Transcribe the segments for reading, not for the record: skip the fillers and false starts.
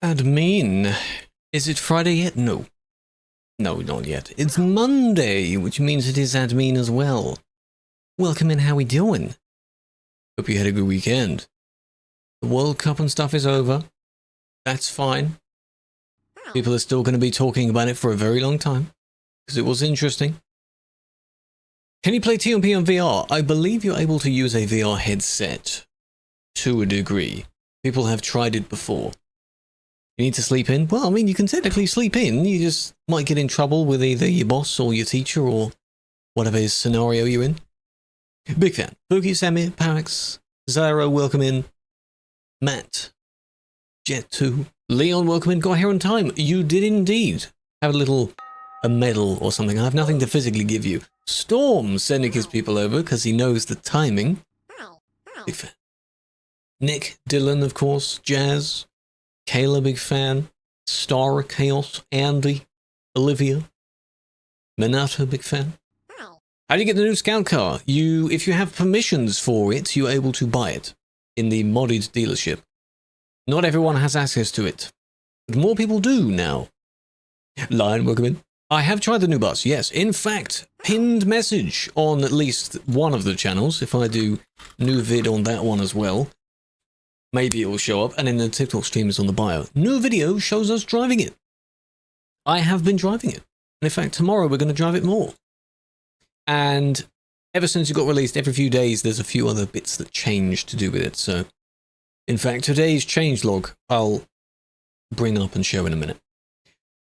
Admin. Is it Friday yet? No. No, not yet. It's Monday, which means it is admin as well. Welcome in, how we doing? Hope you had a good weekend. The World Cup and stuff is over. That's fine. People are still going to be talking about it for a very long time, because it was interesting. Can you play TMP on VR? I believe you're able to use a VR headset to a degree. People have tried it before. You need to sleep in? Well, I mean, you can technically sleep in. You just might get in trouble with either your boss or your teacher or whatever scenario you're in. Big fan. Pookie, Sammy, Parax, Zyro, welcome in. Matt, Jet2, Leon, welcome in. Got here on time. You did indeed have a medal or something. I have nothing to physically give you. Storm sending his people over because he knows the timing. Big fan. Nick, Dylan, of course, Jazz, Kayla, big fan, Star, Chaos, Andy, Olivia, Minata, big fan. How do you get the new scout car? If you have permissions for it, you're able to buy it in the modded dealership. Not everyone has access to it, but more people do now. Lion, welcome in. I have tried the new bus, yes. In fact, pinned message on at least one of the channels. If I do new vid on that one as well, maybe it will show up, and in the TikTok stream is on the bio. New video shows us driving it. I have been driving it. And in fact, tomorrow we're going to drive it more. And ever since it got released, every few days, there's a few other bits that change to do with it. So, in fact, today's changelog, I'll bring up and show in a minute.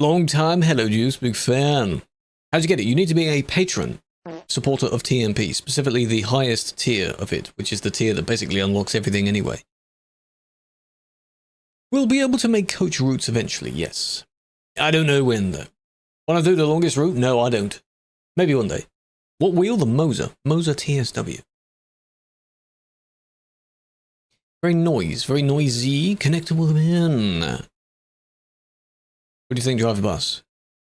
Long time, hello Juice, big fan. How'd you get it? You need to be a patron supporter of TMP, specifically the highest tier of it, which is the tier that basically unlocks everything anyway. We'll be able to make coach routes eventually, yes. I don't know when, though. Want to do the longest route? No, I don't. Maybe one day. What wheel? The Moser. Moser TSW. Very noisy. Connectable in. What do you think, Drive the Bus?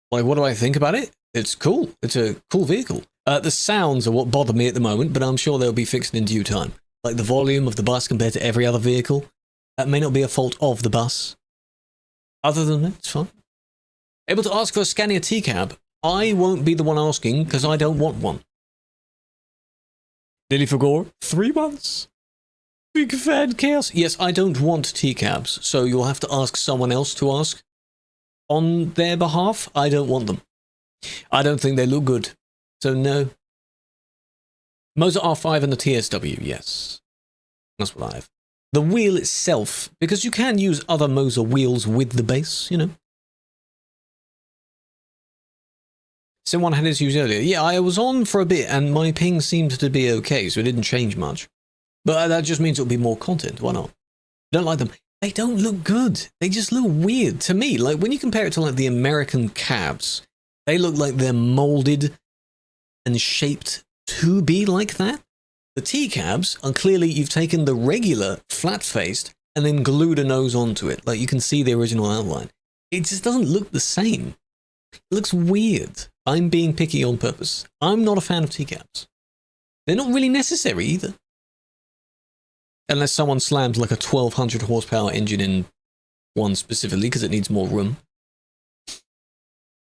Like, what do I think about it? It's cool. It's a cool vehicle. The sounds are what bother me at the moment, but I'm sure they'll be fixed in due time. Like the volume of the bus compared to every other vehicle. That may not be a fault of the bus. Other than that, it's fine. Able to ask for a Scania T-Cab. I won't be the one asking, because I don't want one. Lily Fagor, 3 months. Big fan, Chaos. Yes, I don't want T-Cabs, so you'll have to ask someone else to ask. On their behalf, I don't want them. I don't think they look good, so no. Moser R5 and the TSW, yes. That's what I have. The wheel itself, because you can use other Moser wheels with the base, you know. Someone had issues earlier. Yeah, I was on for a bit and my ping seemed to be okay, so it didn't change much. But that just means it'll be more content. Why not? I don't like them. They don't look good. They just look weird to me. Like when you compare it to like the American cabs, they look like they're molded and shaped to be like that. The T-cabs are clearly you've taken the regular flat-faced and then glued a nose onto it. Like you can see the original outline. It just doesn't look the same. It looks weird. I'm being picky on purpose. I'm not a fan of T-cabs. They're not really necessary either. Unless someone slams like a 1200 horsepower engine in one specifically because it needs more room.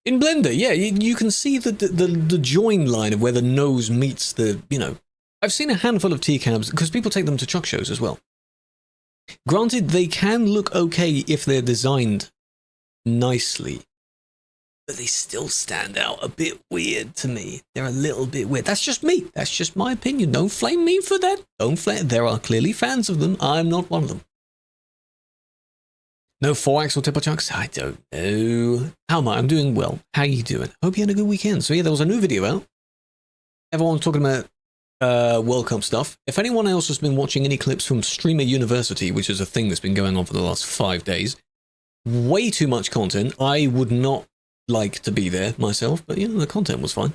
In Blender, yeah, you can see the join line of where the nose meets the, you know. I've seen a handful of T-cabs because people take them to truck shows as well. Granted, they can look okay if they're designed nicely. But they still stand out a bit weird to me. They're a little bit weird. That's just me. That's just my opinion. Don't flame me for that. Don't flame. There are clearly fans of them. I'm not one of them. No 4-axle tipper chucks? I don't know. How am I? I'm doing well. How you doing? Hope you had a good weekend. So yeah, there was a new video out. Everyone's talking about World Cup stuff. If anyone else has been watching any clips from Streamer University, which is a thing that's been going on for the last 5 days, way too much content. I would not like to be there myself, but you know, the content was fine.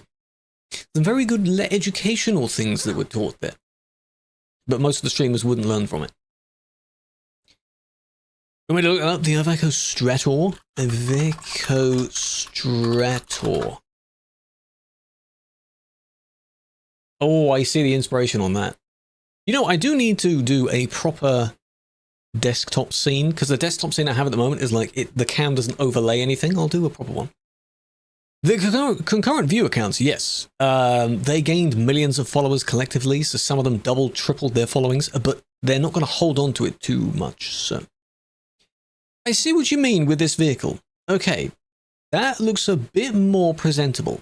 Some very good educational things that were taught there. But most of the streamers wouldn't learn from it. When we look up the Iveco Strator. Iveco Strator. Oh, I see the inspiration on that. You know, I do need to do a proper desktop scene, because the desktop scene I have at the moment is like the cam doesn't overlay anything. I'll do a proper one. The concurrent view accounts, yes, they gained millions of followers collectively, so some of them doubled, tripled their followings, but they're not going to hold on to it too much. So I see what you mean with this vehicle. Okay, that looks a bit more presentable.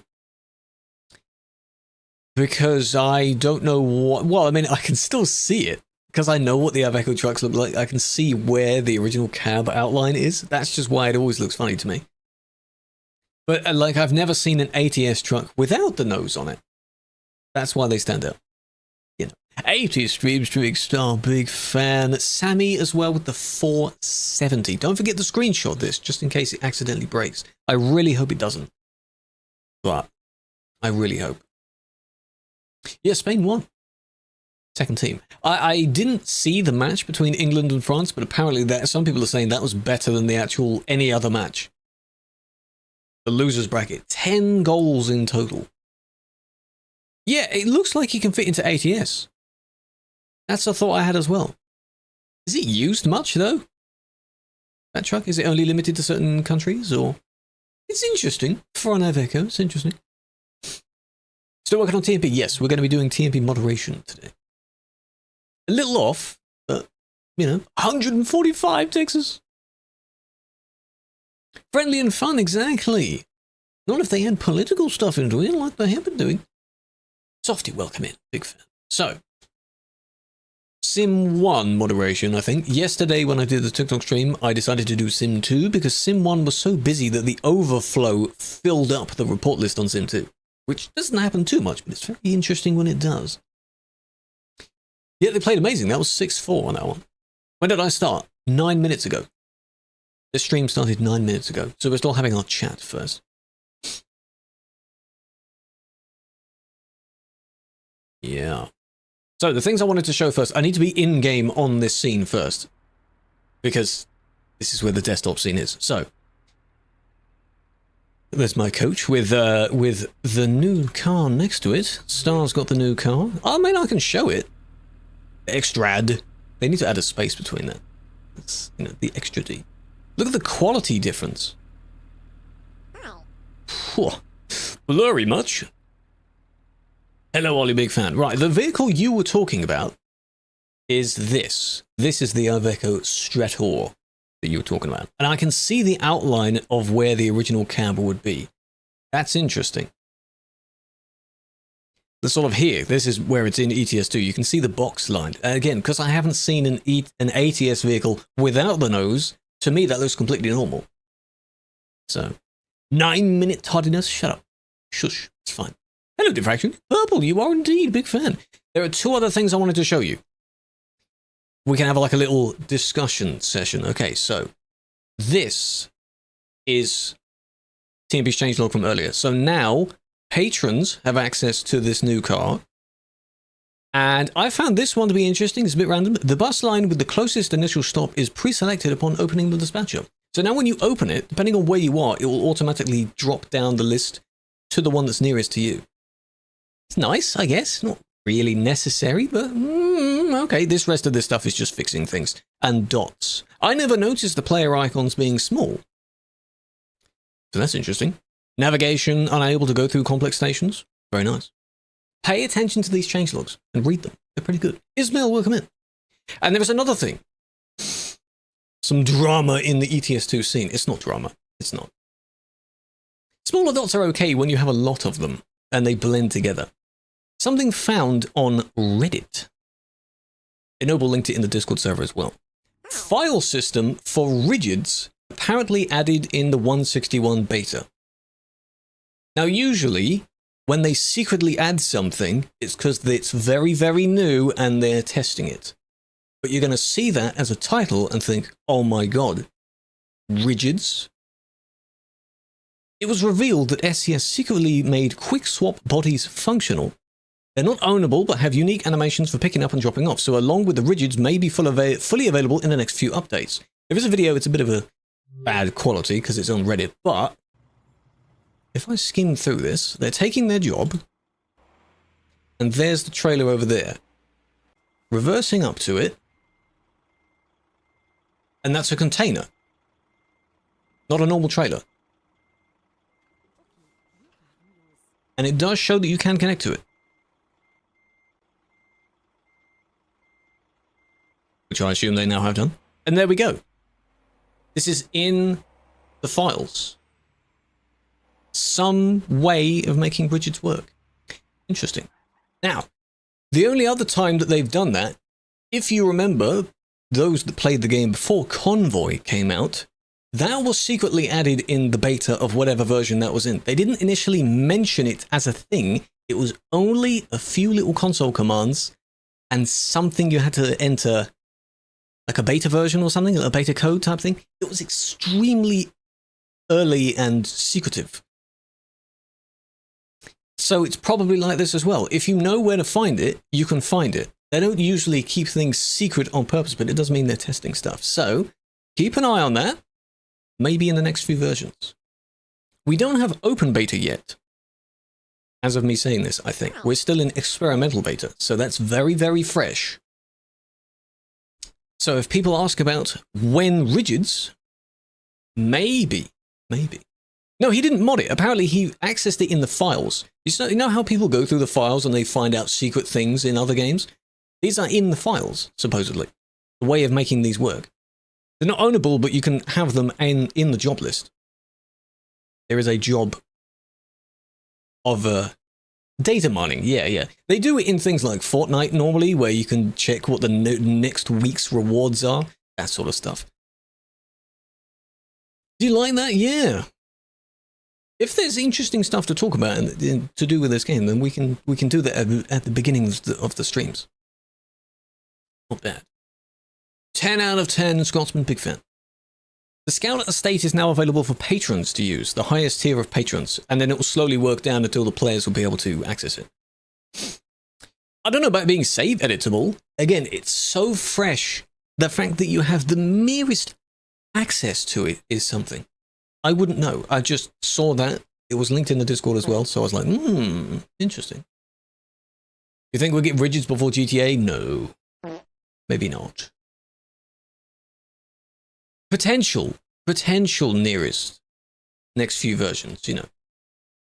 Because I don't know what... Well, I mean, I can still see it. Because I know what the Iveco trucks look like. I can see where the original cab outline is. That's just why it always looks funny to me. But, like, I've never seen an ATS truck without the nose on it. That's why they stand out. You know, 80 streams to big star, big fan. Sammy as well with the 470. Don't forget to screenshot this, just in case it accidentally breaks. I really hope it doesn't. But I really hope. Yeah, Spain won. Second team. I didn't see the match between England and France, but apparently some people are saying that was better than the actual any other match. The losers bracket. 10 goals in total. Yeah, it looks like he can fit into ATS. That's a thought I had as well. Is it used much, though? That truck? Is it only limited to certain countries, or? It's interesting. For an Iveco, it's interesting. Still working on TMP? Yes, we're going to be doing TMP moderation today. A little off, but, you know, 145 Texas. Friendly and fun, exactly. Not if they add political stuff into it, like they have been doing. Softy, welcome in. Big fan. So, Sim 1 moderation, I think. Yesterday, when I did the TikTok stream, I decided to do Sim 2 because Sim 1 was so busy that the overflow filled up the report list on Sim 2. Which doesn't happen too much, but it's very interesting when it does. Yeah, they played amazing. That was 6-4 on that one. When did I start? 9 minutes ago. The stream started 9 minutes ago, so we're still having our chat first. Yeah. So the things I wanted to show first, I need to be in-game on this scene first. Because this is where the desktop scene is. So, there's my coach with the new car next to it. Star's got the new car. I mean, I can show it. Extrad. They need to add a space between that. It's, you know, the extra D. Look at the quality difference. Whew. Blurry much. Hello, Ollie, big fan. Right, the vehicle you were talking about is this. This is the Iveco Strator that you were talking about. And I can see the outline of where the original cab would be. That's interesting. The sort of here, this is where it's in ETS2. You can see the box line. Again, because I haven't seen an ATS vehicle without the nose, to me that looks completely normal. So, 9-minute tardiness, shut up. Shush, it's fine. Hello, Diffraction. Purple, you are indeed a big fan. There are two other things I wanted to show you. We can have like a little discussion session. Okay, so this is TMP's changelog from earlier. So now patrons have access to this new car. And I found this one to be interesting. It's a bit random. The bus line with the closest initial stop is pre-selected upon opening the dispatcher. So now when you open it, depending on where you are, it will automatically drop down the list to the one that's nearest to you. It's nice, I guess. Not really necessary, but okay. This rest of this stuff is just fixing things. And dots. I never noticed the player icons being small. So that's interesting. Navigation, unable to go through complex stations. Very nice. Pay attention to these changelogs and read them. They're pretty good. Ismail, welcome in. And there was another thing. Some drama in the ETS2 scene. It's not drama. It's not. Smaller dots are okay when you have a lot of them and they blend together. Something found on Reddit. Ennoble linked it in the Discord server as well. File system for rigids apparently added in the 161 beta. Now usually, when they secretly add something, it's because it's very, very new and they're testing it. But you're going to see that as a title and think, oh my god, rigids? It was revealed that SCS secretly made quick swap bodies functional. They're not ownable, but have unique animations for picking up and dropping off, so along with the rigids may be fully available in the next few updates. There is a video, it's a bit of a bad quality because it's on Reddit, but if I skim through this, they're taking their job, and there's the trailer over there. Reversing up to it, And that's a container, not a normal trailer. And it does show that you can connect to it. Which I assume they now have done. And there we go. This is in the files. Some way of making bridges work. Interesting. Now, the only other time that they've done that, if you remember, those that played the game before Convoy came out, that was secretly added in the beta of whatever version that was in. They didn't initially mention it as a thing. It was only a few little console commands and something you had to enter, like a beta version or something, a beta code type thing. It was extremely early and secretive. So it's probably like this as well. If you know where to find it, you can find it. They don't usually keep things secret on purpose, but it does mean they're testing stuff. So keep an eye on that. Maybe in the next few versions. We don't have open beta yet. As of me saying this, I think. We're still in experimental beta, so that's very, very fresh. So if people ask about when rigids, maybe. No, he didn't mod it. Apparently he accessed it in the files. You know how people go through the files and they find out secret things in other games? These are in the files, supposedly. The way of making these work. They're not ownable, but you can have them in the job list. There is a job of data mining. Yeah. They do it in things like Fortnite normally, where you can check what the next week's rewards are. That sort of stuff. Do you like that? Yeah. If there's interesting stuff to talk about and to do with this game, then we can do that at the beginning of the streams. Not bad. 10 out of 10, Scotsman, big fan. The Scout Estate is now available for patrons to use, the highest tier of patrons, and then it will slowly work down until the players will be able to access it. I don't know about being save editable. Again, it's so fresh. The fact that you have the merest access to it is something. I wouldn't know. I just saw that. It was linked in the Discord as well, so I was like, interesting. You think we'll get rigids before GTA? No. Maybe not. Potential nearest next few versions, you know.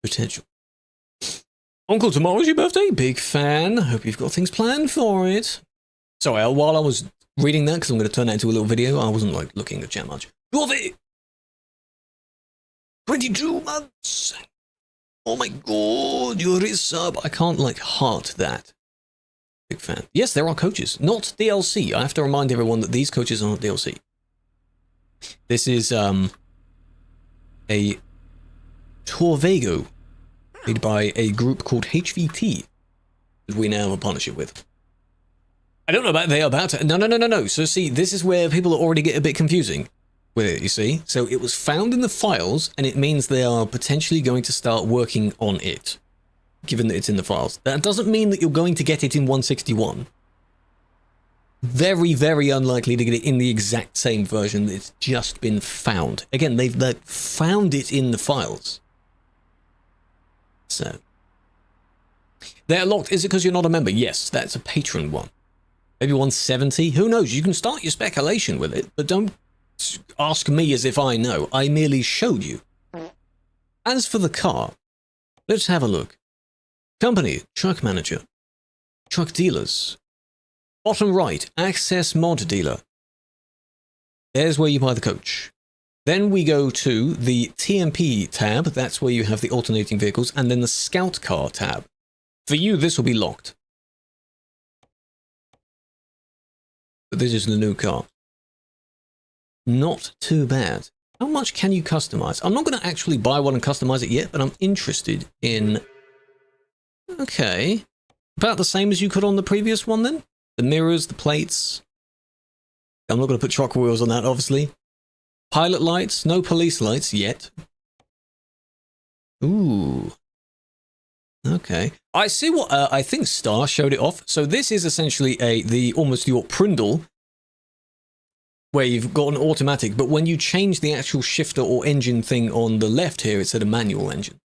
Potential. Uncle, tomorrow's your birthday? Big fan. Hope you've got things planned for it. Sorry, while I was reading that, because I'm going to turn that into a little video, I wasn't like looking at chat much. Dwarfi! 22 months! Oh my god, you're a sub. I can't like heart that. Big fan. Yes, there are coaches, not DLC. I have to remind everyone that these coaches aren't DLC. This is a Torvego made by a group called HVT that we now have a partnership with. I don't know about they are about to. No. So see, this is where people already get a bit confusing with it, you see. So it was found in the files, and it means they are potentially going to start working on it, given that it's in the files. That doesn't mean that you're going to get it in 161. Very, very unlikely to get it in the exact same version that it's just been found. Again, they've found it in the files. So. They're locked. Is it because you're not a member? Yes, that's a patron one. Maybe 170? Who knows? You can start your speculation with it, but don't ask me as if I know. I merely showed you. As for the car, let's have a look. Company, truck manager, truck dealers. Bottom right, access mod dealer. There's where you buy the coach. Then we go to the TMP tab. That's where you have the alternating vehicles. And then the scout car tab. For you, this will be locked. But this is the new car. Not too bad. How much can you customize? I'm not going to actually buy one and customize it yet, but I'm interested in... Okay. About the same as you could on the previous one then? The mirrors, the plates. I'm not going to put truck wheels on that, obviously. Pilot lights, no police lights yet. Ooh. Okay. I see what, I think Star showed it off. So this is essentially almost your Prindle, where you've got an automatic, but when you change the actual shifter or engine thing on the left here, it's at a manual engine.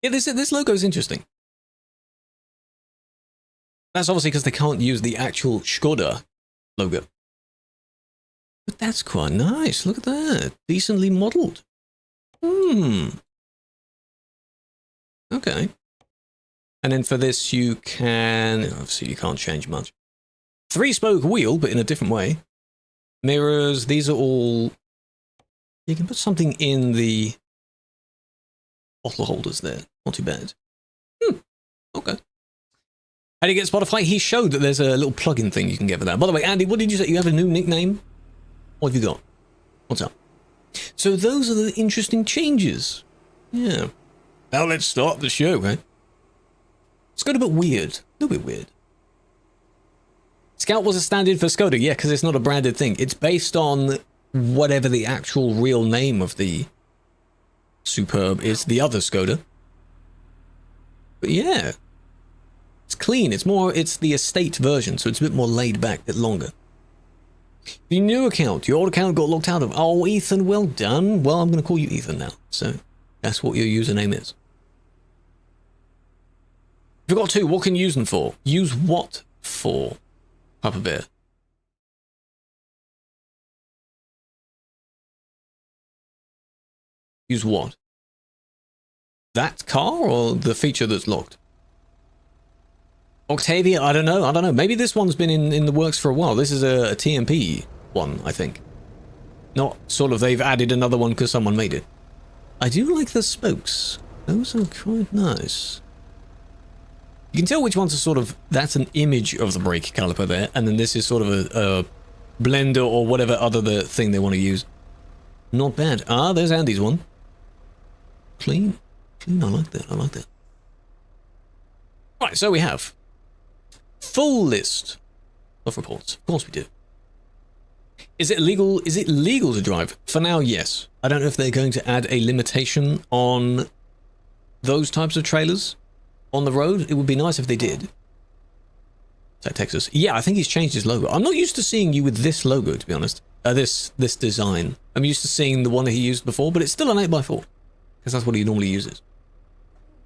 Yeah, this logo is interesting. That's obviously because they can't use the actual Skoda logo. But that's quite nice. Look at that. Decently modelled. Hmm. Okay. And then for this you can... Obviously you can't change much. 3-spoke wheel, but in a different way. Mirrors, these are all... You can put something in the bottle holders there. Not too bad. Okay. How do you get Spotify? He showed that there's a little plugin thing you can get for that. By the way, Andy, what did you say? You have a new nickname? What have you got? What's up? So those are the interesting changes. Yeah. Now let's start the show, eh? It's got a bit weird. A little bit weird. Scout was a stand-in for Skoda. Yeah, because it's not a branded thing. It's based on whatever the actual real name of the Superb is. The other Skoda. But yeah. It's clean. It's the estate version, so it's a bit more laid back, a bit longer. The new account. Your old account got locked out of. Oh, Ethan, well done. Well, I'm going to call you Ethan now. So that's what your username is. If you've got 2, what can you use them for? Use what for? Papa Bear. Use what? That car or the feature that's locked? Octavia, I don't know. Maybe this one's been in the works for a while. This is a TMP one, I think. Not sort of they've added another one because someone made it. I do like the spokes. Those are quite nice. You can tell which ones are sort of... That's an image of the brake caliper there. And then this is sort of a blender or whatever other thing they want to use. Not bad. Ah, there's Andy's one. Clean. Clean, I like that. I like that. Right, so we have... full list of reports. Of course we do. Is it legal? Is it legal to drive? For now, yes. I don't know if they're going to add a limitation on those types of trailers on the road. It would be nice if they did. Is that Texas? Yeah, I think he's changed his logo. I'm not used to seeing you with this logo, to be honest. This design. I'm used to seeing the one that he used before, but it's still an 8x4. Because that's what he normally uses.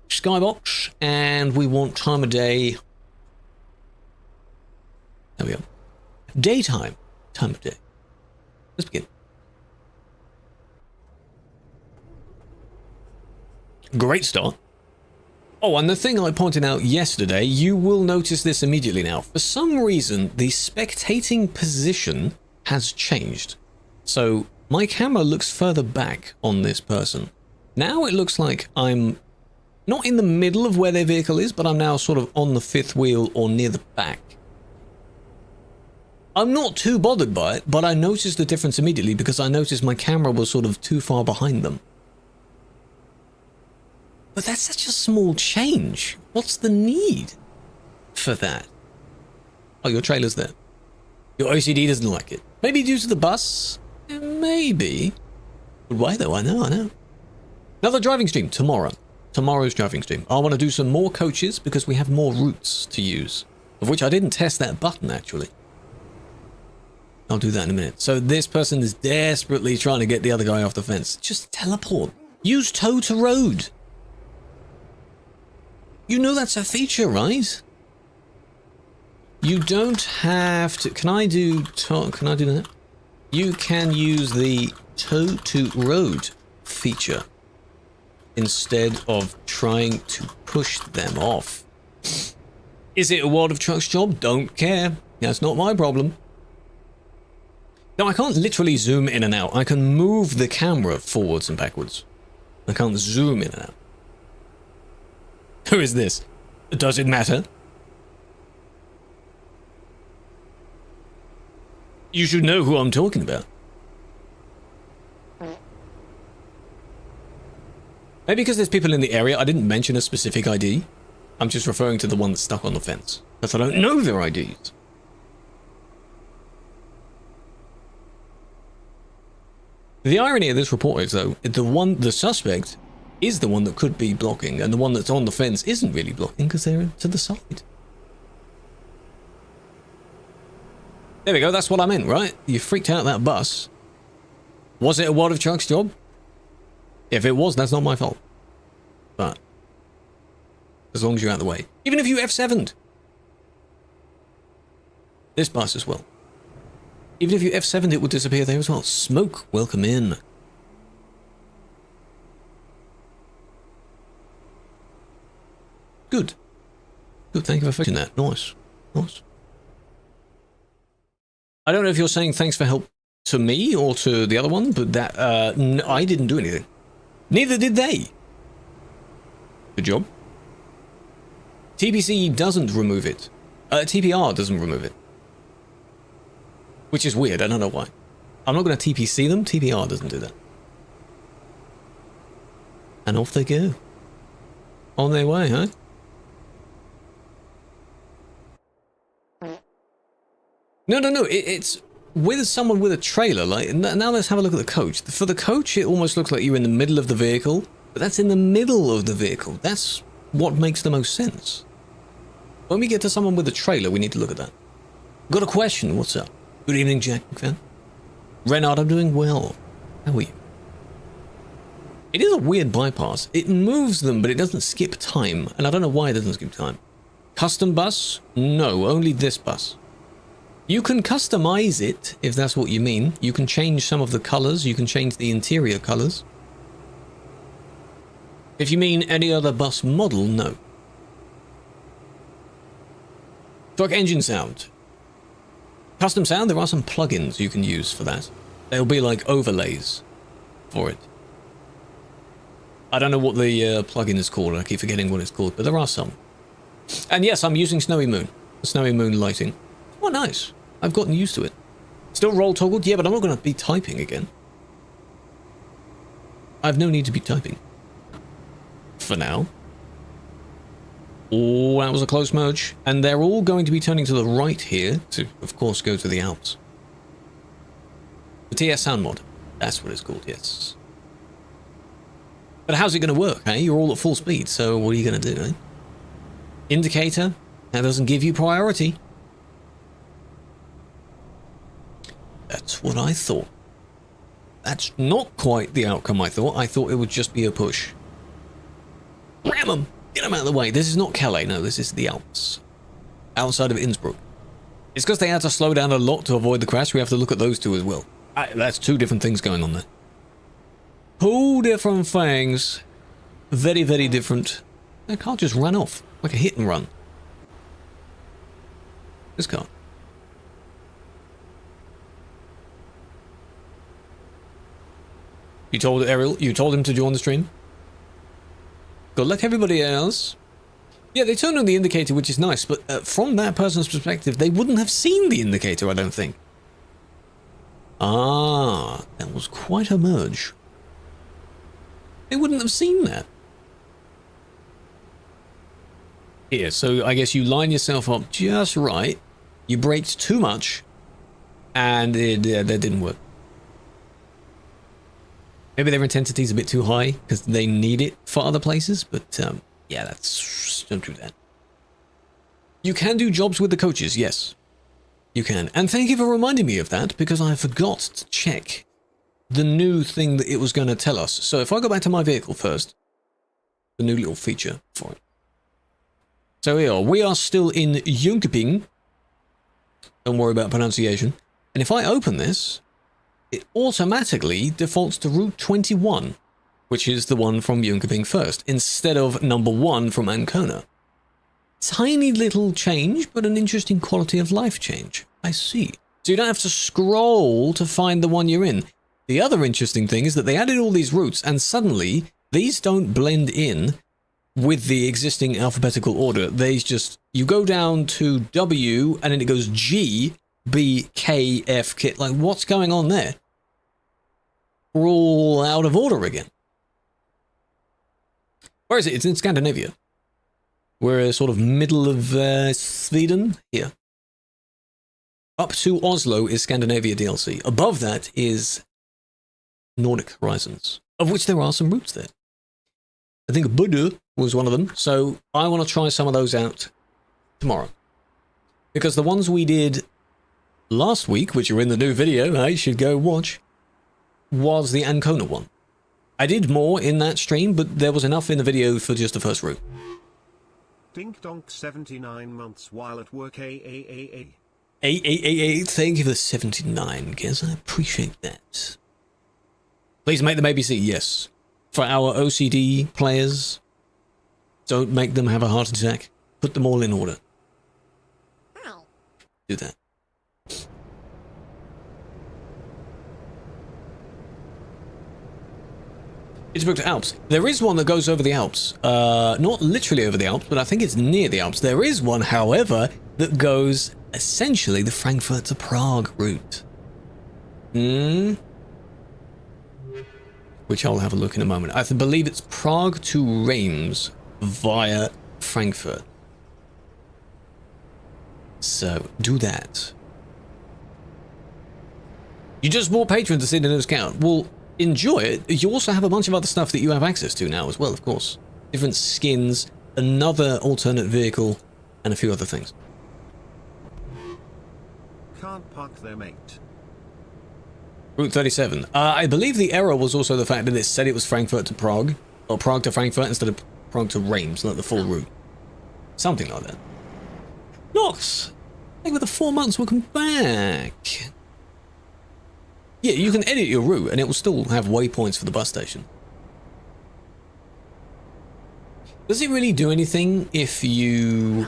Skybox, and we want time of day... There we go. Daytime. Time of day. Let's begin. Great start. Oh, and the thing I pointed out yesterday, you will notice this immediately now. For some reason, the spectating position has changed. So, my camera looks further back on this person. Now it looks like I'm not in the middle of where their vehicle is, but I'm now sort of on the 5th wheel or near the back. I'm not too bothered by it, but I noticed the difference immediately because I noticed my camera was sort of too far behind them. But that's such a small change. What's the need for that? Oh, your trailer's there. Your OCD doesn't like it. Maybe due to the bus? Maybe. But why though? I know. Another driving stream tomorrow. Tomorrow's driving stream. I want to do some more coaches because we have more routes to use. Of which I didn't test that button actually. I'll do that in a minute. So this person is desperately trying to get the other guy off the fence. Just teleport. Use tow to road. You know that's a feature, right? You don't have to... Can I do that? You can use the tow to road feature instead of trying to push them off. Is it a World of Trucks job? Don't care. That's not my problem. No, I can't literally zoom in and out. I can move the camera forwards and backwards. I can't zoom in and out. Who is this? Does it matter? You should know who I'm talking about. Maybe because there's people in the area, I didn't mention a specific ID. I'm just referring to the one that's stuck on the fence. Because I don't know their IDs. The irony of this report is, though, the suspect is the one that could be blocking, and the one that's on the fence isn't really blocking because they're to the side. There we go, that's what I meant, right? You freaked out that bus. Was it a World of Trucks job? If it was, that's not my fault. But as long as you're out of the way. Even if you F7'd. This bus as well. Even if you F7'd, it would disappear there as well. Smoke, welcome in. Good. Good, thank you for fixing that. Nice. Nice. I don't know if you're saying thanks for help to me or to the other one, but that, I didn't do anything. Neither did they. Good job. TPC doesn't remove it. TPR doesn't remove it. Which is weird, I don't know why. I'm not going to TPC them, TPR doesn't do that. And off they go. On their way, huh? No, it's with someone with a trailer. Like, now let's have a look at the coach. For the coach, it almost looks like you're in the middle of the vehicle, but that's in the middle of the vehicle. That's what makes the most sense. When we get to someone with a trailer, we need to look at that. Got a question, what's up? Good evening, Jack fan. Renard, I'm doing well. How are you? It is a weird bypass. It moves them, but it doesn't skip time, and I don't know why it doesn't skip time. Custom bus? No, only this bus. You can customize it, if that's what you mean. You can change some of the colors, you can change the interior colors. If you mean any other bus model, no. Truck engine sound. Custom sound, there are some plugins you can use for that. They'll be like overlays for it. I don't know what the plugin is called, I keep forgetting what it's called, but there are some. And yes, I'm using Snowy Moon. Snowy Moon lighting. Oh, nice. I've gotten used to it. Still roll toggled? Yeah, but I'm not going to be typing again. I've no need to be typing. For now. Oh, that was a close merge. And they're all going to be turning to the right here to, of course, go to the Alps. The TS sound mod. That's what it's called, yes. But how's it going to work, eh? You're all at full speed, so what are you going to do, eh? Indicator? That doesn't give you priority. That's what I thought. That's not quite the outcome I thought. I thought it would just be a push. Ram them! Get them out of the way. This is not Calais, no, this is the Alps. Outside of Innsbruck. It's because they had to slow down a lot to avoid the crash. We have to look at those two as well. That's two different things going on there. Two different things. Very, very different. That car just ran off. Like a hit and run. This car. You told Ariel, you told him to join the stream? Good luck everybody else. Yeah, they turned on the indicator, which is nice, but from that person's perspective, they wouldn't have seen the indicator, I don't think. Ah, that was quite a merge. They wouldn't have seen that. Here, so I guess you line yourself up just right. You braked too much, and that didn't work. Maybe their intensity is a bit too high because they need it for other places, but yeah, don't do that. You can do jobs with the coaches, yes. You can. And thank you for reminding me of that, because I forgot to check the new thing that it was going to tell us. So if I go back to my vehicle first, the new little feature for it. So here, we are still in Jönköping. Don't worry about pronunciation. And if I open this, it automatically defaults to Route 21, which is the one from Jönköping first, instead of number 1 from Ancona. Tiny little change, but an interesting quality of life change. I see. So you don't have to scroll to find the one you're in. The other interesting thing is that they added all these routes, and suddenly these don't blend in with the existing alphabetical order. They just, you go down to W, and then it goes G, B, K, F, K. Like, what's going on there? We're all out of order again. Where is it? It's in Scandinavia. We're sort of middle of Sweden here. Up to Oslo is Scandinavia DLC. Above that is Nordic Horizons, of which there are some routes there. I think Budu was one of them, so I want to try some of those out tomorrow. Because the ones we did last week, which are in the new video, I should go watch, was the Ancona one. I did more in that stream, but there was enough in the video for just the first route. Dink Donk 79 months while at work AAAA. 888, thank you for the 79, Gez. I appreciate that. Please make them ABC, yes. For our OCD players, don't make them have a heart attack. Put them all in order. Do that. It's booked to Alps. There is one that goes over the Alps. Not literally over the Alps, but I think it's near the Alps. There is one, however, that goes essentially the Frankfurt to Prague route. Which I'll have a look in a moment. I believe it's Prague to Reims via Frankfurt. So, do that. You just bought Patreon to see the news count. Well, enjoy it. You also have a bunch of other stuff that you have access to now as well, of course. Different skins, another alternate vehicle, and a few other things. Can't park there, mate. Route 37. I believe the error was also the fact that it said it was Frankfurt to Prague, or Prague to Frankfurt instead of Prague to Reims, not the full route. Something like that. Nox! Thank you for the 4 months, welcome back! Yeah, you can edit your route and it will still have waypoints for the bus station. Does it really do anything if you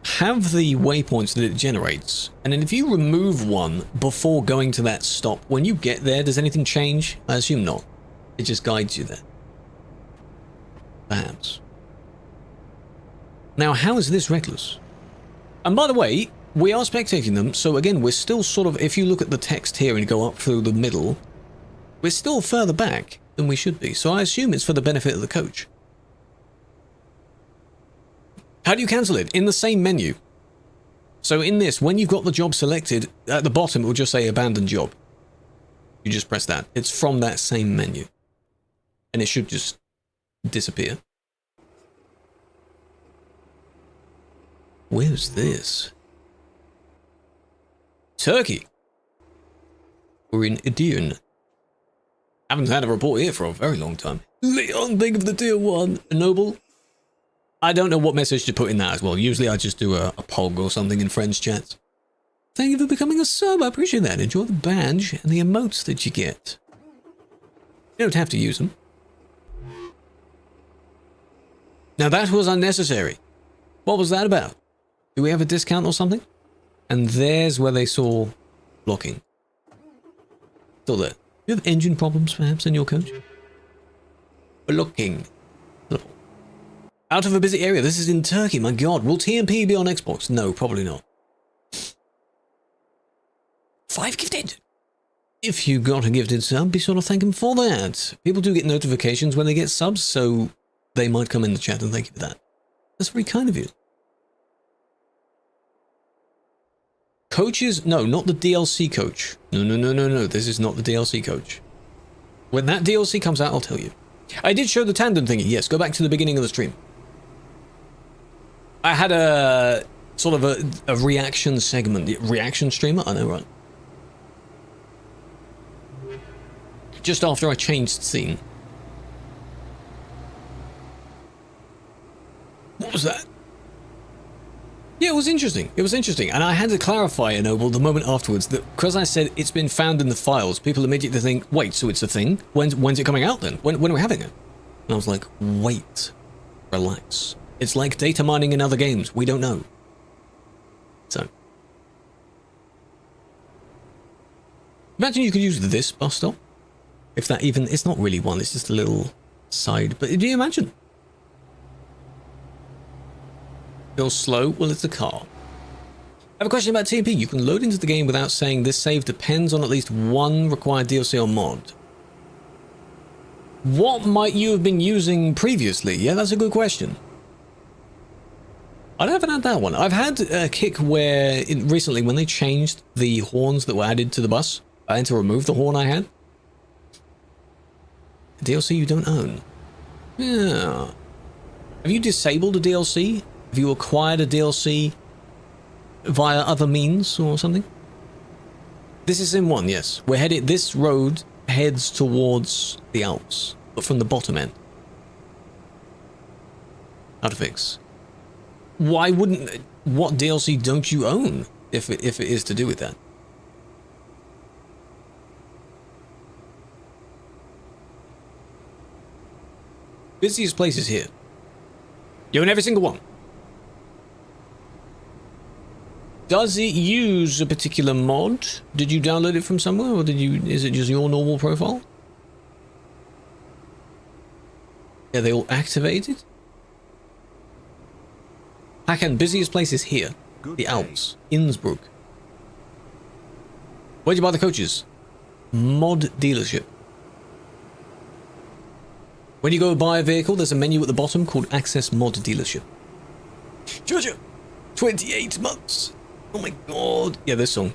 have the waypoints that it generates, and then if you remove one before going to that stop, when you get there, does anything change? I assume not. It just guides you there. Perhaps. Now, how is this reckless? And by the way, we are spectating them, so again, we're still sort of, if you look at the text here and go up through the middle, we're still further back than we should be, so I assume it's for the benefit of the coach. How do you cancel it? In the same menu. So in this, when you've got the job selected, at the bottom it will just say abandon job. You just press that. It's from that same menu. And it should just disappear. Where's this? Turkey. We're in Idion. Haven't had a report here for a very long time. Leon, think of the tier 1. A noble. I don't know what message to put in that as well. Usually I just do a pog or something in friends chats. Thank you for becoming a sub. I appreciate that. Enjoy the badge and the emotes that you get. You don't have to use them. Now that was unnecessary. What was that about? Do we have a discount or something? And there's where they saw blocking. Still there. You have engine problems perhaps in your coach? Blocking. Out of a busy area. This is in Turkey. My god. Will TMP be on Xbox? No, probably not. 5 gifted. If you got a gifted sub, be sure to thank him for that. People do get notifications when they get subs, so they might come in the chat and thank you for that. That's very kind of you. Coaches? No, not the DLC coach. No. This is not the DLC coach. When that DLC comes out, I'll tell you. I did show the tandem thingy. Yes, go back to the beginning of the stream. I had a sort of a reaction segment. Reaction streamer? I know, right? Just after I changed scene. What was that? Yeah, it was interesting. It was interesting. And I had to clarify, Noble, the moment afterwards that because I said it's been found in the files, people immediately think, wait, so it's a thing? When's it coming out then? When are we having it? And I was like, wait, relax. It's like data mining in other games. We don't know. So. Imagine you could use this bus stop. If that even, it's not really one, it's just a little side. But do you imagine? Feels slow? Well, it's a car. I have a question about TMP. You can load into the game without saying this save depends on at least one required DLC or mod. What might you have been using previously? Yeah, that's a good question. I haven't had that one. I've had a kick where, recently, when they changed the horns that were added to the bus, I had to remove the horn I had. A DLC you don't own. Yeah. Have you disabled a DLC? Have you acquired a DLC via other means or something? This is in one, yes. We're headed. This road heads towards the Alps, but from the bottom end. How to fix? Why wouldn't? What DLC don't you own? if it is to do with that. Busiest places here. You're in every single one. Does it use a particular mod? Did you download it from somewhere, or is it just your normal profile? Are they all activated? Hakan, busiest places here. The Alps, Innsbruck. Where'd you buy the coaches? Mod dealership. When you go buy a vehicle, there's a menu at the bottom called Access Mod Dealership. Georgia, 28 months. Oh my god. Yeah, this song.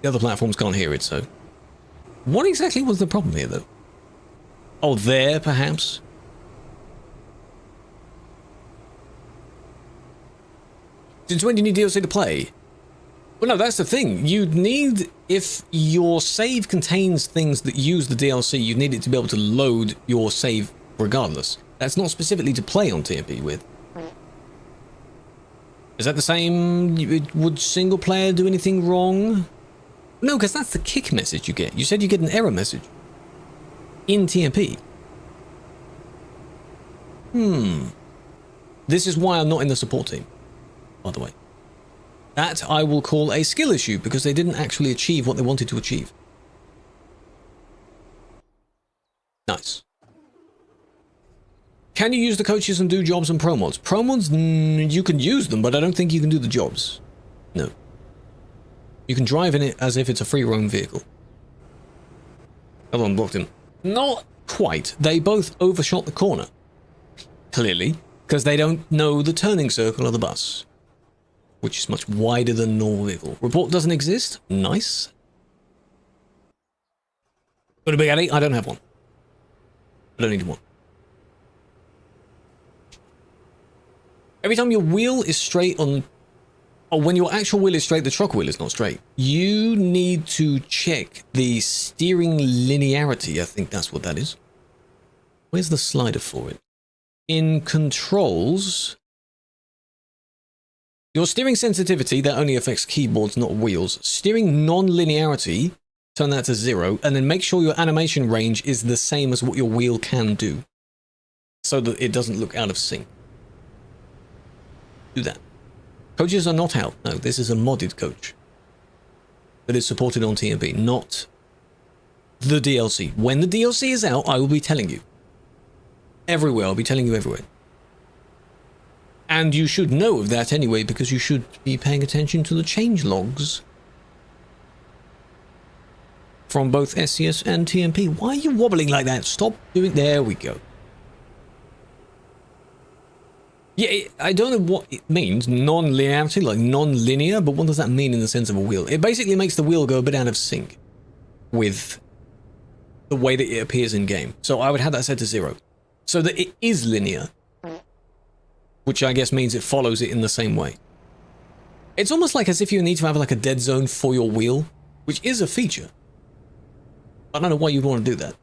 The other platforms can't hear it, so... What exactly was the problem here, though? Oh, there, perhaps? Since when do you need DLC to play? Well, no, that's the thing. You'd need... If your save contains things that use the DLC, you need it to be able to load your save regardless. That's not specifically to play on TMP with. Is that the same? Would single player do anything wrong? No, because that's the kick message you get. You said you get an error message in TMP. This is why I'm not in the support team, by the way. That I will call a skill issue, because they didn't actually achieve what they wanted to achieve. Nice. Can you use the coaches and do jobs and pro mods? Pro mods, you can use them, but I don't think you can do the jobs. No. You can drive in it as if it's a free roam vehicle. Other one blocked him. Not quite. They both overshot the corner. Clearly, because they don't know the turning circle of the bus, which is much wider than a normal vehicle. Report doesn't exist. Nice. Got a big alley? I don't have one. I don't need one. Every time your wheel is straight on... Oh, when your actual wheel is straight, the truck wheel is not straight. You need to check the steering linearity. I think that's what that is. Where's the slider for it? In controls... Your steering sensitivity, that only affects keyboards, not wheels. Steering non-linearity, turn that to 0, and then make sure your animation range is the same as what your wheel can do, so that it doesn't look out of sync. Do that. Coaches are not out. No, this is a modded coach that is supported on TMP, not the DLC. When the DLC is out, I will be telling you. Everywhere, I'll be telling you everywhere. And you should know of that anyway, because you should be paying attention to the change logs from both SCS and TMP. Why are you wobbling like that? Stop doing... There we go. Yeah, I don't know what it means, non-linearity, like non-linear, but what does that mean in the sense of a wheel? It basically makes the wheel go a bit out of sync with the way that it appears in game. So I would have that set to 0, so that it is linear, which I guess means it follows it in the same way. It's almost like as if you need to have like a dead zone for your wheel, which is a feature. I don't know why you'd want to do that.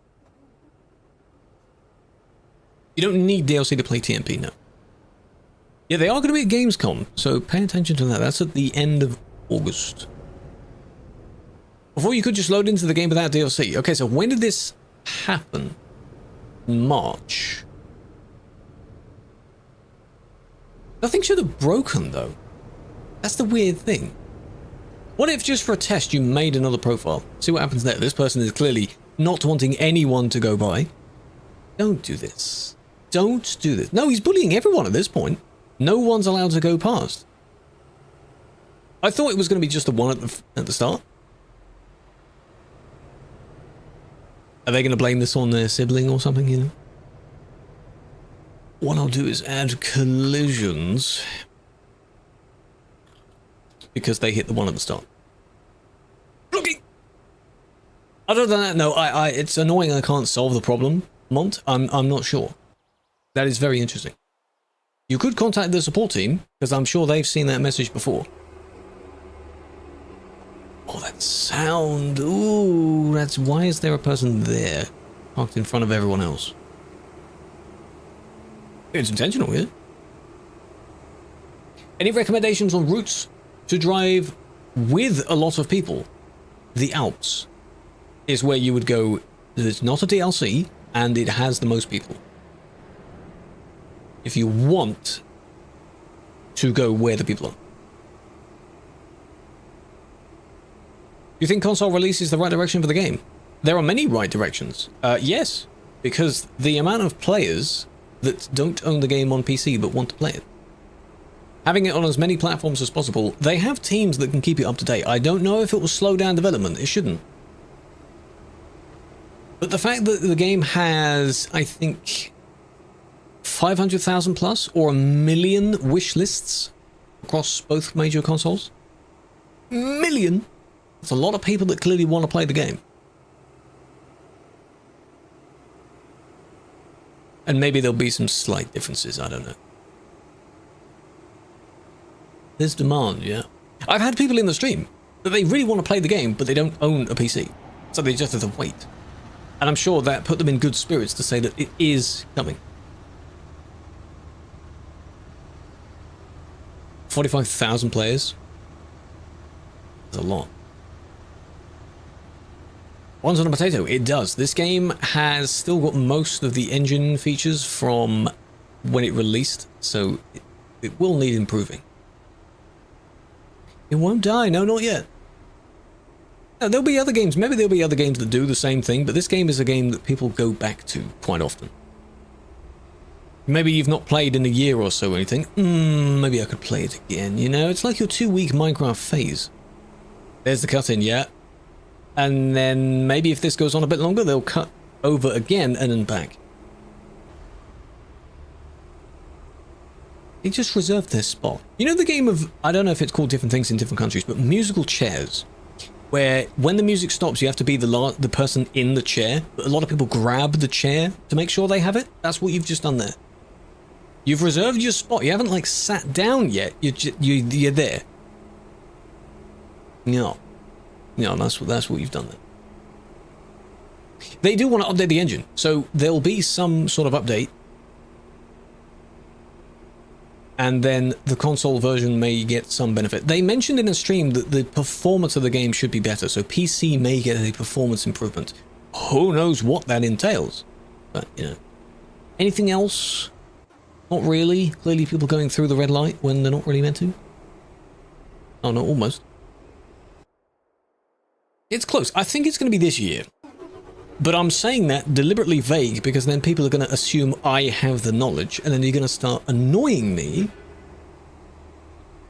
You don't need DLC to play TMP, no. Yeah, they are going to be at Gamescom, so pay attention to that. That's at the end of August. Before you could just load into the game without DLC. Okay, so when did this happen? March. Nothing should have broken, though. That's the weird thing. What if just for a test you made another profile? See what happens there. This person is clearly not wanting anyone to go by. Don't do this. Don't do this. No, he's bullying everyone at this point. No one's allowed to go past. I thought it was going to be just the one at the start. Are they going to blame this on their sibling or something, you know? What I'll do is add collisions, because they hit the one at the start. Looking. Other than that, no, it's annoying I can't solve the problem, Mont. I'm not sure. That is very interesting. You could contact the support team, because I'm sure they've seen that message before. Oh, that sound. Ooh, that's... Why is there a person there? Parked in front of everyone else. It's intentional, yeah? Any recommendations on routes to drive with a lot of people? The Alps is where you would go. It's not a DLC, and it has the most people. If you want to go where the people are. You think console release is the right direction for the game? There are many right directions. Yes, because the amount of players that don't own the game on PC but want to play it. Having it on as many platforms as possible, they have teams that can keep it up to date. I don't know if it will slow down development. It shouldn't. But the fact that the game has, I think, 500,000 plus or 1 million wish lists across both major consoles. Million! That's a lot of people that clearly want to play the game. And maybe there'll be some slight differences, I don't know. There's demand, yeah. I've had people in the stream that they really want to play the game, but they don't own a PC. So they just have to wait. And I'm sure that put them in good spirits to say that it is coming. 45,000 players. That's a lot. One's on a potato. It does. This game has still got most of the engine features from when it released, so it will need improving. It won't die. No, not yet. Now, there'll be other games. Maybe there'll be other games that do the same thing, but this game is a game that people go back to quite often. Maybe you've not played in a year or so or anything. Maybe I could play it again, you know? It's like your 2-week Minecraft phase. There's the cut-in, yeah. And then maybe if this goes on a bit longer, they'll cut over again and then back. They just reserved their spot. You know the game of, I don't know if it's called different things in different countries, but musical chairs. Where when the music stops, you have to be the person in the chair. But a lot of people grab the chair to make sure they have it. That's what you've just done there. You've reserved your spot. You haven't like sat down yet. You're there. No, that's what you've done there. They do want to update the engine, so there'll be some sort of update. And then the console version may get some benefit. They mentioned in a stream that the performance of the game should be better, so PC may get a performance improvement. Who knows what that entails? But, you know. Anything else? Not really. Clearly people going through the red light when they're not really meant to. Oh, no, almost. It's close. I think it's going to be this year. But I'm saying that deliberately vague because then people are going to assume I have the knowledge and then you're going to start annoying me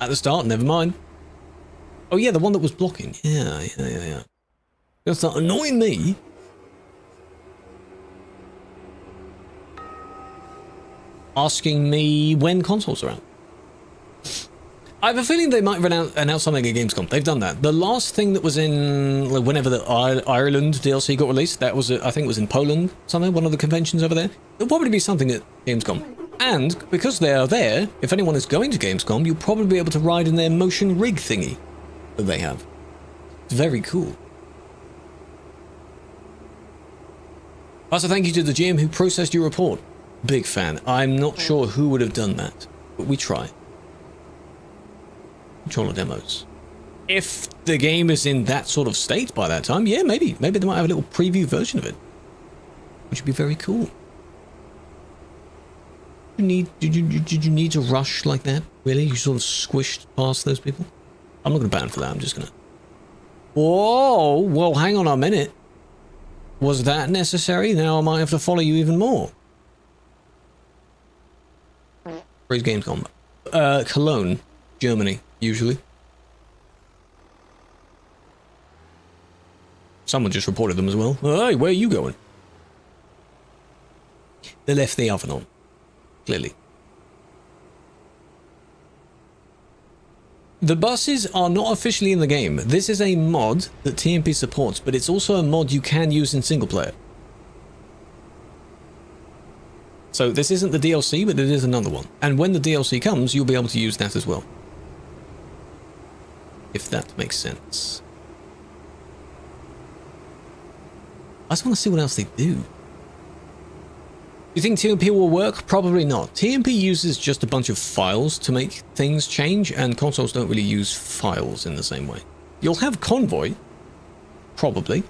at the start. Never mind. Oh yeah, the one that was blocking. Yeah. You're going to start annoying me. Asking me when consoles are out. I have a feeling they might announce something at Gamescom. They've done that. The last thing that was in, like, whenever the Ireland DLC got released, that was, I think it was in Poland, somewhere, one of the conventions over there. There'll probably be something at Gamescom. And because they are there, if anyone is going to Gamescom, you'll probably be able to ride in their motion rig thingy that they have. It's very cool. Also, thank you to the GM who processed your report. Big fan. I'm not sure who would have done that, but we try. Controller demos. If the game is in that sort of state by that time, yeah, maybe they might have a little preview version of it, which would be very cool. Did you need to rush like that? Really? You sort of squished past those people? I'm not going to ban for that. I'm just going to. Whoa! Well, hang on a minute. Was that necessary? Now I might have to follow you even more. Where's Gamescom? Cologne, Germany. Usually. Someone just reported them as well. Hey, where are you going? They left the oven on. Clearly. The buses are not officially in the game. This is a mod that TMP supports, but it's also a mod you can use in single player. So this isn't the DLC, but it is another one. And when the DLC comes, you'll be able to use that as well. If that makes sense. I just want to see what else they do. You think TMP will work? Probably not. TMP uses just a bunch of files to make things change, and consoles don't really use files in the same way. You'll have Convoy, probably.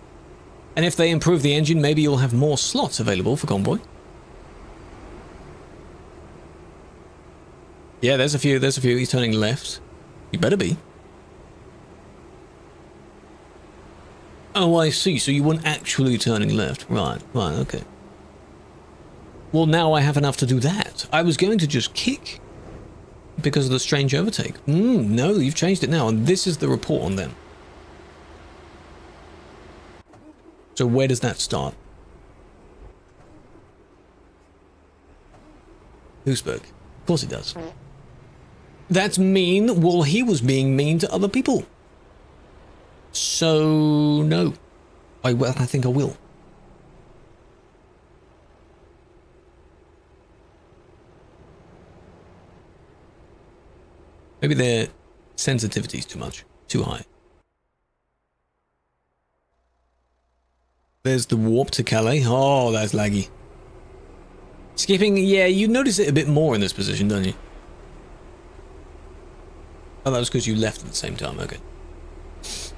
And if they improve the engine, maybe you'll have more slots available for Convoy. Yeah, there's a few. He's turning left. You better be. Oh, I see. So you weren't actually turning left. Right, okay. Well, now I have enough to do that. I was going to just kick because of the strange overtake. No, you've changed it now, and this is the report on them. So where does that start? Hoosberg. Of course it does. That's mean. Well, he was being mean to other people. So, no. I think I will. Maybe their sensitivity is too high. There's the warp to Calais. Oh, that's laggy. Skipping, yeah, you notice it a bit more in this position, don't you? Oh, that was because you left at the same time, okay.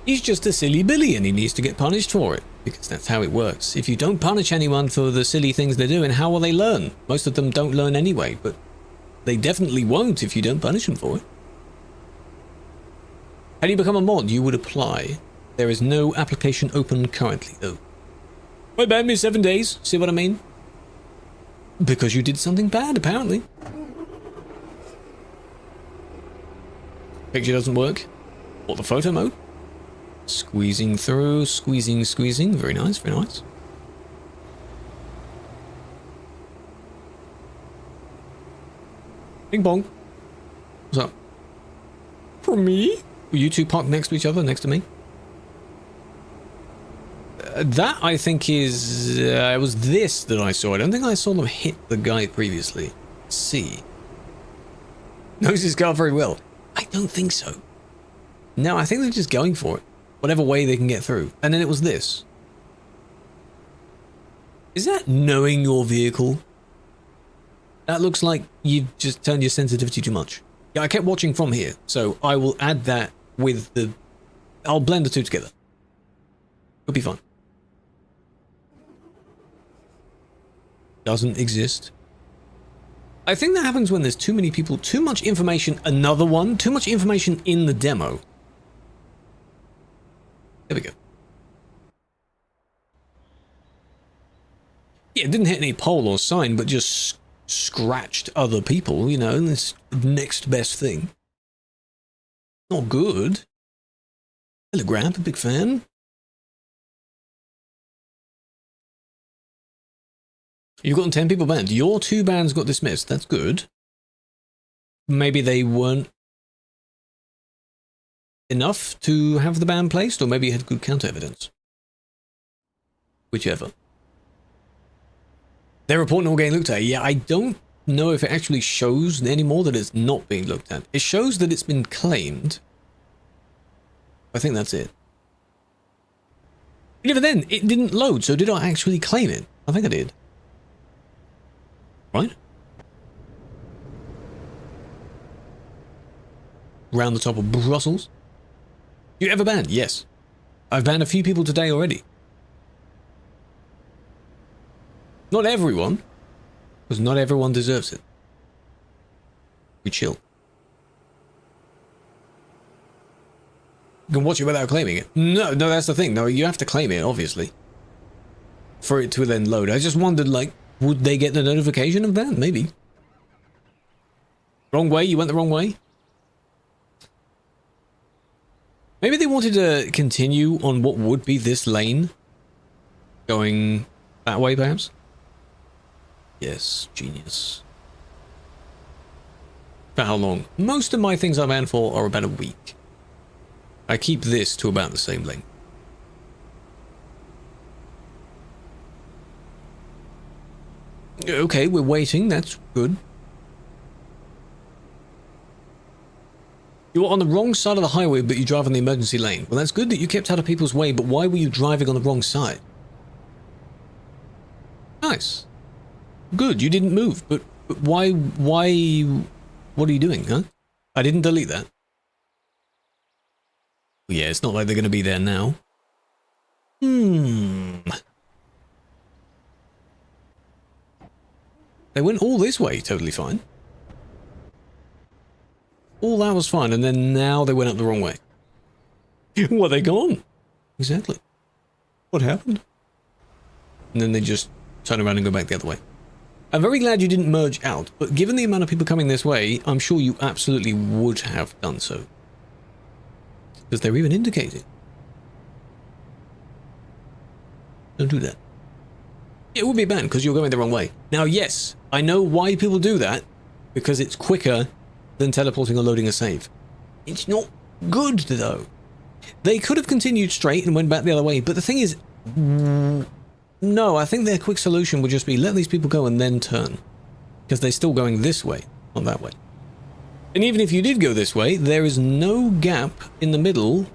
He's just a silly Billy and he needs to get punished for it, because that's how it works. If you don't punish anyone for the silly things they're doing, how will they learn? Most of them don't learn anyway, but they definitely won't if you don't punish them for it. How do you become a mod? You would apply. There is no application open currently, though. Why ban me 7 days? See what I mean? Because you did something bad, apparently. Picture doesn't work. What, the photo mode? Squeezing through, squeezing. Very nice, very nice. Bing bong. What's up? For me? Were you two parked next to each other, next to me? That, I think, is... it was this that I saw. I don't think I saw them hit the guy previously. Let's see. Knows his car very well. I don't think so. No, I think they're just going for it. Whatever way they can get through. And then it was this. Is that knowing your vehicle? That looks like you've just turned your sensitivity too much. Yeah, I kept watching from here, so I will add that with the... I'll blend the two together. It'll be fun. Doesn't exist. I think that happens when there's too many people, too much information, another one, too much information in the demo. There we go. Yeah, it didn't hit any pole or sign, but just scratched other people, you know, this next best thing. Not good. Hello, Grab, a big fan. You've gotten 10 people banned. Your 2 bans got dismissed. That's good. Maybe they weren't enough to have the ban placed, or maybe you had good counter evidence. Whichever. They're reporting all getting looked at. Yeah, I don't know if it actually shows anymore that it's not being looked at. It shows that it's been claimed. I think that's it. And even then, it didn't load, so did I actually claim it? I think I did. Right? Round the top of Brussels. You ever banned? Yes. I've banned a few people today already. Not everyone, because not everyone deserves it. We chill. You can watch it without claiming it. No, that's the thing. No, you have to claim it, obviously, for it to then load. I just wondered, like, would they get the notification of that? Maybe. Wrong way? You went the wrong way? Maybe they wanted to continue on what would be this lane. Going that way, perhaps? Yes, genius. For how long? Most of my things I ban for are about a week. I keep this to about the same length. Okay, we're waiting. That's good. You were on the wrong side of the highway, but you drive on the emergency lane. Well, that's good that you kept out of people's way, but why were you driving on the wrong side? Nice. Good, you didn't move, but why, what are you doing, huh? I didn't delete that. Yeah, it's not like they're going to be there now. They went all this way, totally fine. All that was fine, and then now they went up the wrong way. Well, they gone. Exactly. What happened? And then they just turn around and go back the other way. I'm very glad you didn't merge out, but given the amount of people coming this way, I'm sure you absolutely would have done so. Because they're even indicating. Don't do that. It would be banned because you're going the wrong way. Now, yes, I know why people do that, because it's quicker than teleporting or loading a save. It's not good, though. They could have continued straight and went back the other way, but the thing is, no, I think their quick solution would just be let these people go and then turn. Because they're still going this way, not that way. And even if you did go this way, there is no gap in the middle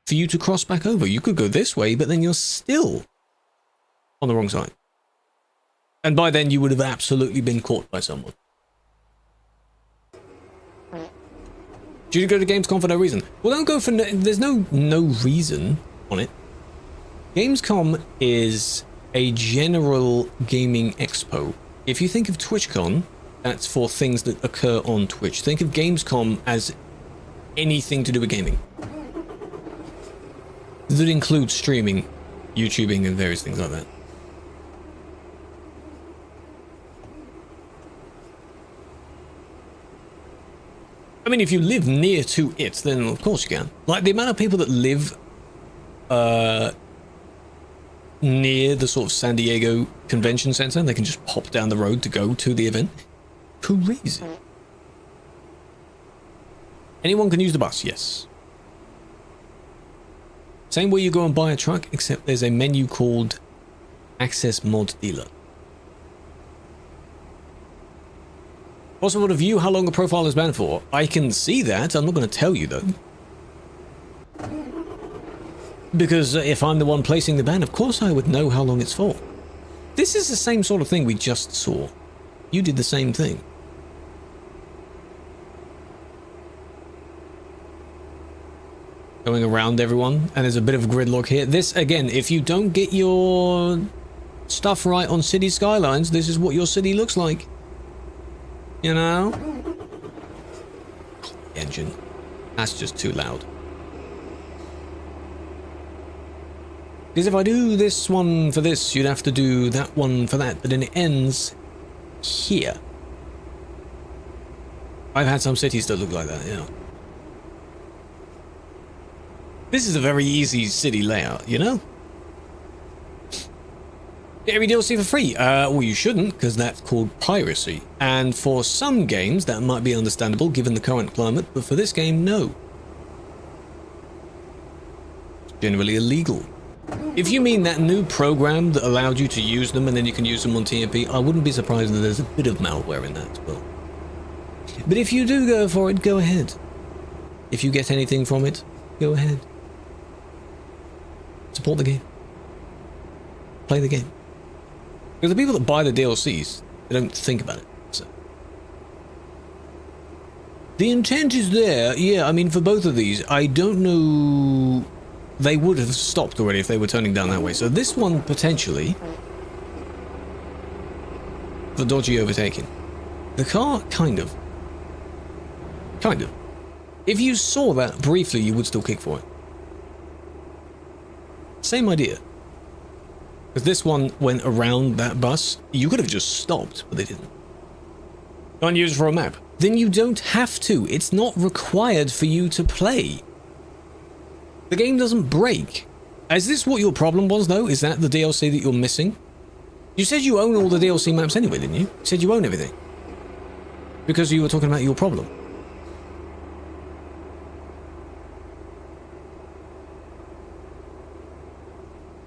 for you to cross back over. You could go this way, but then you're still on the wrong side. And by then you would have absolutely been caught by someone. Did you go to Gamescom for no reason? Well, don't go for there's no reason on it. Gamescom is a general gaming expo. If you think of TwitchCon, that's for things that occur on Twitch. Think of Gamescom as anything to do with gaming. That includes streaming, YouTubing, and various things like that. I mean, if you live near to it, then of course you can. Like, the amount of people that live near the sort of San Diego Convention Center, they can just pop down the road to go to the event. Crazy. Anyone can use the bus, yes. Same way you go and buy a truck, except there's a menu called Access Mod Dealer. Possible to view how long a profile is banned for. I can see that. I'm not going to tell you, though. Because if I'm the one placing the ban, of course I would know how long it's for. This is the same sort of thing we just saw. You did the same thing. Going around everyone, and there's a bit of gridlock here. This, again, if you don't get your stuff right on city skylines, this is what your city looks like. You know? Engine. That's just too loud. Because if I do this one for this, you'd have to do that one for that, but then it ends here. I've had some cities that look like that, yeah. This is a very easy city layout, you know? Get every DLC for free. Well, you shouldn't, because that's called piracy. And for some games, that might be understandable given the current climate, but for this game, no. It's generally illegal. If you mean that new program that allowed you to use them and then you can use them on TMP, I wouldn't be surprised that there's a bit of malware in that as well. But if you do go for it, go ahead. If you get anything from it, go ahead. Support the game. Play the game. Because the people that buy the DLCs, they don't think about it. So. The intent is there. Yeah, I mean, for both of these, I don't know. They would have stopped already if they were turning down that way. So this one, potentially, for dodgy overtaking. The car, kind of. Kind of. If you saw that briefly, you would still kick for it. Same idea. Because this one went around that bus. You could have just stopped, but they didn't. Can't use it for a map. Then you don't have to. It's not required for you to play. The game doesn't break. Is this what your problem was, though? Is that the DLC that you're missing? You said you own all the DLC maps anyway, didn't you? You said you own everything. Because you were talking about your problem.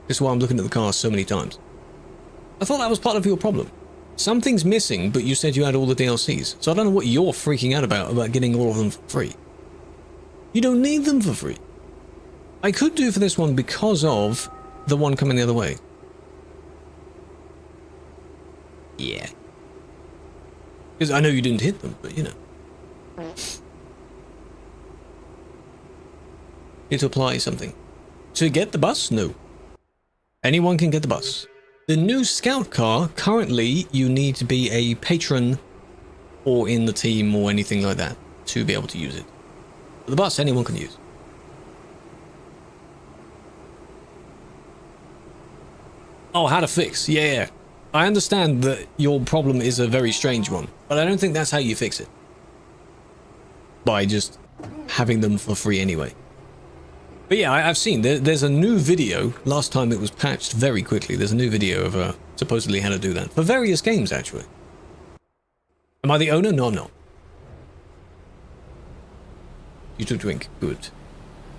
This is why I'm looking at the car so many times. I thought that was part of your problem. Something's missing, but you said you had all the DLCs. So I don't know what you're freaking out about getting all of them for free. You don't need them for free. I could do for this one because of the one coming the other way. Yeah. Because I know you didn't hit them, but you know. Need to apply something. To get the bus? No. Anyone can get the bus. The new scout car, currently you need to be a patron or in the team or anything like that to be able to use it. But the bus, anyone can use. Oh, how to fix. Yeah. I understand that your problem is a very strange one, but I don't think that's how you fix it. By just having them for free anyway. But yeah, I've seen, there's a new video, last time it was patched very quickly, there's a new video of supposedly how to do that, for various games actually. Am I the owner? No, I'm not. You took drink, good.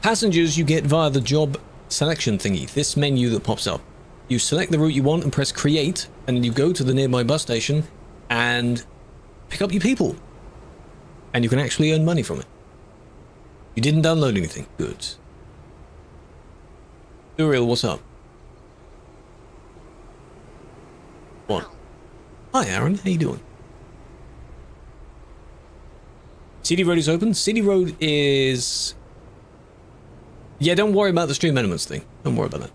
Passengers you get via the job selection thingy, this menu that pops up. You select the route you want and press create, and you go to the nearby bus station and pick up your people. And you can actually earn money from it. You didn't download anything, good. Uriel, what's up? What? Hi Aaron, how you doing? CD Road is open. CD Road is... Yeah, don't worry about the stream elements thing. Don't worry about that.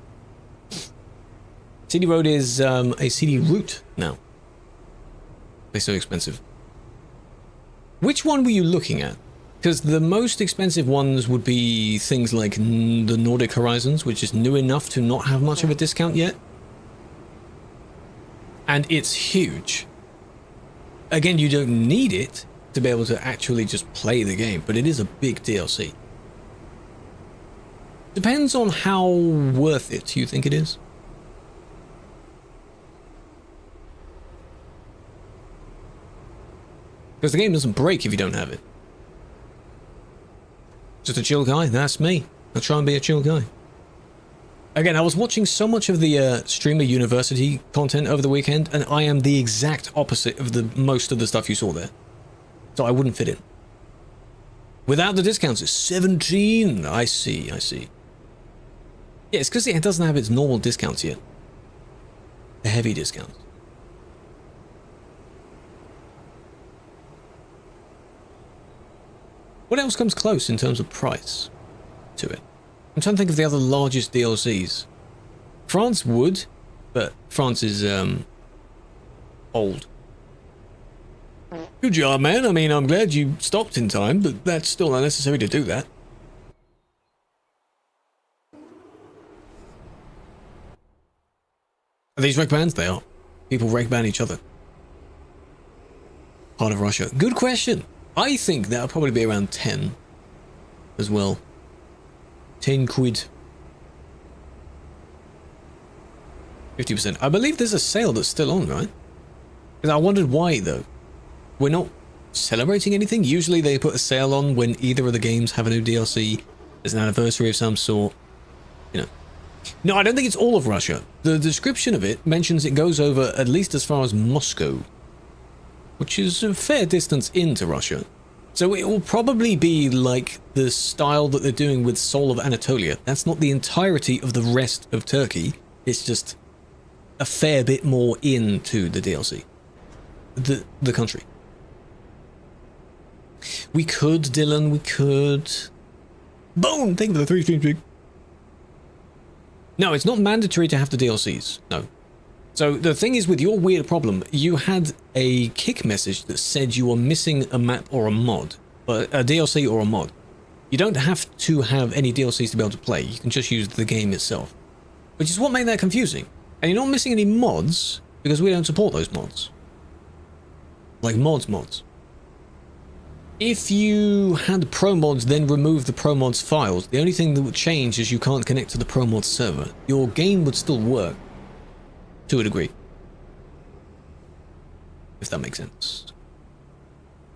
CD Road is a CD route now. They're so expensive. Which one were you looking at? Because the most expensive ones would be things like the Nordic Horizons, which is new enough to not have much of a discount yet. And it's huge. Again, you don't need it to be able to actually just play the game, but it is a big DLC. Depends on how worth it you think it is. Because the game doesn't break if you don't have it. Just a chill guy? That's me. I'll try and be a chill guy. Again, I was watching so much of the Streamer University content over the weekend, and I am the exact opposite of the most of the stuff you saw there. So I wouldn't fit in. Without the discounts, it's 17. I see, I see. Yeah, it's because it doesn't have its normal discounts yet. The heavy discounts. What else comes close in terms of price to it? I'm trying to think of the other largest DLCs. France would, but France is old. Good job, man. I mean, I'm glad you stopped in time, but that's still unnecessary to do that. Are these rec bans? They are. People rec ban each other. Part of Russia. Good question. I think that'll probably be around 10 as well. 10 quid. 50%. I believe there's a sale that's still on, right? Because I wondered why, though. We're not celebrating anything. Usually they put a sale on when either of the games have a new DLC. There's an anniversary of some sort. You know. No, I don't think it's all of Russia. The description of it mentions it goes over at least as far as Moscow, which is a fair distance into Russia. So it will probably be like the style that they're doing with Soul of Anatolia. That's not the entirety of the rest of Turkey. It's just a fair bit more into the DLC. The country. We could, Dylan, we could. Boom! Thank you for the 3 stream. No, it's not mandatory to have the DLCs. No. So the thing is, with your weird problem, you had a kick message that said you were missing a map or a mod, a DLC or a mod. You don't have to have any DLCs to be able to play. You can just use the game itself, which is what made that confusing. And you're not missing any mods because we don't support those mods. Like mods. If you had pro mods, then remove the pro mods files. The only thing that would change is you can't connect to the pro mods server. Your game would still work. To a degree. If that makes sense.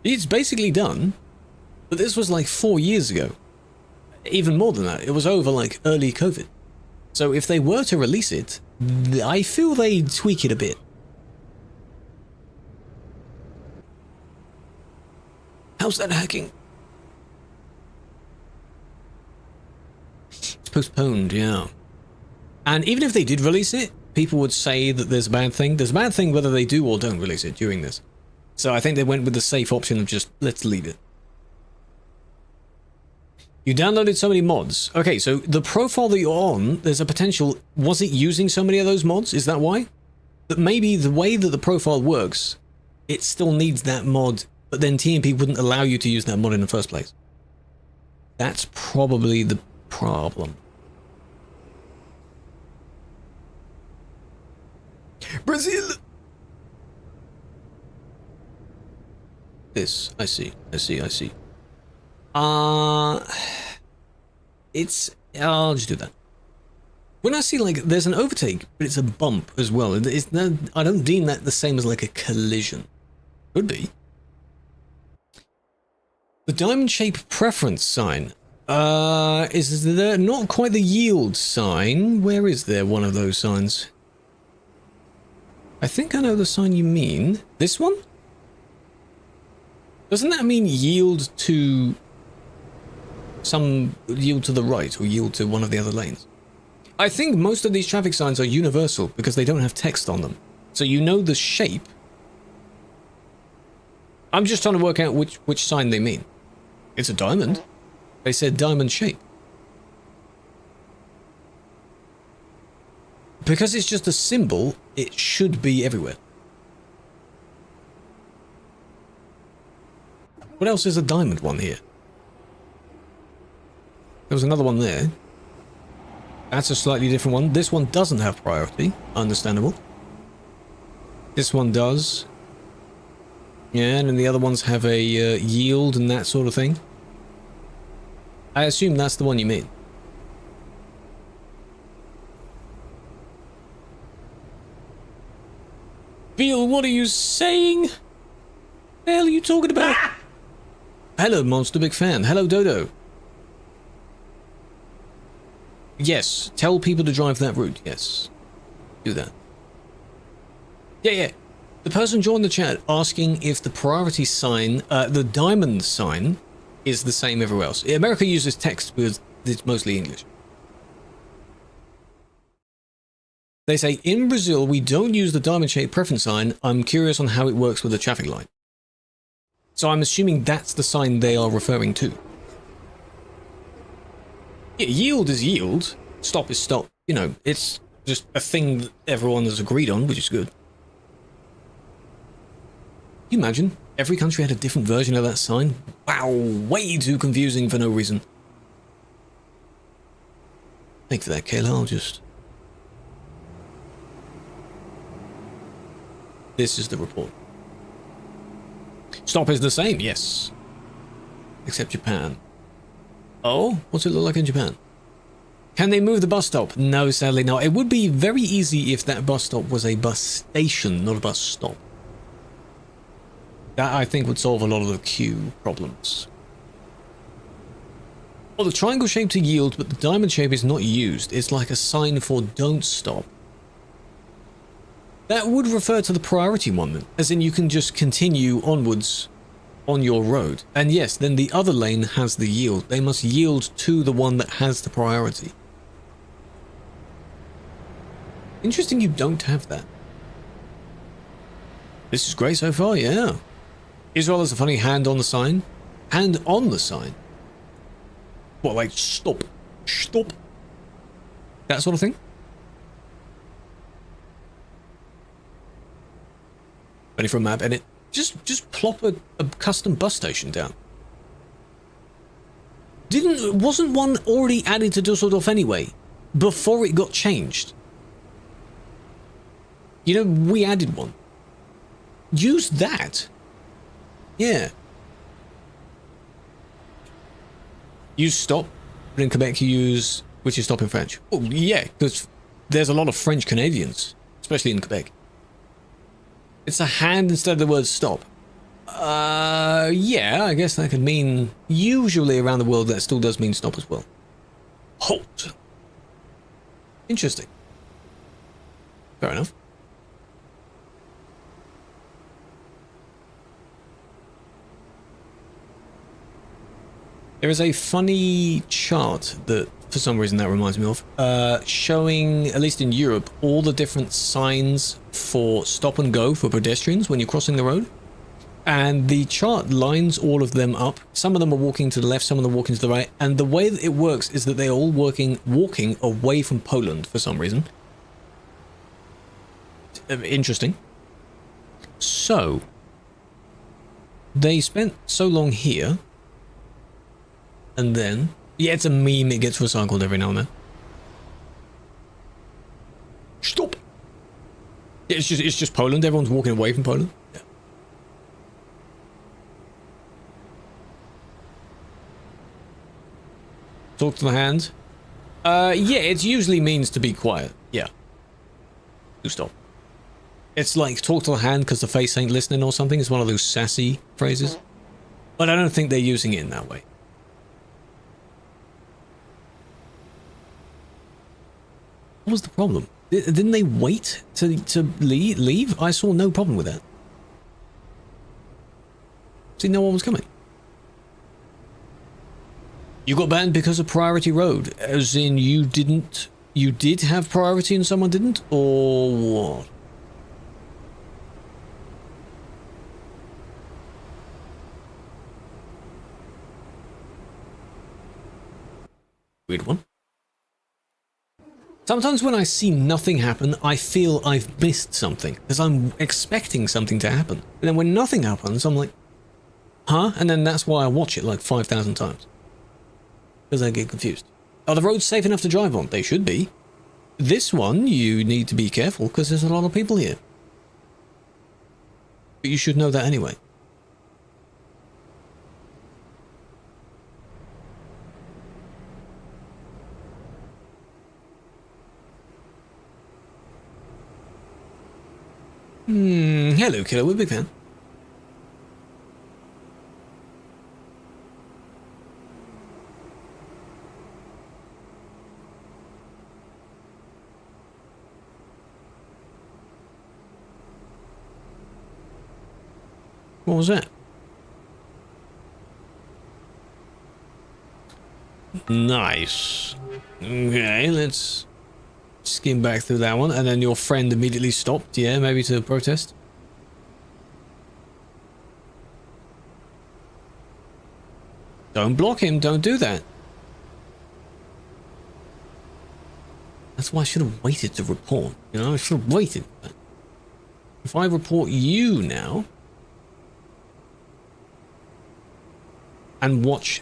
It's basically done, but this was like 4 years ago. Even more than that, it was over like early COVID. So if they were to release it, I feel they'd tweak it a bit. How's that hacking? It's postponed, yeah. And even if they did release it, people would say that there's a bad thing. There's a bad thing whether they do or don't release it during this. So I think they went with the safe option of just, let's leave it. You downloaded so many mods. Okay, so the profile that you're on, there's a potential... Was it using so many of those mods? Is that why? That maybe the way that the profile works, it still needs that mod, but then TMP wouldn't allow you to use that mod in the first place. That's probably the problem. Brazil! This, I see. I'll just do that. When I see, like, there's an overtake, but it's a bump as well. It's not, I don't deem that the same as, like, a collision. Could be. The diamond shape preference sign. Is there not quite the yield sign? Where is there one of those signs? I think I know the sign you mean. This one? Doesn't that mean yield to the right or yield to one of the other lanes? I think most of these traffic signs are universal because they don't have text on them. So you know the shape. I'm just trying to work out which sign they mean. It's a diamond. They said diamond shape. Because it's just a symbol, it should be everywhere. What else is a diamond one here? There was another one there. That's a slightly different one. This one doesn't have priority. Understandable. This one does. Yeah, and then the other ones have a yield and that sort of thing. I assume that's the one you mean. Bill, what are you saying? The hell are you talking about? Hello, Monster Big Fan. Hello, Dodo. Yes, tell people to drive that route. Yes. Do that. Yeah. The person joined the chat asking if the priority sign, the diamond sign, is the same everywhere else. America uses text because it's mostly English. They say, in Brazil, we don't use the diamond shape preference sign. I'm curious on how it works with the traffic light. So I'm assuming that's the sign they are referring to. Yeah, yield is yield. Stop is stop. You know, it's just a thing that everyone has agreed on, which is good. Can you imagine? Every country had a different version of that sign? Wow, way too confusing for no reason. Thank you for that, Kayla. I'll just... This is the report. Stop is the same, yes. Except Japan. Oh, what's it look like in Japan? Can they move the bus stop? No, sadly not. It would be very easy if that bus stop was a bus station, not a bus stop. That, I think, would solve a lot of the queue problems. Well, the triangle shape to yield, but the diamond shape is not used. It's like a sign for don't stop. That would refer to the priority one, then, as in you can just continue onwards on your road. And yes, then the other lane has the yield. They must yield to the one that has the priority. Interesting you don't have that. This is great so far, yeah. Israel has a funny hand on the sign. Hand on the sign. What, like stop? Stop? That sort of thing? Ready for a map edit? Just plop a custom bus station down. Wasn't one already added to Dusseldorf anyway? Before it got changed? You know, we added one. Use that. Yeah. Use stop, but in Quebec you use which is stop in French. Oh yeah, because there's a lot of French Canadians, especially in Quebec. It's a hand instead of the word stop. Yeah, I guess that could mean, usually around the world that still does mean stop as well. Halt. Interesting. Fair enough. There is a funny chart that, for some reason, that reminds me of, showing, at least in Europe, all the different signs for stop and go for pedestrians when you're crossing the road. And the chart lines all of them up. Some of them are walking to the left, some of them are walking to the right. And the way that it works is that they're all walking away from Poland for some reason. Interesting. So, they spent so long here. And then, yeah, it's a meme. It gets recycled every now and then. Stop. Yeah, it's just Poland. Everyone's walking away from Poland. Yeah. Talk to the hand. Yeah, it usually means to be quiet. Yeah. Do stop. It's like talk to the hand because the face ain't listening or something. It's one of those sassy phrases. But I don't think they're using it in that way. What was the problem? Didn't they wait to leave? I saw no problem with that. See, no one was coming. You got banned because of priority road, as in you did have priority and someone didn't, or what? Weird one. Sometimes when I see nothing happen, I feel I've missed something, because I'm expecting something to happen. And then when nothing happens, I'm like, huh? And then that's why I watch it like 5,000 times. Because I get confused. Are the roads safe enough to drive on? They should be. This one, you need to be careful, because there's a lot of people here. But you should know that anyway. Hello, Killua, we're a big fan. What was that? Nice. Okay, let's skim back through that one. And then your friend immediately stopped, yeah, maybe to protest. Don't block him, don't do that. That's why I should have waited to report. You know, I should have waited. If I report you now and watch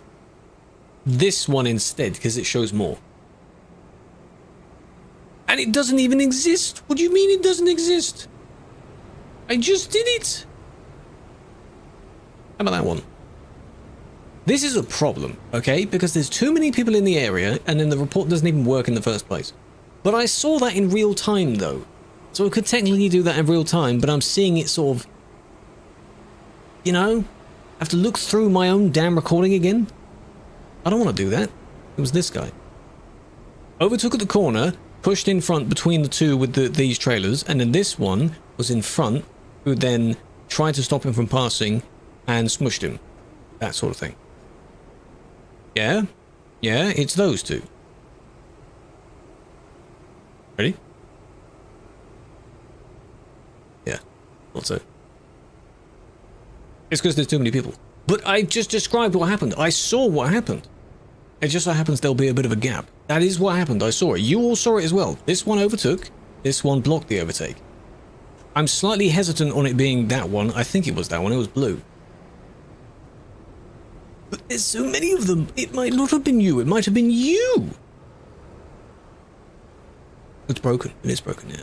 this one instead, because it shows more. And it doesn't even exist. What do you mean it doesn't exist? I just did it. How about that one? This is a problem, okay? Because there's too many people in the area and then the report doesn't even work in the first place. But I saw that in real time though. So I could technically do that in real time, but I'm seeing it sort of, you know, I have to look through my own damn recording again. I don't want to do that. It was this guy. Overtook at the corner, pushed in front between the two with these trailers, and then this one was in front, who then tried to stop him from passing and smushed him. That sort of thing. Yeah? Yeah, it's those two. Ready? Yeah, thought so. It's because there's too many people. But I just described what happened. I saw what happened. It just so happens there'll be a bit of a gap. That is what happened. I saw it. You all saw it as well. This one overtook. This one blocked the overtake. I'm slightly hesitant on it being that one. I think it was that one. It was blue. But there's so many of them. It might not have been you. It might have been you. It's broken. It is broken, yeah.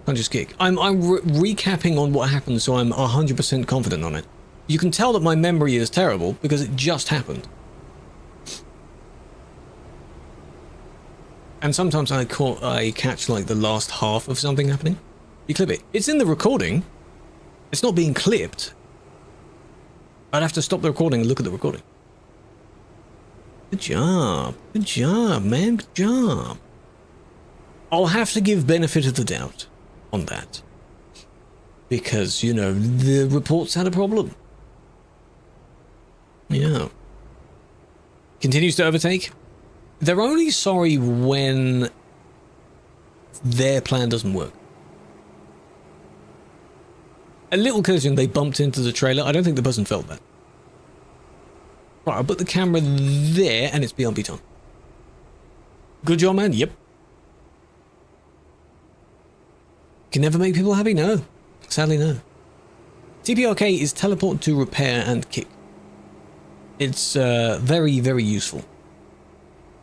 Can't just kick. I'm recapping on what happened, so I'm 100% confident on it. You can tell that my memory is terrible because it just happened. And sometimes I catch like the last half of something happening. You clip it. It's in the recording. It's not being clipped. I'd have to stop the recording and look at the recording. Good job. Good job, man. Good job. I'll have to give benefit of the doubt on that. Because, you know, the reports had a problem. Yeah. continues to overtake. They're only sorry when their plan doesn't work. A little collision, they bumped into the trailer. I don't think the person felt that. Right, I'll put the camera there, and it's beyond beat on. Good job, man. Yep. Can never make people happy? No. Sadly, no. TPRK is teleport to repair and kick. It's very, very useful,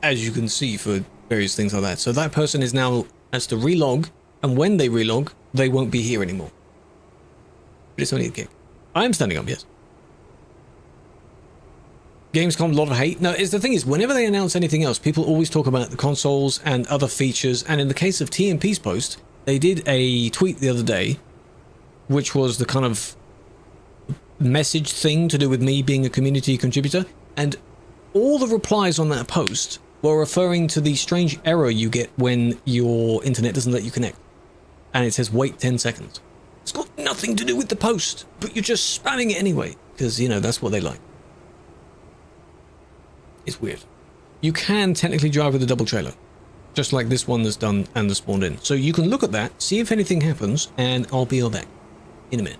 as you can see, for various things like that. So that person is now has to relog, and when they relog, they won't be here anymore. But it's only a kick. I am standing up, yes. Gamescom, a lot of hate. No, it's the thing is, whenever they announce anything else, people always talk about the consoles and other features. And in the case of TMP's post, they did a tweet the other day, which was the kind of message thing to do with me being a community contributor. And all the replies on that post were referring to the strange error you get when your internet doesn't let you connect. And it says, wait 10 seconds. It's got nothing to do with the post, but you're just spamming it anyway, because, you know, that's what they like. It's weird. You can technically drive with a double trailer, just like this one that's done and that's spawned in. So you can look at that, see if anything happens, and I'll be back in a minute.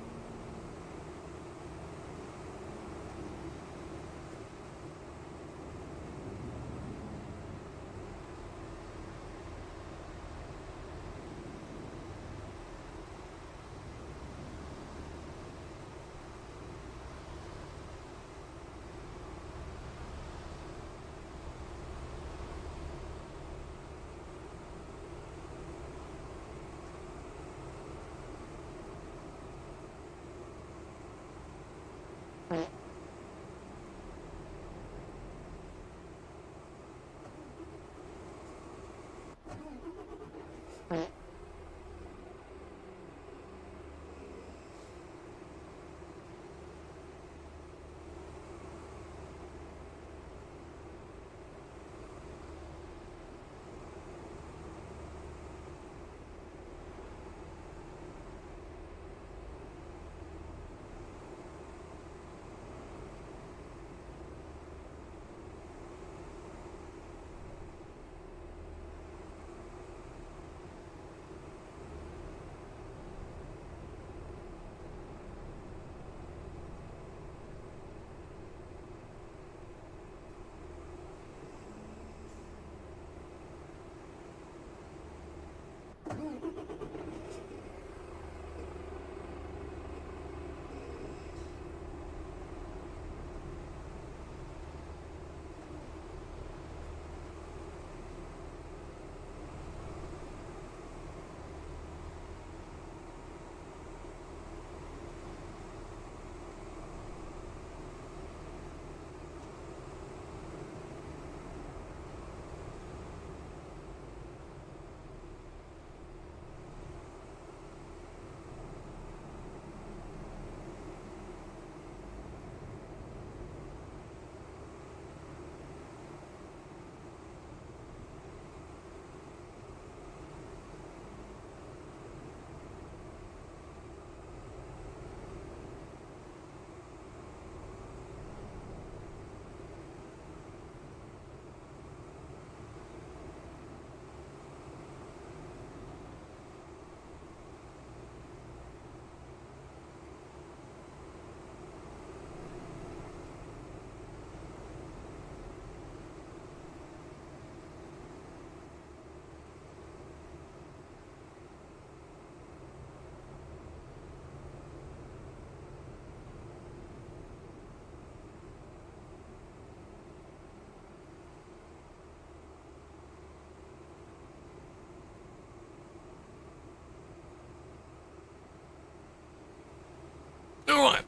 Alright.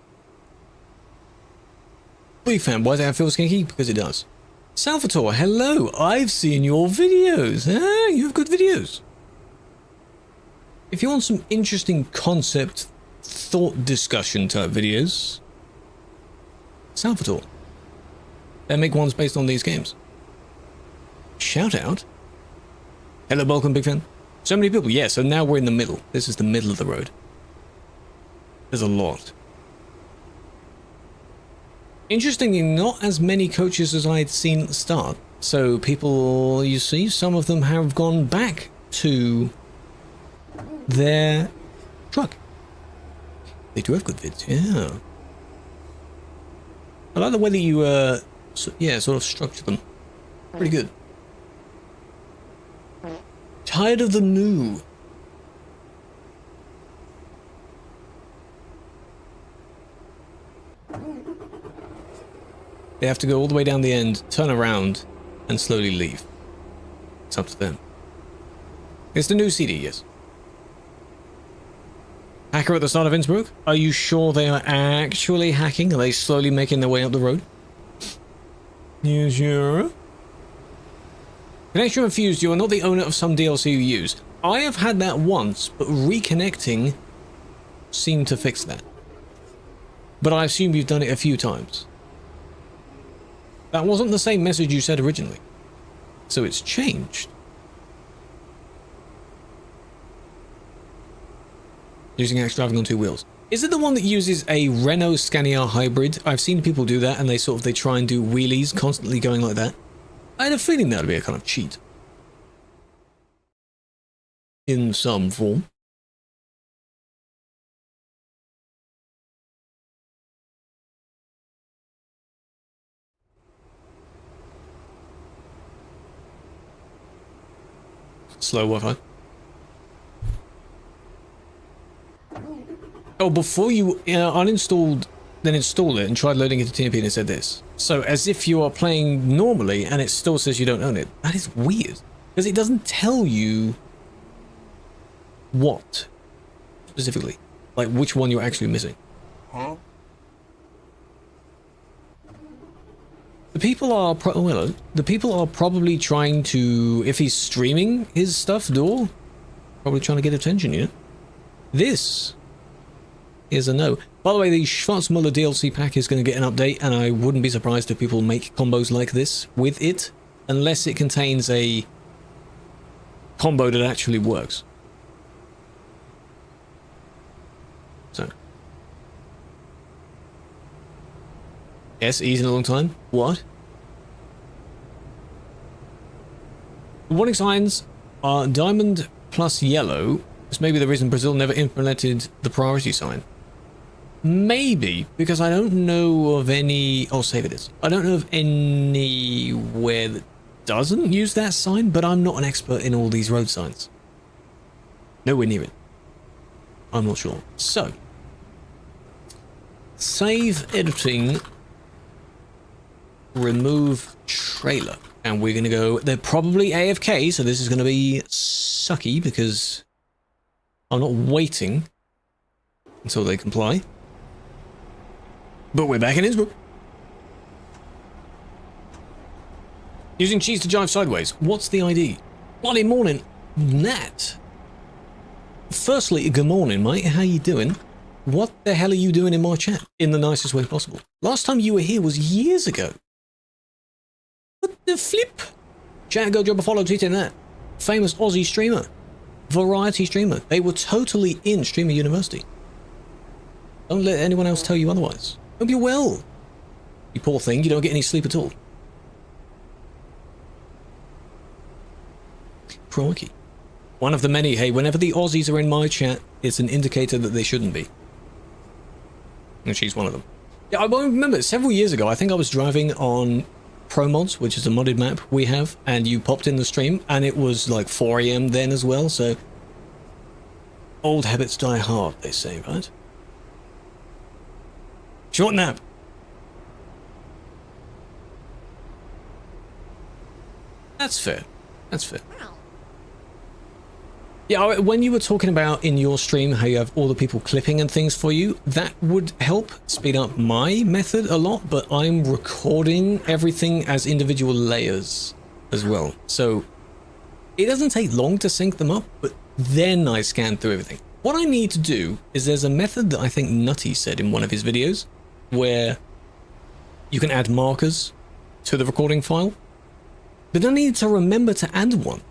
Big fan, why does that feel skanky? Because it does. Salvatore, hello, I've seen your videos. Ah, you have good videos. If you want some interesting concept, thought discussion type videos, Salvatore. They make ones based on these games. Shout out. Hello, welcome, big fan. So many people, yeah, so now we're in the middle. This is the middle of the road. There's a lot. Interestingly, not as many coaches as I'd seen at the start. So people, you see, some of them have gone back to their truck. They do have good vids, yeah. I like the way that you, yeah, sort of structure them. Pretty good. Tired of the new. They have to go all the way down the end, turn around, and slowly leave. It's up to them. It's the new CD, yes. Hacker at the start of Innsbruck? Are you sure they are actually hacking? Are they slowly making their way up the road? You sure? Connection refused. You are not the owner of some DLC you use. I have had that once, but reconnecting seemed to fix that. But I assume you've done it a few times. That wasn't the same message you said originally. So it's changed. Using Axe driving on 2 wheels. Is it the one that uses a Renault Scania hybrid? I've seen people do that and they try and do wheelies, constantly going like that. I had a feeling that would be a kind of cheat. In some form. Slow Wi-Fi. Oh, before you uninstalled, then installed it and tried loading it to TMP and it said this. So as if you are playing normally and it still says you don't own it. That is weird. Because it doesn't tell you what specifically. Like which one you're actually missing. Huh? The people are probably trying to, if he's streaming his stuff, probably trying to get attention, you know? This is a no. By the way, the Schwarzmuller DLC pack is going to get an update, and I wouldn't be surprised if people make combos like this with it, unless it contains a combo that actually works. So. Yes, easy in a long time. What? The warning signs are diamond plus yellow. This may be the reason Brazil never implemented the priority sign. Maybe, because I don't know of any... Oh, save it is. I don't know of anywhere that doesn't use that sign, but I'm not an expert in all these road signs. Nowhere near it. I'm not sure. So. Save editing. Remove trailer. And we're going to go... They're probably AFK, so this is going to be sucky because I'm not waiting until they comply. But we're back in Innsbruck. Using cheese to jive sideways. What's the ID? Bloody morning, Nat. Firstly, good morning, mate. How you doing? What the hell are you doing in my chat? In the nicest way possible. Last time you were here was years ago. What the flip? Chat, go drop a follow, tweet in that. Famous Aussie streamer. Variety streamer. They were totally in Streamer University. Don't let anyone else tell you otherwise. Hope you're well. You poor thing, you don't get any sleep at all. Crikey. One of the many, hey, whenever the Aussies are in my chat, it's an indicator that they shouldn't be. And she's one of them. Yeah, I remember several years ago, I think I was driving on Pro Mods, which is a modded map we have, and you popped in the stream, and it was like 4 AM then as well, so... Old habits die hard, they say, right? Short nap. That's fair. That's fair. Yeah, when you were talking about in your stream how you have all the people clipping and things for you, that would help speed up my method a lot, but I'm recording everything as individual layers as well. So it doesn't take long to sync them up, but then I scan through everything. What I need to do is there's a method that I think Nutty said in one of his videos where you can add markers to the recording file, but I need to remember to add one.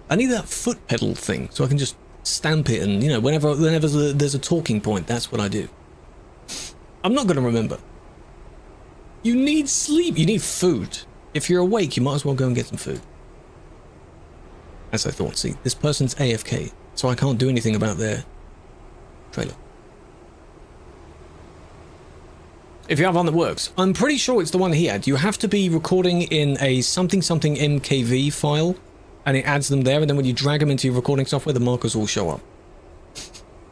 I need that foot pedal thing so I can just stamp it and, you know, whenever there's a talking point, that's what I do. I'm not going to remember. You need sleep. You need food. If you're awake, you might as well go and get some food. As I thought. See, this person's AFK, so I can't do anything about their trailer. If you have one that works, I'm pretty sure it's the one he had. You have to be recording in a something MKV file, and it adds them there, and then when you drag them into your recording software, the markers all show up.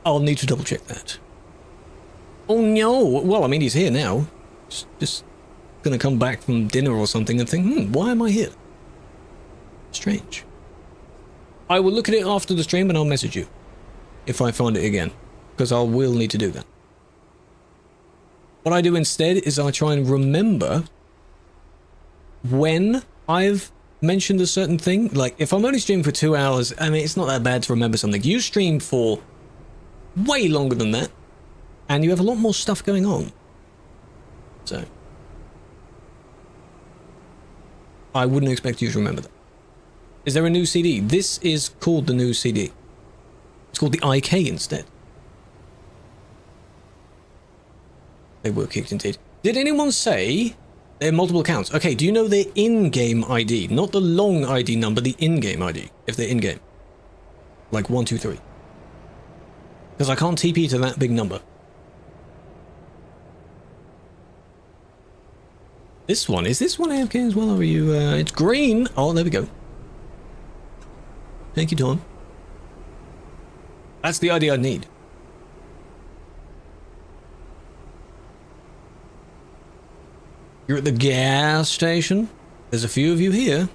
I'll need to double check that. Oh no! Well, I mean, he's here now. Just gonna come back from dinner or something and think, why am I here? Strange. I will look at it after the stream and I'll message you if I find it again, because I will need to do that. What I do instead is I try and remember when I've mentioned a certain thing. Like, if I'm only streaming for 2 hours, I mean, it's not that bad to remember something. You stream for way longer than that, and you have a lot more stuff going on. So, I wouldn't expect you to remember that. Is there a new CD? This is called the new CD. It's called the IK instead. They were kicked indeed. Did anyone say there are multiple accounts? Okay, do you know their in-game ID? Not the long ID number, the in-game ID, if they're in-game. Like 1, 2, 3. Because I can't TP to that big number. This one, is this one AFK as well, or are you, it's green! Oh, there we go. Thank you, Tom. That's the ID I need. You're at the gas station. There's a few of you here.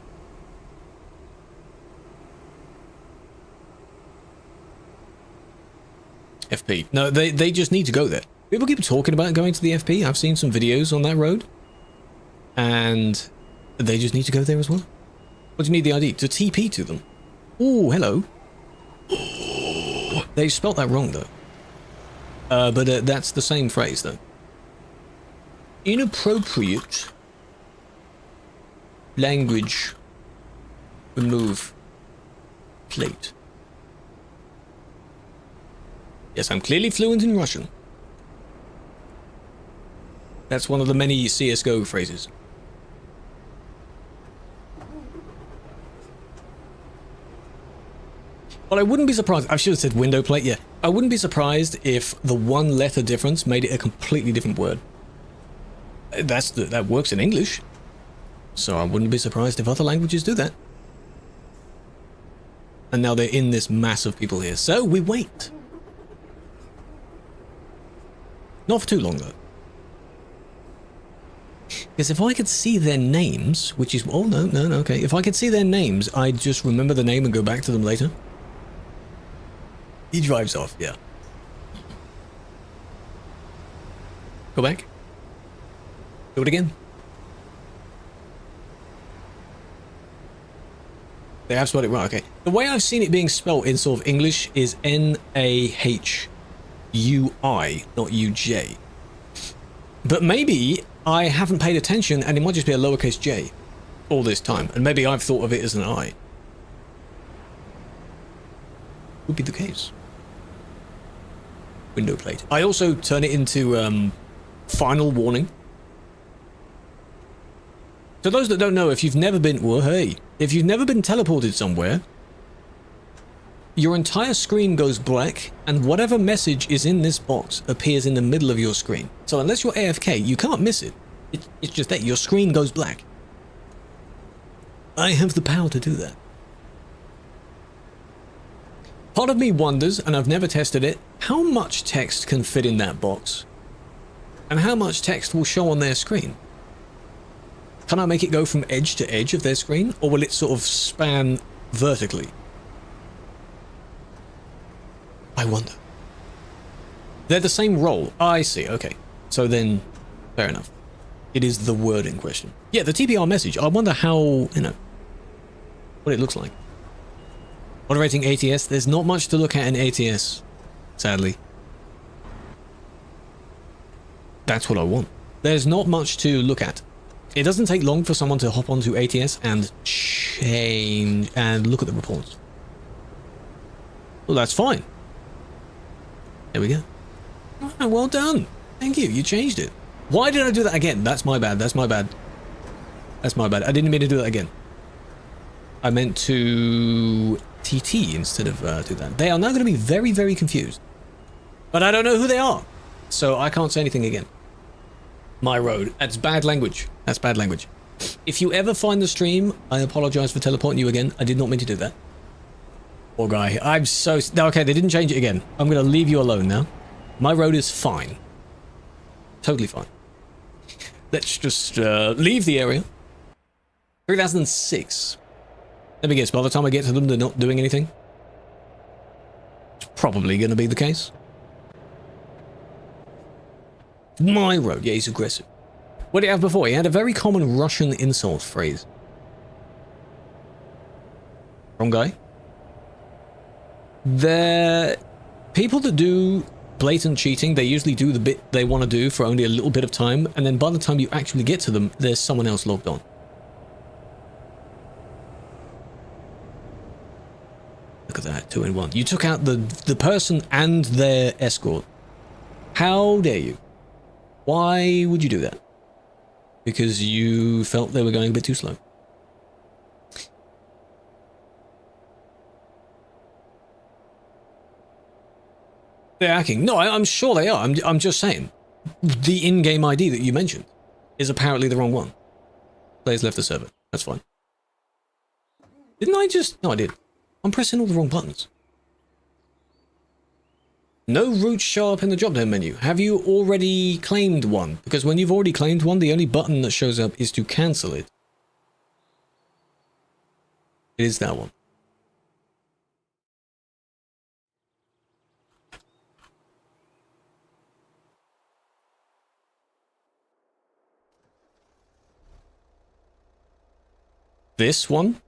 FP. No, they just need to go there. People keep talking about going to the FP. I've seen some videos on that road. And they just need to go there as well. What do you need the ID? To TP to them. Oh, hello. They spelt that wrong, though. But that's the same phrase, though. Inappropriate language remove plate. Yes, I'm clearly fluent in Russian. That's one of the many CSGO phrases. But I wouldn't be surprised, I should have said window plate, yeah. I wouldn't be surprised if the one letter difference made it a completely different word. That works in English. So I wouldn't be surprised if other languages do that. And now they're in this mass of people here. So we wait. Not for too long, though. Because if I could see their names, which is... Oh, no, okay. If I could see their names, I'd just remember the name and go back to them later. He drives off, yeah. Go back. Do it again. They have spelled it right, okay. The way I've seen it being spelled in sort of English is N-A-H-U-I, not U-J. But maybe I haven't paid attention and it might just be a lowercase j all this time. And maybe I've thought of it as an I. Would be the case. Window plate. I also turn it into final warning. So those that don't know, if you've never been... Well, hey. If you've never been teleported somewhere, your entire screen goes black, and whatever message is in this box appears in the middle of your screen. So unless you're AFK, you can't miss it. It's just that your screen goes black. I have the power to do that. Part of me wonders, and I've never tested it, how much text can fit in that box? And how much text will show on their screen? Can I make it go from edge to edge of their screen, or will it sort of span vertically? I wonder. They're the same role. I see, okay. So then, fair enough. It is the word in question. Yeah, the TPR message. I wonder how, what it looks like. Moderating ATS. There's not much to look at in ATS, sadly. That's what I want. There's not much to look at. It doesn't take long for someone to hop onto ATS and change and look at the reports. Well, that's fine. There we go. Oh, well done. Thank you. You changed it. Why did I do that again? That's my bad. That's my bad. That's my bad. I didn't mean to do that again. I meant to TT instead of do that. They are now going to be very, very confused. But I don't know who they are. So I can't say anything again. My road. That's bad language. That's bad language. If you ever find the stream, I apologize for teleporting you again. I did not mean to do that. Poor guy. I'm so... No, okay, they didn't change it again. I'm going to leave you alone now. My road is fine. Totally fine. Let's just leave the area. 3006. Let me guess, by the time I get to them, they're not doing anything? It's probably going to be the case. My road. Yeah, he's aggressive. What did he have before? He had a very common Russian insult phrase. Wrong guy. The people that do blatant cheating, they usually do the bit they want to do for only a little bit of time, and then by the time you actually get to them, there's someone else logged on. Look at that, 2 in 1. You took out the person and their escort. How dare you? Why would you do that? Because you felt they were going a bit too slow. They're hacking. No, I'm sure they are. I'm just saying. The in-game ID that you mentioned is apparently the wrong one. Players left the server. That's fine. Didn't I just... No, I did. I'm pressing all the wrong buttons. No routes show up in the drop down menu. Have you already claimed one? Because when you've already claimed one, the only button that shows up is to cancel it. It is that one. This one?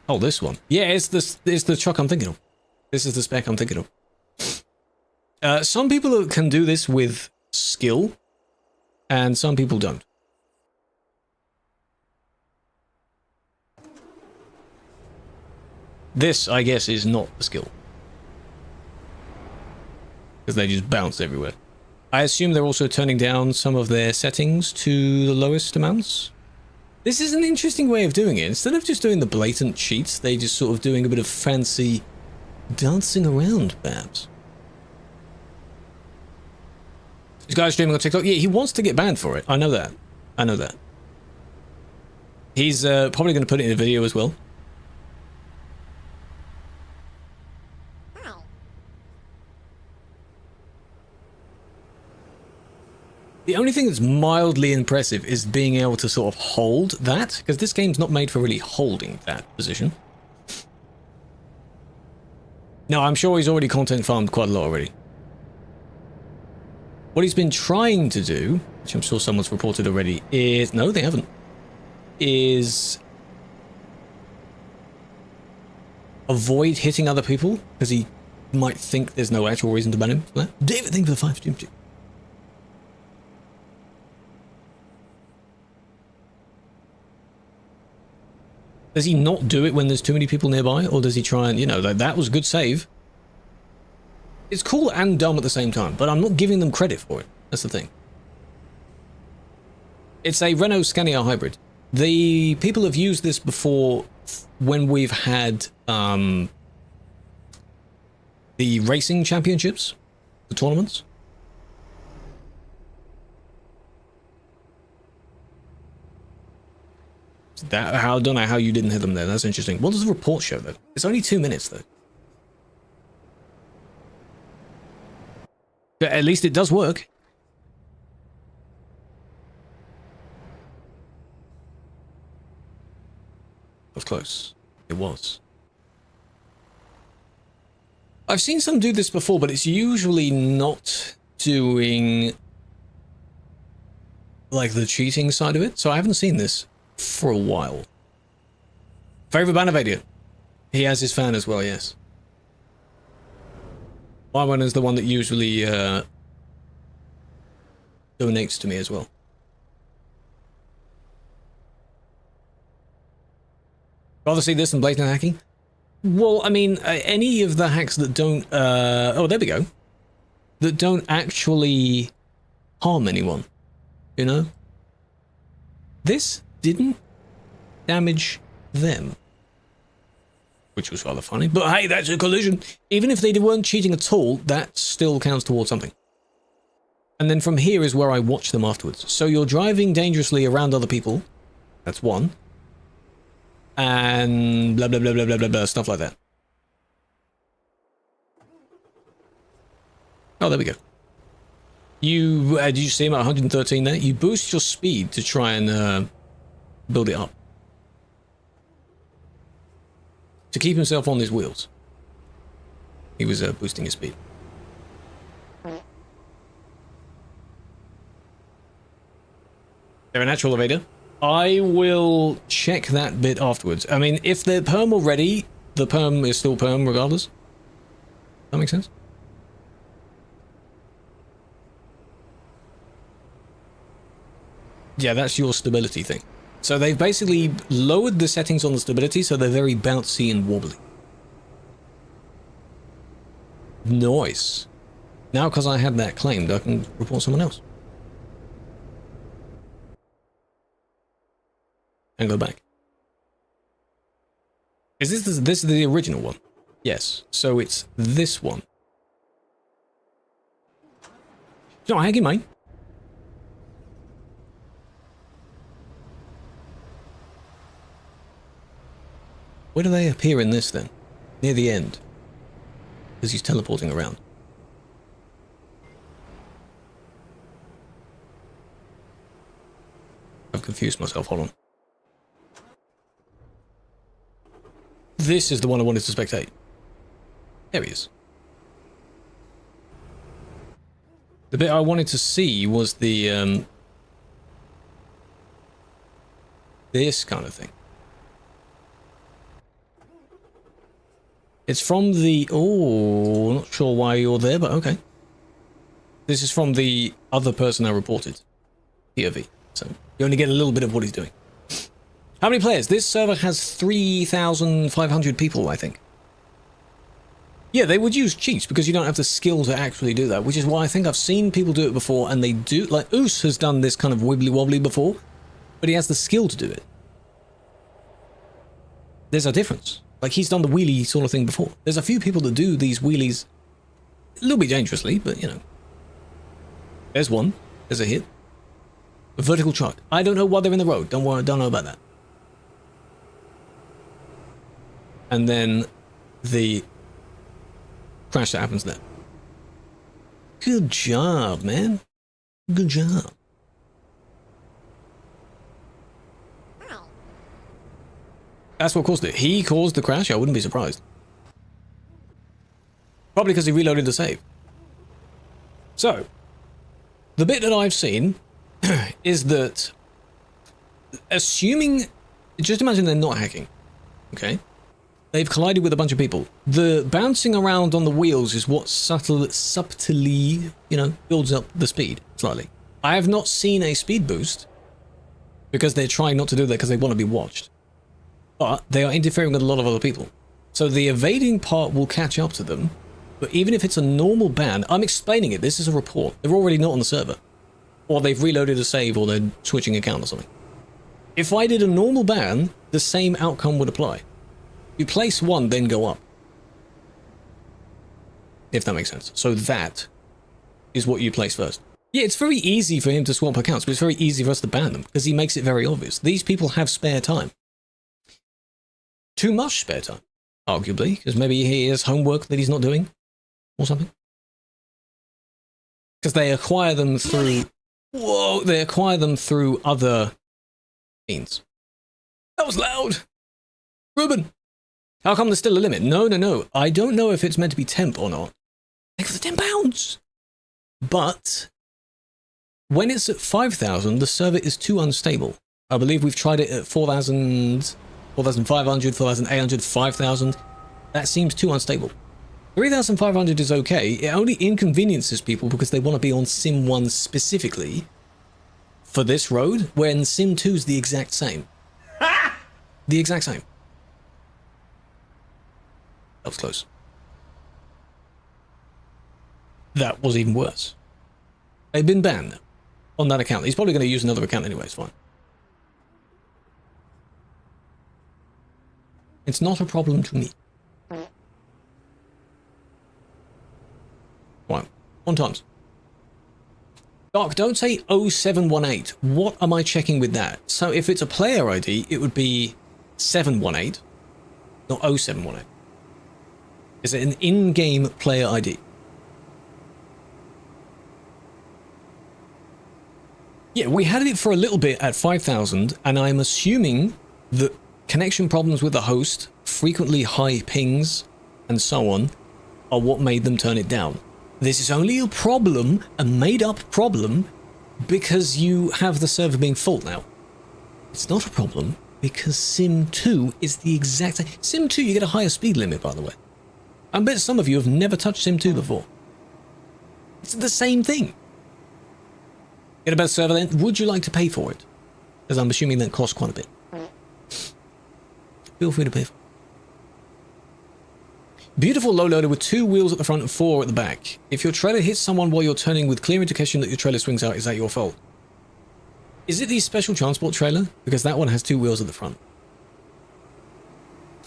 Oh, this one. Yeah, it's the truck I'm thinking of. This is the spec I'm thinking of. Some people can do this with skill, and some people don't. This, I guess, is not the skill. Because they just bounce everywhere. I assume they're also turning down some of their settings to the lowest amounts. This is an interesting way of doing it. Instead of just doing the blatant cheats, they just sort of doing a bit of fancy dancing around, perhaps. This guy's streaming on TikTok. Yeah, he wants to get banned for it. I know that. I know that. He's probably going to put it in a video as well. The only thing that's mildly impressive is being able to sort of hold that, because this game's not made for really holding that position. No, I'm sure he's already content farmed quite a lot already. What he's been trying to do, which I'm sure someone's reported already, is... No, they haven't. Is... avoid hitting other people, because he might think there's no actual reason to ban him for that. David, thank you for the 5 stream too. Does he not do it when there's too many people nearby? Or does he try and, you know, like, that was a good save. It's cool and dumb at the same time, but I'm not giving them credit for it. That's the thing. It's a Renault Scania hybrid. The people have used this before when we've had the racing championships, the tournaments. That, I don't know how you didn't hit them there. That's interesting. What does the report show, though? It's only 2 minutes, though. But at least it does work. It was close. It was. I've seen some do this before, but it's usually not doing like the cheating side of it. So I haven't seen this for a while. Favorite Banavidia. He has his fan as well, yes. My one is the one that usually donates to me as well. Rather see this than blatant hacking? Well, I mean, any of the hacks that don't... oh, there we go. that don't actually harm anyone, you know? This didn't damage them, which was rather funny, but hey, that's a collision. Even if they weren't cheating at all, that still counts towards something. And then from here is where I watch them afterwards. So you're driving dangerously around other people. That's one. And blah, blah, blah, blah, blah, blah, blah, stuff like that. Oh, there we go. You, did you see him at 113 there? You boost your speed to try and build it up. To keep himself on his wheels. He was boosting his speed. They're a natural evader. I will check that bit afterwards. I mean, if they're perm already, the perm is still perm regardless. That makes sense? Yeah, that's your stability thing. So they've basically lowered the settings on the stability so they're very bouncy and wobbly. Nice. Now, because I had that claimed, I can report someone else. And go back. Is this is the original one? Yes. So it's this one. No, hang in mind. Where do they appear in this then? Near the end. Because he's teleporting around. I've confused myself, hold on. This is the one I wanted to spectate. There he is. The bit I wanted to see was the, this kind of thing. It's from the... Oh, not sure why you're there, but okay. This is from the other person I reported. POV. So you only get a little bit of what he's doing. How many players? This server has 3,500 people, I think. Yeah, they would use cheats because you don't have the skill to actually do that, which is why I think I've seen people do it before, and they do... Like, Oos has done this kind of wibbly-wobbly before, but he has the skill to do it. There's a difference. Like, he's done the wheelie sort of thing before. There's a few people that do these wheelies a little bit dangerously, but, you know. There's one. There's a hit. A vertical truck. I don't know why they're in the road. Don't worry, don't know about that. And then the crash that happens there. Good job, man. Good job. That's what caused it. He caused the crash? I wouldn't be surprised. Probably because he reloaded the save. So, the bit that I've seen is that, assuming, just imagine they're not hacking, okay? They've collided with a bunch of people. The bouncing around on the wheels is what subtly, you know, builds up the speed slightly. I have not seen a speed boost because they're trying not to do that because they want to be watched. But they are interfering with a lot of other people. So the evading part will catch up to them. But even if it's a normal ban, I'm explaining it. This is a report. They're already not on the server. Or they've reloaded a save or they're switching account or something. If I did a normal ban, the same outcome would apply. You place one, then go up. If that makes sense. So that is what you place first. Yeah, it's very easy for him to swap accounts, but it's very easy for us to ban them because he makes it very obvious. These people have spare time. Too much spare time, arguably, because maybe he has homework that he's not doing or something. Because they acquire them through... Whoa! They acquire them through other means. That was loud! Ruben! How come there's still a limit? No, no, no. I don't know if it's meant to be temp or not. Like for the £10! But when it's at 5,000, the server is too unstable. I believe we've tried it at 4,000... 4,500, 4,800, 5,000. That seems too unstable. 3,500 is okay. It only inconveniences people because they want to be on Sim 1 specifically for this road, when Sim 2 is the exact same. The exact same. That was close. that was even worse. They've been banned on that account. He's probably going to use another account anyway, it's fine. It's not a problem to me. Right, 1 times. Doc, don't say 0718. What am I checking with that? So if it's a player ID, it would be 718, not 0718. Is it an in-game player ID? Yeah, we had it for a little bit at 5,000, and I'm assuming that connection problems with the host, frequently high pings, and so on, are what made them turn it down. This is only a problem, a made-up problem, because you have the server being full now. It's not a problem, because Sim 2 is the exact same. Sim 2, you get a higher speed limit, by the way. I bet some of you have never touched Sim 2 before. It's the same thing. Get a better server then? Would you like to pay for it? Because I'm assuming that costs quite a bit. Feel free to pay for it. Beautiful low loader with 2 wheels at the front and 4 at the back. If your trailer hits someone while you're turning with clear indication that your trailer swings out, is that your fault? Is it the special transport trailer? Because that one has 2 wheels at the front.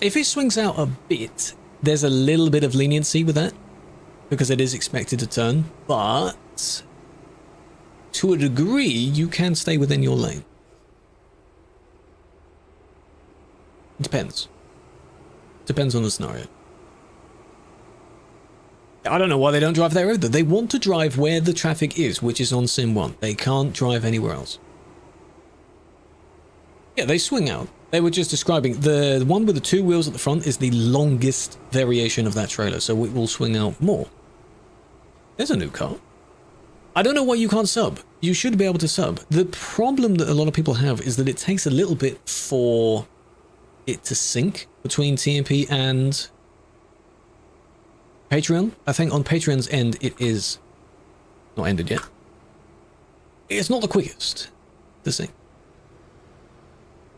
If it swings out a bit, there's a little bit of leniency with that, because it is expected to turn, but to a degree, you can stay within your lane. It depends. Depends on the scenario. I don't know why they don't drive there either. They want to drive where the traffic is, which is on Sim 1. They can't drive anywhere else. Yeah, they swing out. They were just describing the one with the 2 wheels at the front is the longest variation of that trailer, so it will swing out more. There's a new car. I don't know why you can't sub. You should be able to sub. The problem that a lot of people have is that it takes a little bit for it to sync between TMP and Patreon. I think on Patreon's end it is not ended yet. It's not the quickest to sync.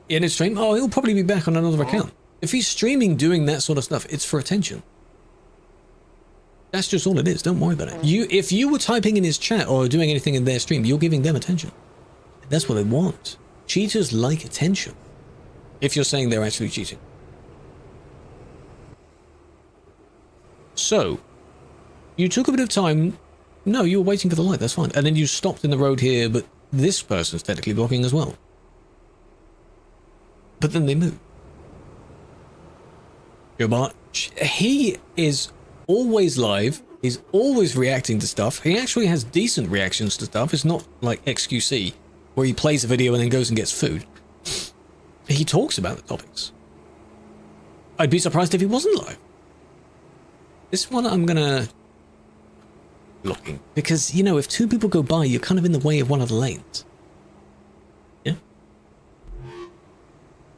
In his stream, oh, he'll probably be back on another account. If he's streaming doing that sort of stuff, it's for attention. That's just all it is. Don't worry about it. If you were typing in his chat or doing anything in their stream, you're giving them attention. That's what they want. Cheaters like attention. If you're saying they're actually cheating. So, you took a bit of time. No, you were waiting for the light. That's fine. And then you stopped in the road here, but this person's technically blocking as well. But then they move. He is always live. He's always reacting to stuff. He actually has decent reactions to stuff. It's not like XQC, where he plays a video and then goes and gets food. He talks about the topics. I'd be surprised if he wasn't live. This one I'm gonna blocking because, you know, if 2 people go by, you're kind of in the way of one of the lanes. Yeah.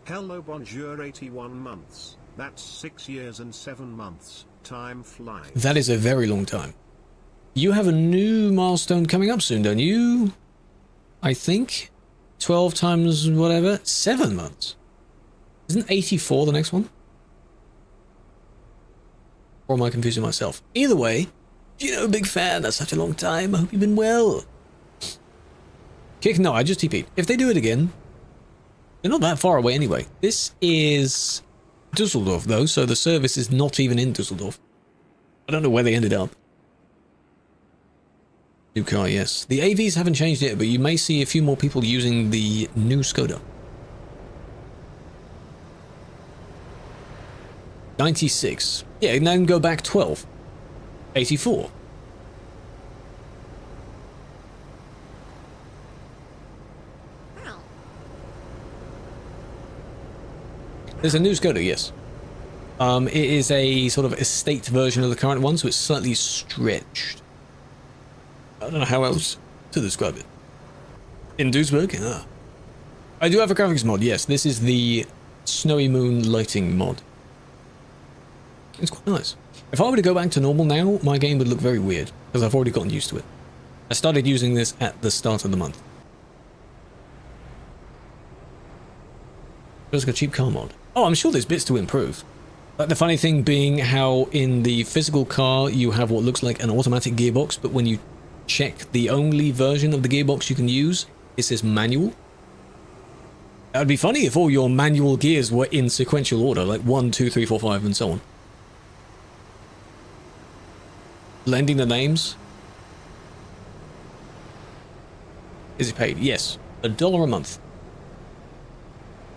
Hello, bonjour, 81 months. That's 6 years and 7 months. Time flies. That is a very long time. You have a new milestone coming up soon, don't you? I think 12 times whatever, 7 months. Isn't 84 the next one? Or am I confusing myself? Either way, you know, big fan. That's such a long time. I hope you've been well. Kick? No, I just TP'd. If they do it again, they're not that far away anyway. This is Dusseldorf though, so the service is not even in Dusseldorf. I don't know where they ended up. New car, yes. The AVs haven't changed yet, but you may see a few more people using the new Skoda. 96. Yeah, and then go back 12. 84. There's a new Skoda, yes. It is a sort of estate version of the current one, so it's slightly stretched. I don't know how else to describe it. In Duisburg? Ah. I do have a graphics mod, yes. This is the Snowy Moon lighting mod. It's quite nice. If I were to go back to normal now, my game would look very weird, because I've already gotten used to it. I started using this at the start of the month. Just a cheap car mod. Oh, I'm sure there's bits to improve. Like the funny thing being how in the physical car you have what looks like an automatic gearbox, but when you check the only version of the gearbox you can use, it says manual. That would be funny if all your manual gears were in sequential order, like 1, 2, 3, 4, 5, and so on. Blending the names. Is it paid? Yes. $1 a month.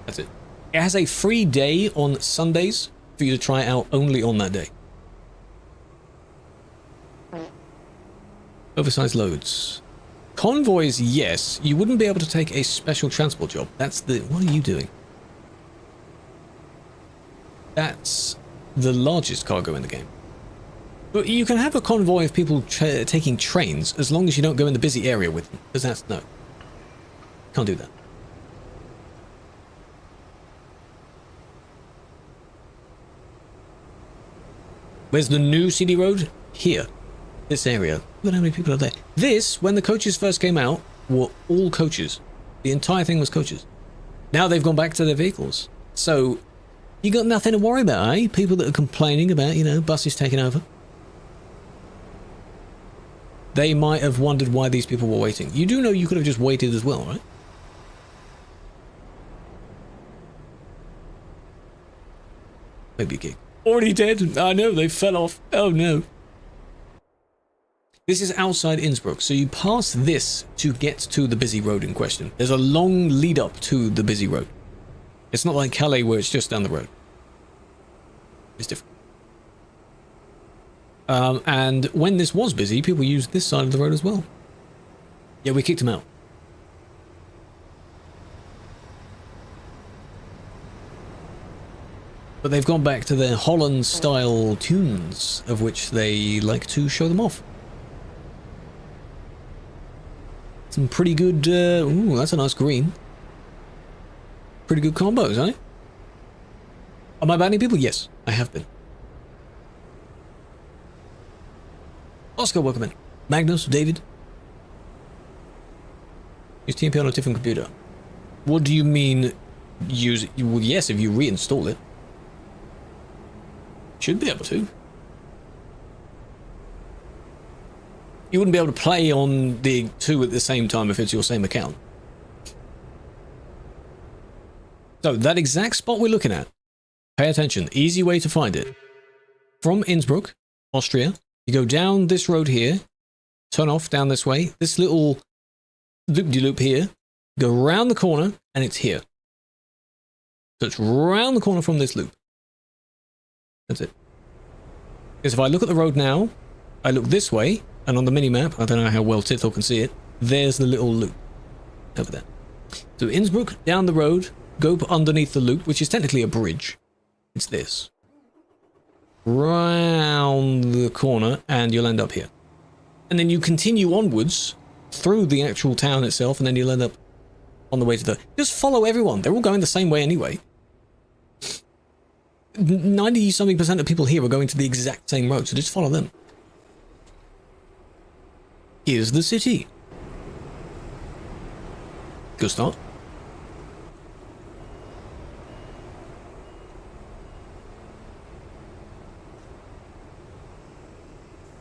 That's it. It has a free day on Sundays for you to try it out only on that day. Oversized loads. Convoys, yes. You wouldn't be able to take a special transport job. That's the... What are you doing? That's the largest cargo in the game. But you can have a convoy of people taking trains as long as you don't go in the busy area with them. Because that's... No. Can't do that. Where's the new CD road? Here. This area. Look at how many people are there. This, when the coaches first came out, were all coaches. The entire thing was coaches. Now they've gone back to their vehicles. So, you got nothing to worry about, eh? People that are complaining about, you know, buses taking over. They might have wondered why these people were waiting. You do know you could have just waited as well, right? Maybe a gig. Already dead. I know, they fell off. Oh no. This is outside Innsbruck, so you pass this to get to the busy road in question. There's a long lead up to the busy road. It's not like Calais where it's just down the road. It's different. And when this was busy, people used this side of the road as well. Yeah, we kicked them out. But they've gone back to their Holland-style tunes, of which they like to show them off. Some pretty good... ooh, that's a nice green. Pretty good combos, eh? Am I banning people? Yes, I have been. Oscar, welcome in. Magnus, David. Use TMP on a different computer. What do you mean use it? Well, yes, if you reinstall it. Should be able to. You wouldn't be able to play on the two at the same time if it's your same account. So, that exact spot we're looking at, pay attention, easy way to find it. From Innsbruck, Austria, you go down this road here, turn off down this way, this little loop-de-loop here, go round the corner, and it's here. So it's round the corner from this loop. That's it. Because if I look at the road now, I look this way, and on the mini-map, I don't know how well Tithel can see it, there's the little loop over there. So Innsbruck, down the road, go underneath the loop, which is technically a bridge. It's this. Round the corner, and you'll end up here. And then you continue onwards through the actual town itself, and then you'll end up on the way to the... Just follow everyone. They're all going the same way anyway. 90-something% of people here are going to the exact same road, so just follow them. Here's the city. Good start.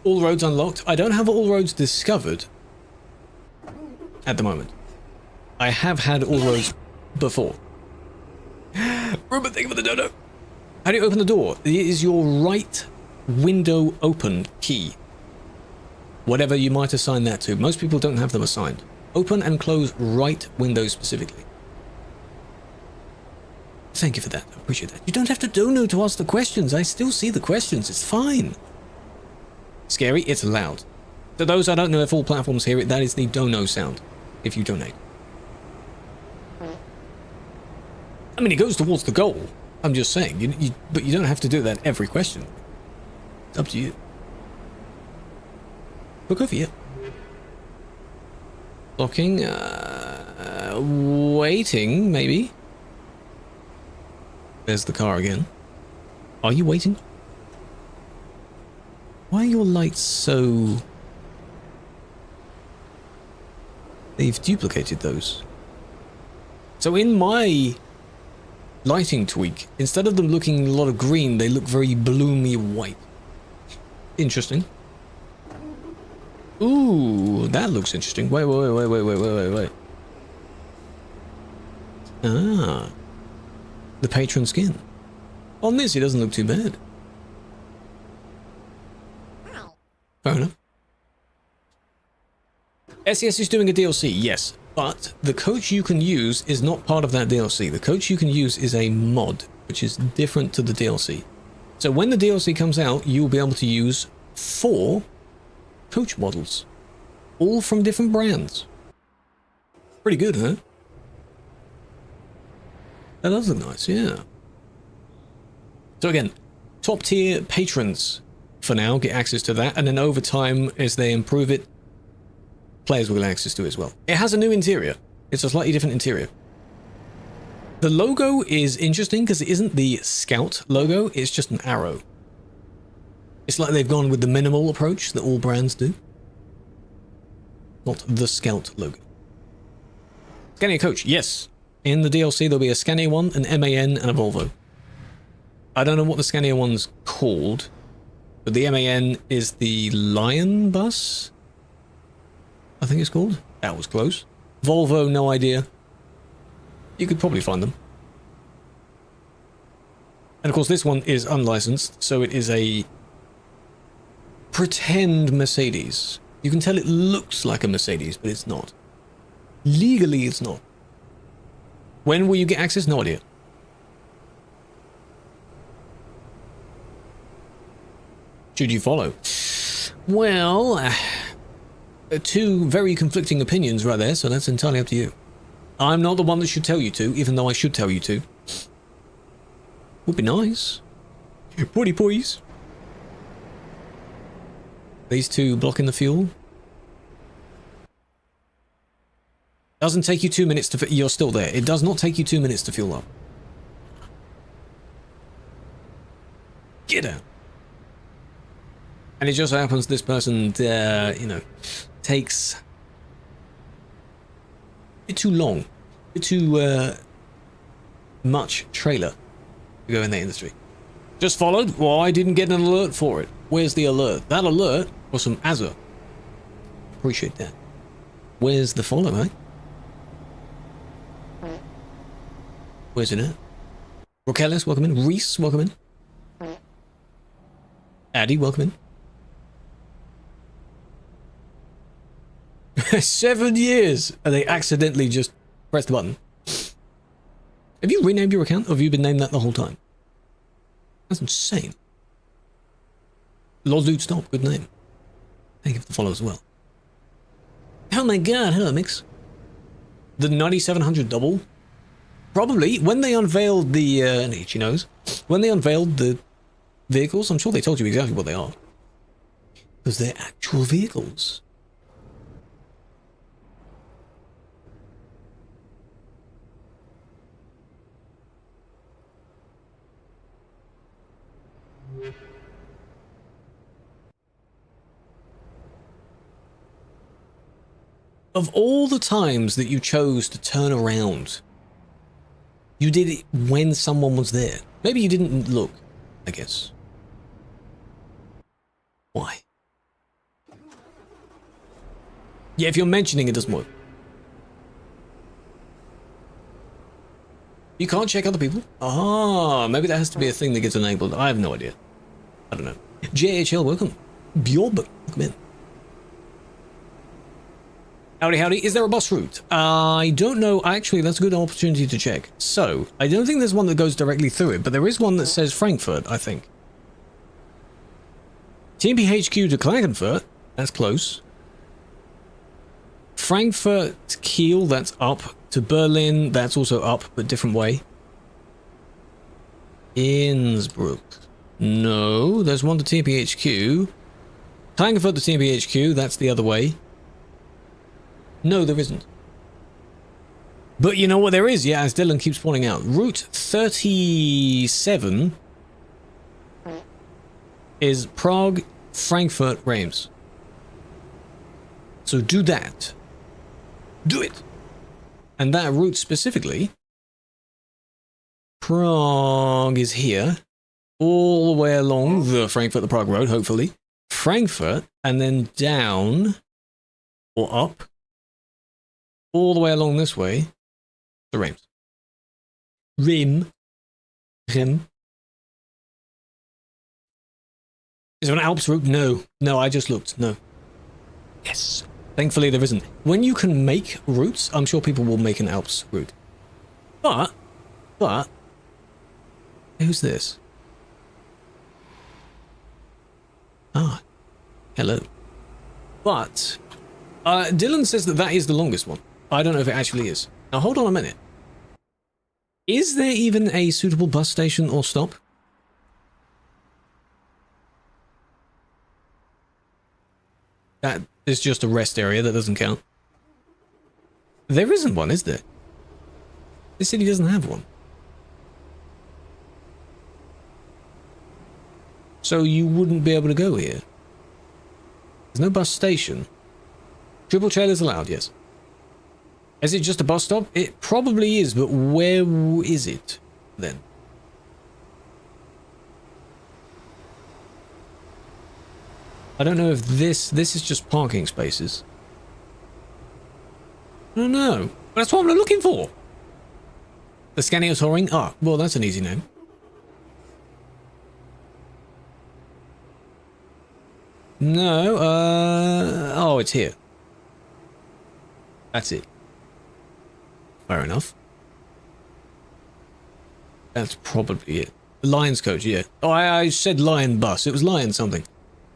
All roads unlocked. I don't have all roads discovered at the moment. I have had all roads before. Ruben, thank you for the dodo. How do you open the door? It is your right window open key. Whatever you might assign that to. Most people don't have them assigned. Open and close right window specifically. Thank you for that. I appreciate that. You don't have to dono to ask the questions. I still see the questions. It's fine. Scary? It's loud. To those I don't know if all platforms hear it, that is the dono sound. If you donate. I mean, it goes towards the goal. I'm just saying, but you don't have to do that every question. It's up to you. Look over here. Locking, waiting, maybe. There's the car again. Are you waiting? Why are your lights so... They've duplicated those. So in my lighting tweak. Instead of them looking a lot of green, they look very bloomy white. Interesting. Ooh, that looks interesting. Wait. Ah. The patron skin. On this, it doesn't look too bad. Fair enough. SES is doing a DLC, yes, but the coach you can use is not part of that DLC. The coach you can use is a mod, which is different to the DLC. So when the DLC comes out, you'll be able to use 4 coach models, all from different brands. Pretty good, huh? That does look nice, yeah. So again, top tier patrons for now get access to that, and then over time, as they improve it, players will get access to it as well. It has a new interior. It's a slightly different interior. The logo is interesting because it isn't the Scout logo, it's just an arrow. It's like they've gone with the minimal approach that all brands do. Not the Scout logo. Scania coach, yes. In the DLC there'll be a Scania one, an MAN, and a Volvo. I don't know what the Scania one's called, but the MAN is the Lion bus, I think it's called. That was close. Volvo, no idea. You could probably find them. And of course this one is unlicensed, so it is a pretend Mercedes. You can tell it looks like a Mercedes, but it's not. Legally, it's not. When will you get access? No idea. Should you follow? Well, 2 very conflicting opinions right there, so that's entirely up to you. I'm not the one that should tell you to, even though I should tell you to. Would be nice. Woody boys. These 2 blocking the fuel. Doesn't take you 2 minutes to... You're still there. It does not take you 2 minutes to fuel up. Get out. And it just so happens this person, you know, takes a bit too long, a bit too much trailer to go in the industry. Just followed? Well, I didn't get an alert for it. Where's the alert? That alert was from Azure. Appreciate that. Where's the follow, eh? Where's it at? Rokellis, welcome in. Reese, welcome in. Addy, welcome in. 7 years, and they accidentally just pressed the button. Have you renamed your account, or have you been named that the whole time? That's insane. Loldude Stop, good name. Thank you for the follow as well. Oh my god, hello Mix. The 9700 double? Probably. When they unveiled the, Ichi knows, when they unveiled the vehicles, I'm sure they told you exactly what they are. Because they're actual vehicles. Of all the times that you chose to turn around, you did it when someone was there. Maybe you didn't look, I guess. Why? Yeah, if you're mentioning it doesn't work. You can't check other people? Ah, maybe that has to be a thing that gets enabled. I have no idea. I don't know. JHL, welcome. Bjorb, welcome in. Howdy, howdy. Is there a bus route? I don't know. Actually, that's a good opportunity to check. So, I don't think there's one that goes directly through it, but there is one that says Frankfurt, I think. TMP HQ to Klagenfurt, that's close. Frankfurt Kiel, that's up. To Berlin, that's also up, but different way. Innsbruck. No, there's one to TMP HQ. Klagenfurt to TMP HQ, that's the other way. No, there isn't. But you know what there is, yeah, as Dylan keeps pointing out. Route 37 is Prague, Frankfurt, Reims. So do that. Do it! And that route specifically Prague is here. All the way along the Frankfurt to Prague road, hopefully. Frankfurt, and then down, or up, all the way along this way, to Reims. Rim. Is there an Alps route? No. No, I just looked. No. Yes. Thankfully there isn't. When you can make routes, I'm sure people will make an Alps route. But, who's this? Ah, hello. But, Dylan says that that is the longest one. I don't know if it actually is. Now hold on a minute. Is there even a suitable bus station or stop? That is just a rest area, that doesn't count. There isn't one, is there? This city doesn't have one. So you wouldn't be able to go here. There's no bus station. Triple trailers allowed, yes. Is it just a bus stop? It probably is, but where is it then? I don't know if this is just parking spaces. I don't know. That's what I'm looking for. The Scania Touring? Ah, well, that's an easy name. No, oh, it's here. That's it. Fair enough. That's probably it. The Lions coach, yeah. Oh, I said Lion bus. It was Lion something.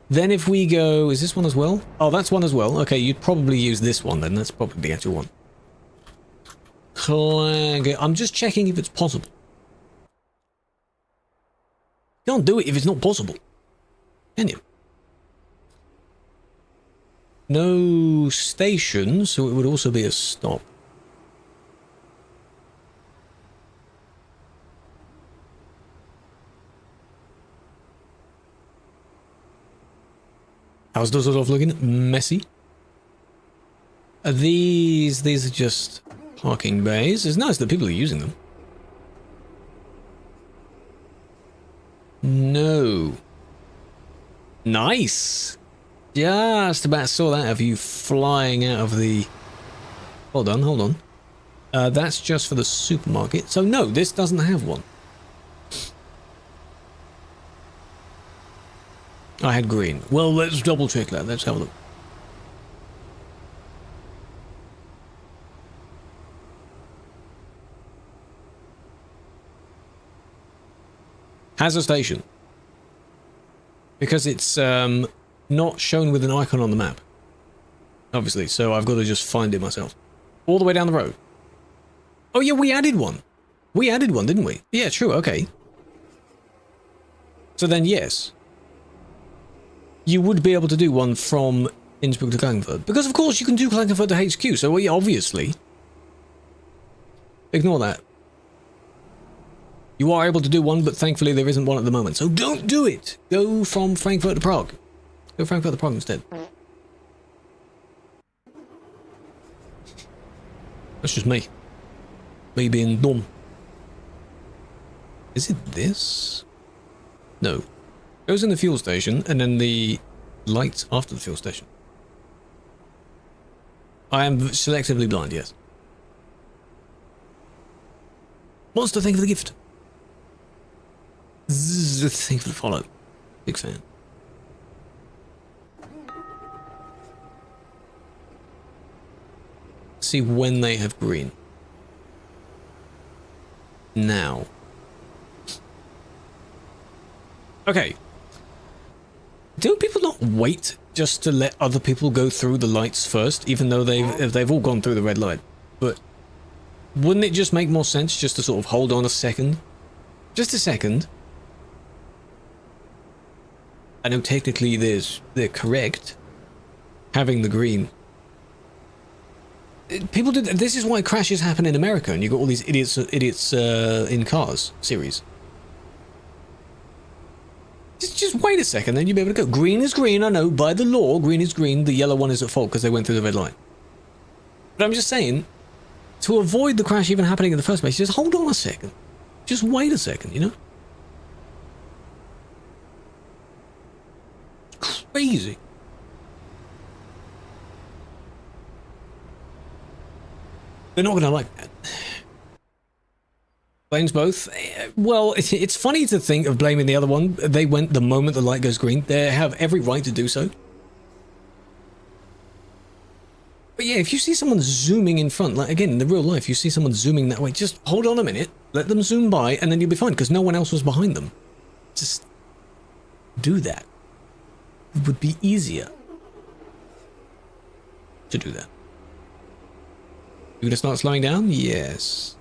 Then if we go... Is this one as well? Oh, that's one as well. Okay, you'd probably use this one then. That's probably the actual one. I'm just checking if it's possible. You can't do it if it's not possible. Can you? No station, so it would also be a stop. How's Dusseldorf looking? Messy. These are just parking bays. It's nice that people are using them. No. Nice. Just about saw that of you flying out of the... Hold on. That's just for the supermarket. So no, this doesn't have one. I had green. Well, let's double check that. Let's have a look. Has a station. Because it's not shown with an icon on the map. Obviously, so I've got to just find it myself. All the way down the road. Oh yeah, we added one. We added one, didn't we? Yeah, true, okay. So then, yes. You would be able to do one from Innsbruck to Klagenfurt. Because of course you can do Klagenfurt to HQ, so yeah, obviously. Ignore that. You are able to do one, but thankfully there isn't one at the moment. So don't do it! Go from Frankfurt to Prague. Go Frankfurt to Prague instead. That's just me. Me being dumb. Is it this? No. Goes in the fuel station, and then the lights after the fuel station. I am selectively blind, yes. Monster, thank you for the gift. Zzz, thank you for the follow. Big fan. See when they have green. Now. Okay. Do people not wait just to let other people go through the lights first, even though they've all gone through the red light? But wouldn't it just make more sense just to sort of hold on a second? Just a second. I know technically they're correct having the green. People did. This is why crashes happen in America, and you got all these idiots in Cars series. Just wait a second, then you'll be able to go. Green is green, I know, by the law, green is green, the yellow one is at fault because they went through the red line. But I'm just saying, to avoid the crash even happening in the first place, just hold on a second. Just wait a second, you know? Crazy. They're not going to like that. Blames both. Well, it's funny to think of blaming the other one. They went the moment the light goes green. They have every right to do so. But yeah, if you see someone zooming in front, like again, in the real life, you see someone zooming that way, just hold on a minute, let them zoom by, and then you'll be fine, because no one else was behind them. Just do that. It would be easier to do that. You're gonna start slowing down? Yes.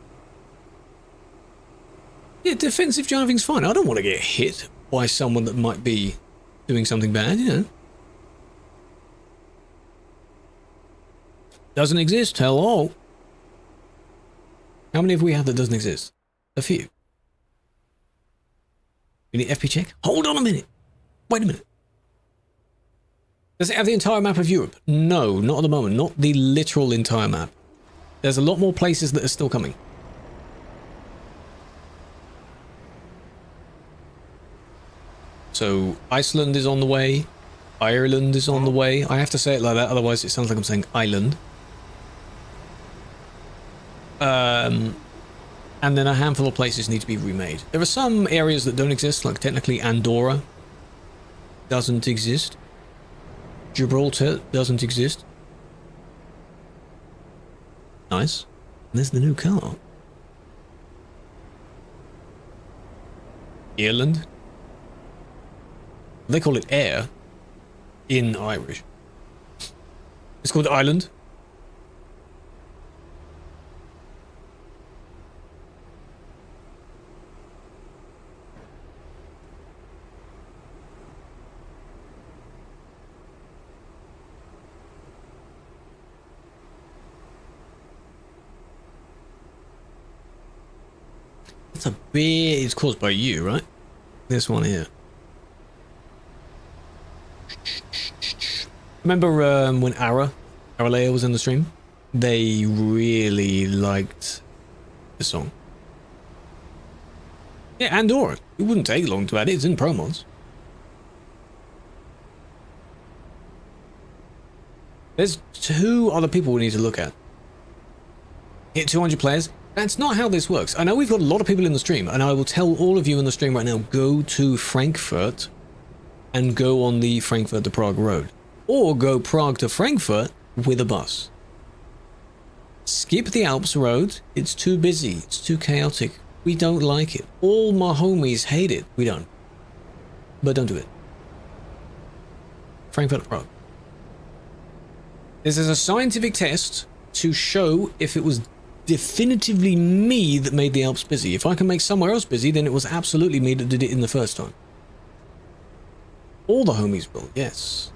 Yeah, defensive driving's fine. I don't want to get hit by someone that might be doing something bad, you know. Doesn't exist, hello. How many have we had that doesn't exist? A few. We need FP check? Hold on a minute. Wait a minute. Does it have the entire map of Europe? No, not at the moment. Not the literal entire map. There's a lot more places that are still coming. So, Iceland is on the way. Ireland is on the way. I have to say it like that, otherwise it sounds like I'm saying island. And then a handful of places need to be remade. There are some areas that don't exist, like technically Andorra doesn't exist. Gibraltar doesn't exist. Nice. And there's the new car. Ireland. They call it air in Irish. It's called Ireland. That's a bit... It's caused by you, right? This one here. Remember when Aralea was in the stream? They really liked the song. Yeah, Andorra. It wouldn't take long to add it. It's in promos. There's 2 other people we need to look at. Hit 200 players. That's not how this works. I know we've got a lot of people in the stream, and I will tell all of you in the stream right now, go to Frankfurt and go on the Frankfurt to Prague road. Or go Prague to Frankfurt with a bus. Skip the Alps road. It's too busy. It's too chaotic. We don't like it. All my homies hate it. We don't. But don't do it. Frankfurt to Prague. This is a scientific test to show if it was definitively me that made the Alps busy. If I can make somewhere else busy, then it was absolutely me that did it in the first time. All the homies will, yes.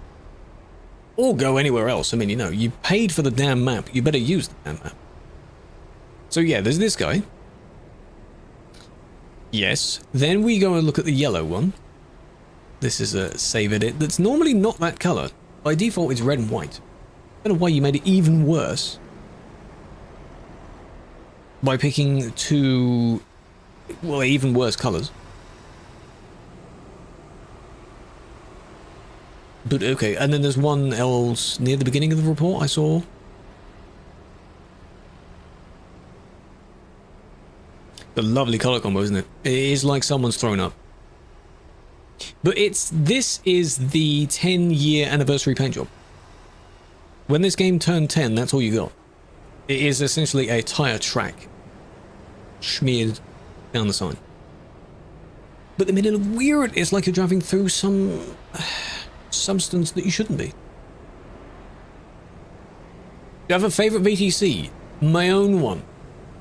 Or go anywhere else. I mean, you know, you paid for the damn map. You better use the damn map. So yeah, there's this guy. Yes. Then we go and look at the yellow one. This is a save edit that's normally not that color. By default, it's red and white. I don't know why you made it even worse by picking 2, well, even worse colors. But okay, and then there's one else near the beginning of the report I saw. The lovely color combo, isn't it? It is like someone's thrown up. But this is the 10-year anniversary paint job. When this game turned 10, that's all you got. It is essentially a tire track smeared down the side. But they made it look weird. It's like you're driving through some substance that you shouldn't be. Do you have a favorite VTC? My own one.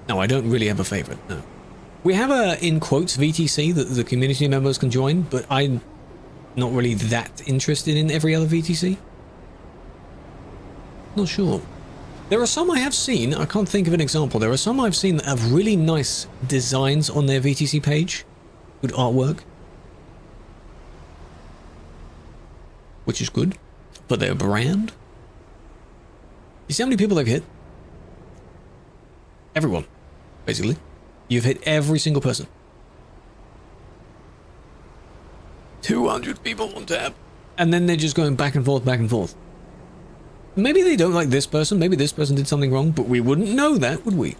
No, I don't really have a favorite, no. We have a, in quotes, VTC that the community members can join, but I'm not really that interested in every other VTC. Not sure. There are some I have seen, I can't think of an example, there are some I've seen that have really nice designs on their VTC page. Good artwork. Which is good. But they're brand. You see how many people they've hit? Everyone, basically. You've hit every single person. 200 people on tab. And then they're just going back and forth, back and forth. Maybe they don't like this person, maybe this person did something wrong, but we wouldn't know that, would we?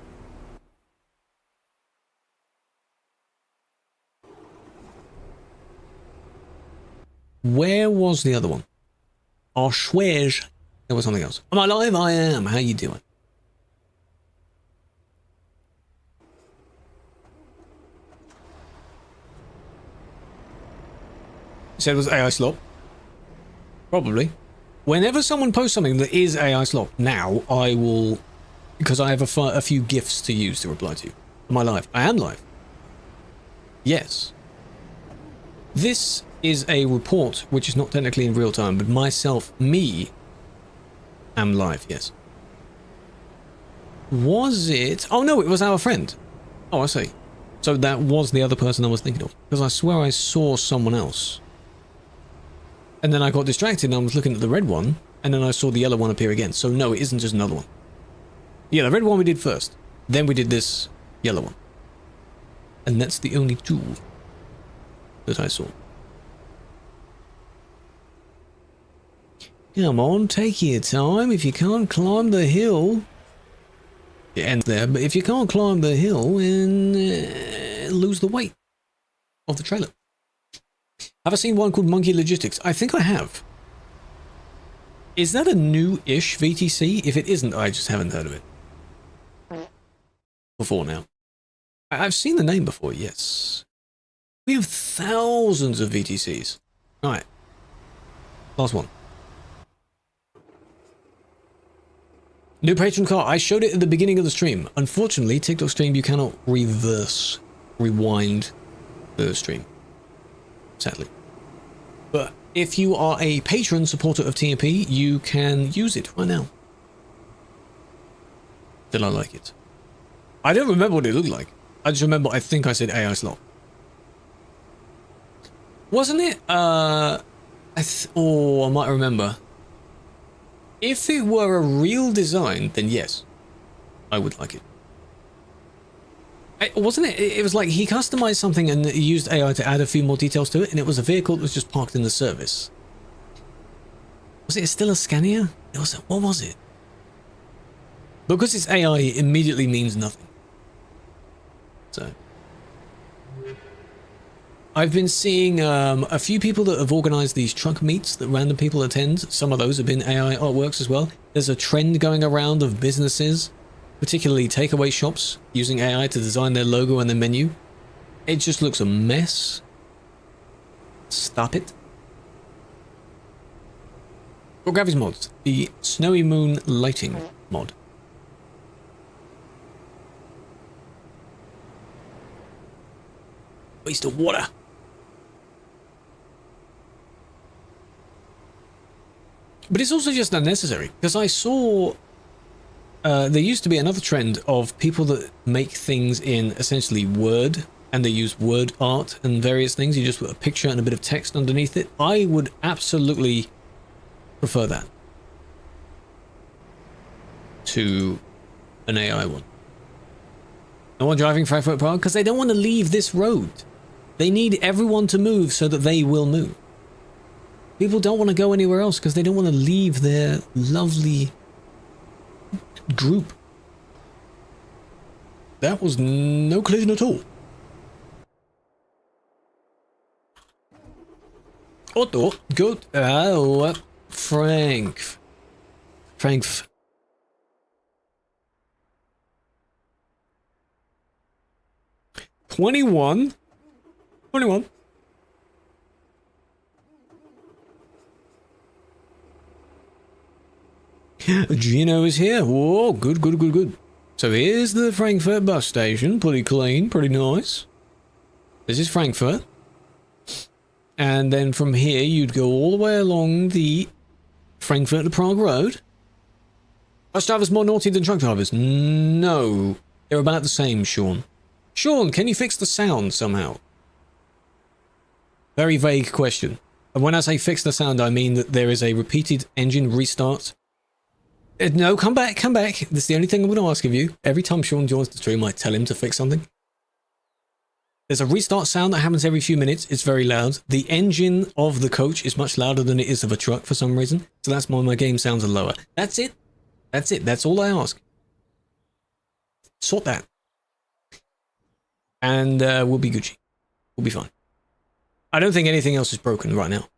Where was the other one? Astrous. There was something else. Am I live? I am. How you doing? You said it was AI slop? Probably. Whenever someone posts something that is AI slop, now I will... Because I have a few GIFs to use to reply to. Am I live? I am live. Yes. This is a report which is not technically in real time, but me, am live, yes. Was it? Oh no, it was our friend. Oh, I see. So that was the other person I was thinking of. Because I swear I saw someone else. And then I got distracted and I was looking at the red one, and then I saw the yellow one appear again. So no, it isn't just another one. Yeah, the red one we did first. Then we did this yellow one. And that's the only two that I saw. Come on, take your time. If you can't climb the hill... It ends there, but if you can't climb the hill, then lose the weight of the trailer. Have I seen one called Monkey Logistics? I think I have. Is that a new-ish VTC? If it isn't, I just haven't heard of it. Before now. I've seen the name before, yes. We have thousands of VTCs. Alright. Last one. New patron car. I showed it at the beginning of the stream. Unfortunately, TikTok stream, you cannot rewind the stream. Sadly. But if you are a patron supporter of TMP, you can use it right now. Did I like it? I don't remember what it looked like. I just remember, I think I said AI slot. Wasn't it? I might remember. If it were a real design, then yes, I would like it. Wasn't it? It was like he customized something and used AI to add a few more details to it, and it was a vehicle that was just parked in the service. Was it still a Scania? It was. What was it? Because it's AI, it immediately means nothing. So, I've been seeing a few people that have organized these truck meets that random people attend. Some of those have been AI artworks as well. There's a trend going around of businesses, particularly takeaway shops, using AI to design their logo and their menu. It just looks a mess. Stop it. For Gravity's mods, the Snowy Moon lighting mod. Waste of water. But it's also just unnecessary, because I saw there used to be another trend of people that make things in essentially Word, and they use word art and various things. You just put a picture and a bit of text underneath it. I would absolutely prefer that to an AI one. No one driving Frankfurt Prague because they don't want to leave this road. They need everyone to move so that they will move. People don't want to go anywhere else because they don't want to leave their lovely group. That was no collision at all. Otto, good. Oh, Frank. 21. Gino is here. Whoa, good. So here's the Frankfurt bus station. Pretty clean, pretty nice. This is Frankfurt. And then from here, you'd go all the way along the Frankfurt to Prague road. Bus drivers more naughty than truck drivers? No. They're about the same, Sean. Sean, can you fix the sound somehow? Very vague question. And when I say fix the sound, I mean that there is a repeated engine restart. No, come back. That's the only thing I'm going to ask of you. Every time Sean joins the stream, I tell him to fix something. There's a restart sound that happens every few minutes. It's very loud. The engine of the coach is much louder than it is of a truck for some reason. So that's why my game sounds are lower. That's it. That's it. That's all I ask. Sort that. And we'll be Gucci. We'll be fine. I don't think anything else is broken right now.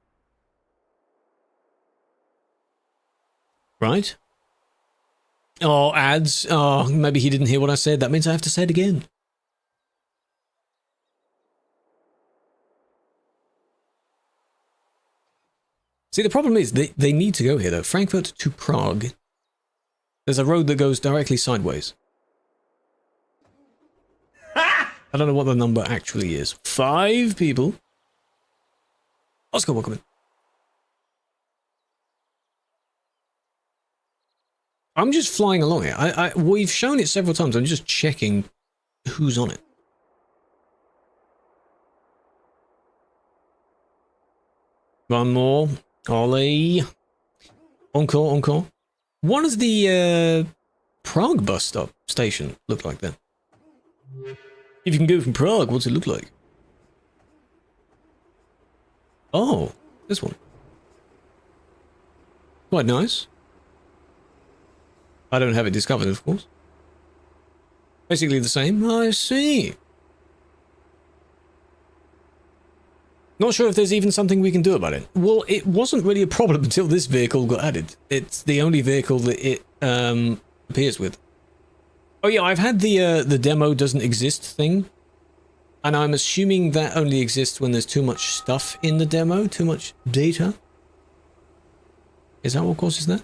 Right? Oh, ads. Oh, maybe he didn't hear what I said. That means I have to say it again. See, the problem is they need to go here, though. Frankfurt to Prague. There's a road that goes directly sideways. I don't know what the number actually is. 5 people. Oscar, welcome in. I'm just flying along it. We've shown it several times. I'm just checking who's on it. One more. Ollie. Encore, encore. What does the Prague bus stop station look like then? If you can go from Prague, what's it look like? Oh, this one. Quite nice. I don't have it discovered, of course. Basically the same. I see. Not sure if there's even something we can do about it. Well, it wasn't really a problem until this vehicle got added. It's the only vehicle that it appears with. Oh yeah, I've had the demo doesn't exist thing. And I'm assuming that only exists when there's too much stuff in the demo, too much data. Is that what causes that?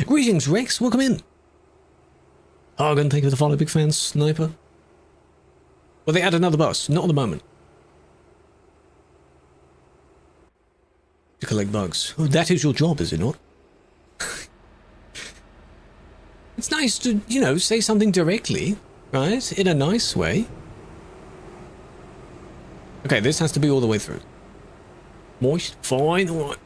Greetings, Rex. Welcome in. Hagen, thank you for the follow, big fan. Sniper. Well, they add another bus. Not at the moment. To collect bugs. Oh, that is your job, is it not? It's nice to, you know, say something directly, right? In a nice way. Okay, this has to be all the way through. Moist. Fine. All right.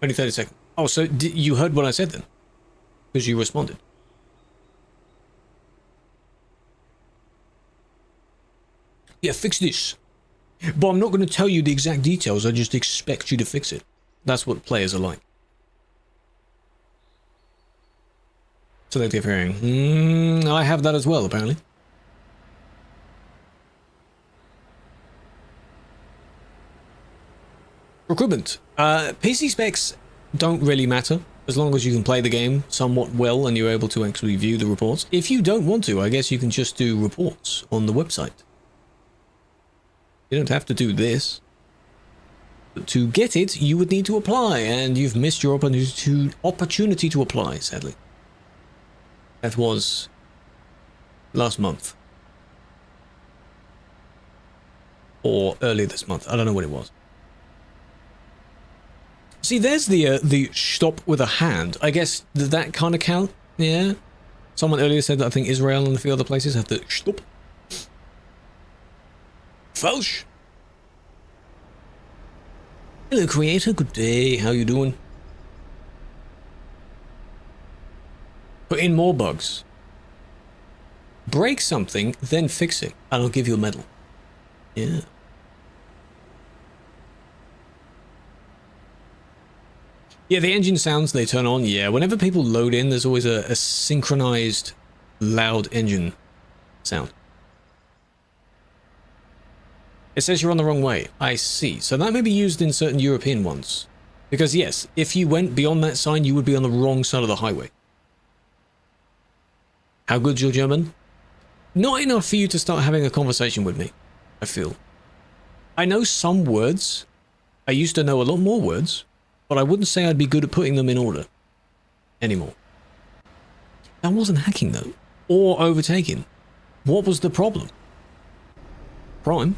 Only 30 seconds. Oh, so you heard what I said then? Because you responded. Yeah, fix this. But I'm not going to tell you the exact details. I just expect you to fix it. That's what players are like. Selective hearing. I have that as well, apparently. Recruitment. PC specs don't really matter, as long as you can play the game somewhat well and you're able to actually view the reports. If you don't want to, I guess you can just do reports on the website. You don't have to do this. But to get it, you would need to apply, and you've missed your opportunity to apply, sadly. That was last month. Or earlier this month. I don't know what it was. See, there's the stop with a hand. I guess, does that kind of count? Yeah. Someone earlier said that I think Israel and a few other places have the stop. Falsch. Hello, creator. Good day. How you doing? Put in more bugs. Break something, then fix it, and I'll give you a medal. Yeah. Yeah, the engine sounds they turn on. Yeah, whenever people load in, there's always a synchronized loud engine sound. It says you're on the wrong way. I see. So that may be used in certain European ones. Because yes, if you went beyond that sign, you would be on the wrong side of the highway. How good's your German? Not enough for you to start having a conversation with me, I feel. I know some words. I used to know a lot more words, but I wouldn't say I'd be good at putting them in order anymore. That wasn't hacking though, or overtaking. What was the problem? Prime?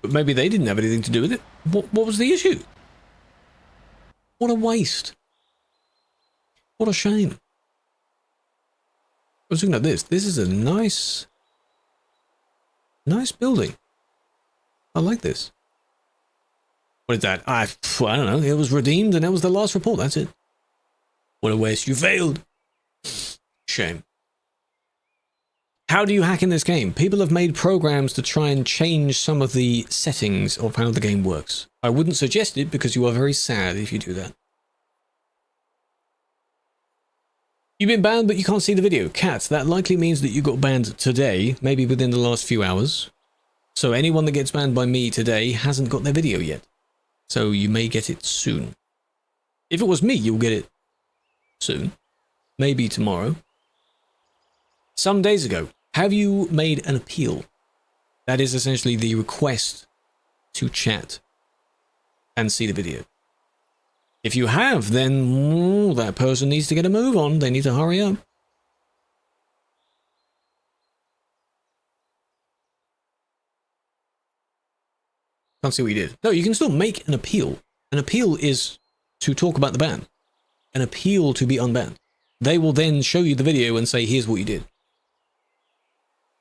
But maybe they didn't have anything to do with it. What was the issue? What a waste. What a shame. I was looking at this. This is a nice building. I like this. What is that? I don't know. It was redeemed and that was the last report. That's it. What a waste. You failed. Shame. How do you hack in this game? People have made programs to try and change some of the settings of how the game works. I wouldn't suggest it because you are very sad if you do that. You've been banned, but you can't see the video. Cat, that likely means that you got banned today, maybe within the last few hours. So anyone that gets banned by me today hasn't got their video yet. So you may get it soon. If it was me, you'll get it soon. Maybe tomorrow. Some days ago, have you made an appeal? That is essentially the request to chat and see the video. If you have, then that person needs to get a move on. They need to hurry up. Can't see what you did. No, you can still make an appeal. An appeal is to talk about the ban. An appeal to be unbanned. They will then show you the video and say, here's what you did.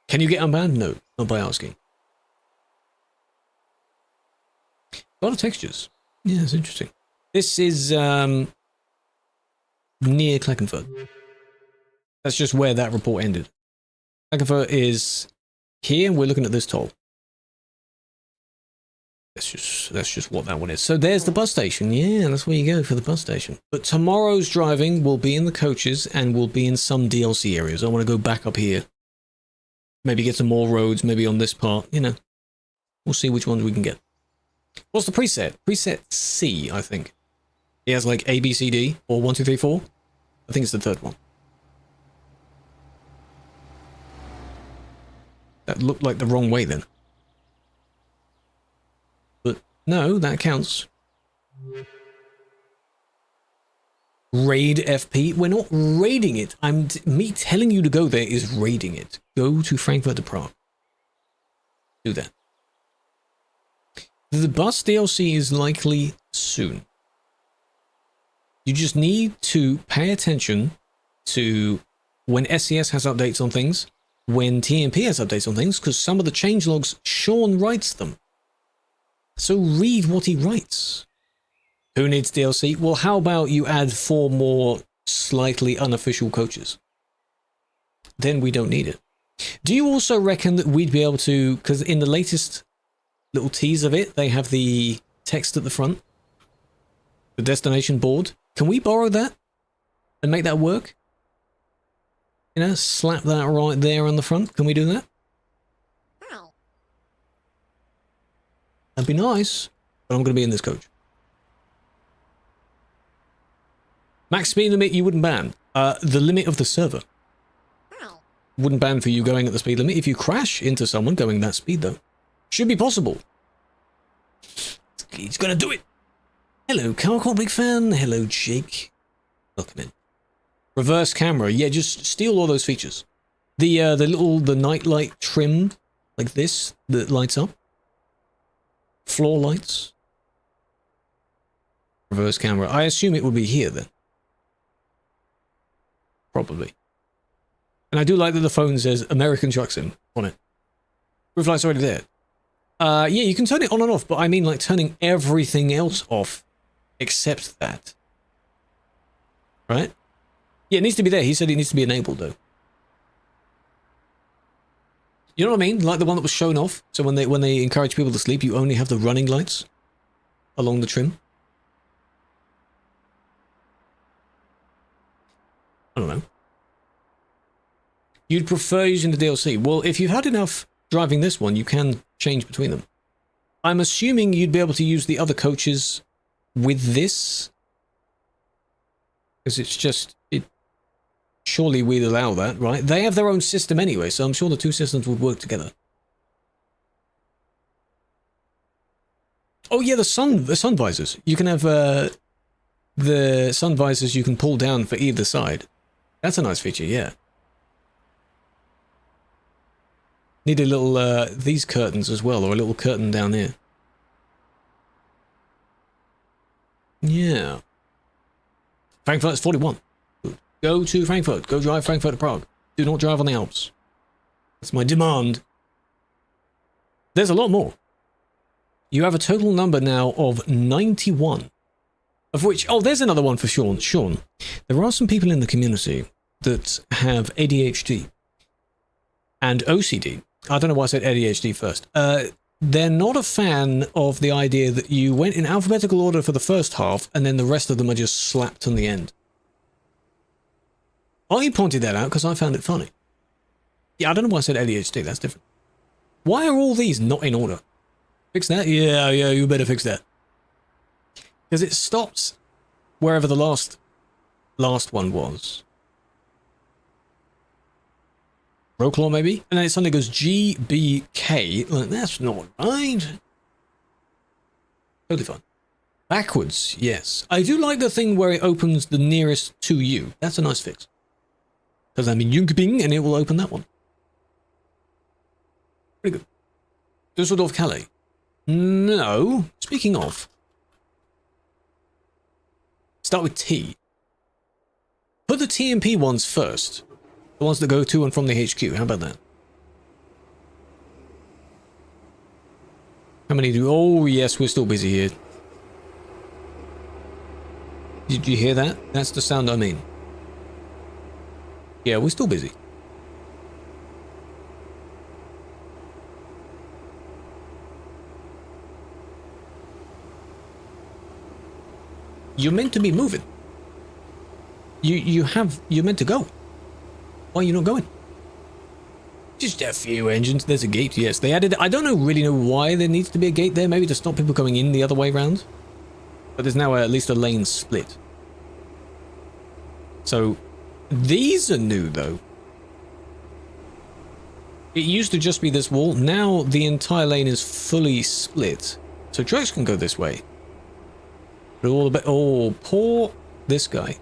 Can you get unbanned? No, not by asking. A lot of textures. Yeah, it's interesting. This is near Klagenfurt. That's just where that report ended. Klagenfurt is here, and we're looking at this toll. That's just what that one is. So there's the bus station. Yeah, that's where you go for the bus station. But tomorrow's driving will be in the coaches and will be in some DLC areas. I want to go back up here. Maybe get some more roads, maybe on this part, you know. We'll see which ones we can get. What's the preset? Preset C, I think. He has like A, B, C, D, or 1, 2, 3, 4. I think it's the third one. That looked like the wrong way then. But no, that counts. Raid FP. We're not raiding it. Me telling you to go there is raiding it. Go to Frankfurt to Prague. Do that. The bus DLC is likely soon. You just need to pay attention to when SCS has updates on things, when TMP has updates on things, because some of the changelogs, Sean writes them. So read what he writes. Who needs DLC? Well, how about you add 4 more slightly unofficial coaches? Then we don't need it. Do you also reckon that we'd be able to, because in the latest little tease of it, they have the text at the front, the destination board. Can we borrow that and make that work? You know, slap that right there on the front. Can we do that? That'd be nice, but I'm going to be in this coach. Max speed limit you wouldn't ban. The limit of the server. Wouldn't ban for you going at the speed limit. If you crash into someone going that speed though. Should be possible. He's going to do it. Hello, Carl, big fan. Hello, Jake. Welcome in. Reverse camera. Yeah, just steal all those features. The night light trim like this that lights up. Floor lights. Reverse camera. I assume it would be here then. Probably. And I do like that the phone says American TruckersMP on it. Roof light's already there. Yeah, you can turn it on and off, but I mean like turning everything else off except that. Right? Yeah, it needs to be there. He said it needs to be enabled though. You know what I mean? Like the one that was shown off. So when they encourage people to sleep, you only have the running lights along the trim. I don't know. You'd prefer using the DLC. Well, if you've had enough driving this one, you can change between them. I'm assuming you'd be able to use the other coaches with this. Because it's just... Surely we'd allow that, right? They have their own system anyway, so I'm sure the two systems would work together. Oh yeah, the sun visors. You can have the sun visors you can pull down for either side. That's a nice feature, yeah. Need a little, these curtains as well, or a little curtain down here. Yeah. Frankfurt's 41. Go to Frankfurt. Go drive Frankfurt to Prague. Do not drive on the Alps. That's my demand. There's a lot more. You have a total number now of 91. Of which, oh, there's another one for Sean. Sean, there are some people in the community that have ADHD and OCD. I don't know why I said ADHD first. They're not a fan of the idea that you went in alphabetical order for the first half and then the rest of them are just slapped on the end. I pointed that out because I found it funny. Yeah, I don't know why I said ADHD. That's different. Why are all these not in order? Fix that? Yeah, you better fix that. Because it stops wherever the last one was. Rocklaw, maybe? And then it suddenly goes GBK. Like, that's not right. Totally fine. Backwards, yes. I do like the thing where it opens the nearest to you. That's a nice fix. Because I mean, Yunkbing, and it will open that one. Pretty good. Dusseldorf Calais. No. Speaking of. Start with T. Put the TMP ones first. The ones that go to and from the HQ. How about that? How many do... Oh, yes, we're still busy here. Did you hear that? That's the sound I mean. Yeah, we're still busy. You're meant to be moving. You're meant to go. Why are you not going? Just a few engines. There's a gate. Yes, they added. I don't really know why there needs to be a gate there. Maybe to stop people coming in the other way around. But there's now at least a lane split. So these are new though. It used to just be this wall. Now the entire lane is fully split. So trucks can go this way. But all the oh, poor this guy.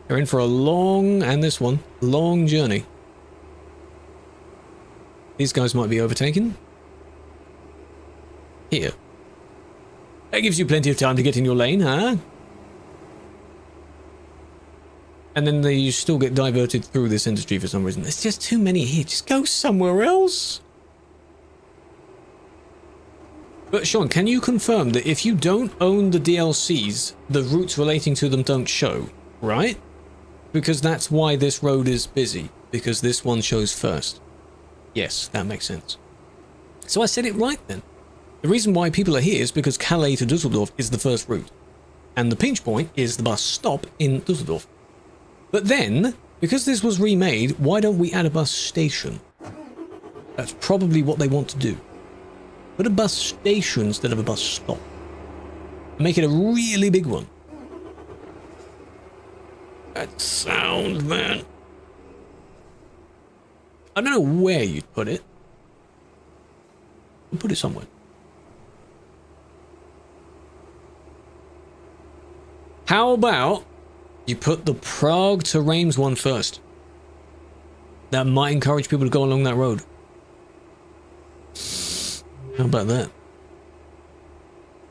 They're in for a long, and this one, long journey. These guys might be overtaken. Here. That gives you plenty of time to get in your lane, huh? And then you still get diverted through this industry for some reason. There's just too many here. Just go somewhere else. But Sean, can you confirm that if you don't own the DLCs, the routes relating to them don't show, right? Because that's why this road is busy, because this one shows first. Yes, that makes sense. So I said it right then. The reason why people are here is because Calais to Dusseldorf is the first route. And the pinch point is the bus stop in Dusseldorf. But then, because this was remade, why don't we add a bus station? That's probably what they want to do. Put a bus station instead of a bus stop. Make it a really big one. That sound, man. I don't know where you'd put it. We'll put it somewhere. How about you put the Prague to Reims one first? That might encourage people to go along that road. How about that?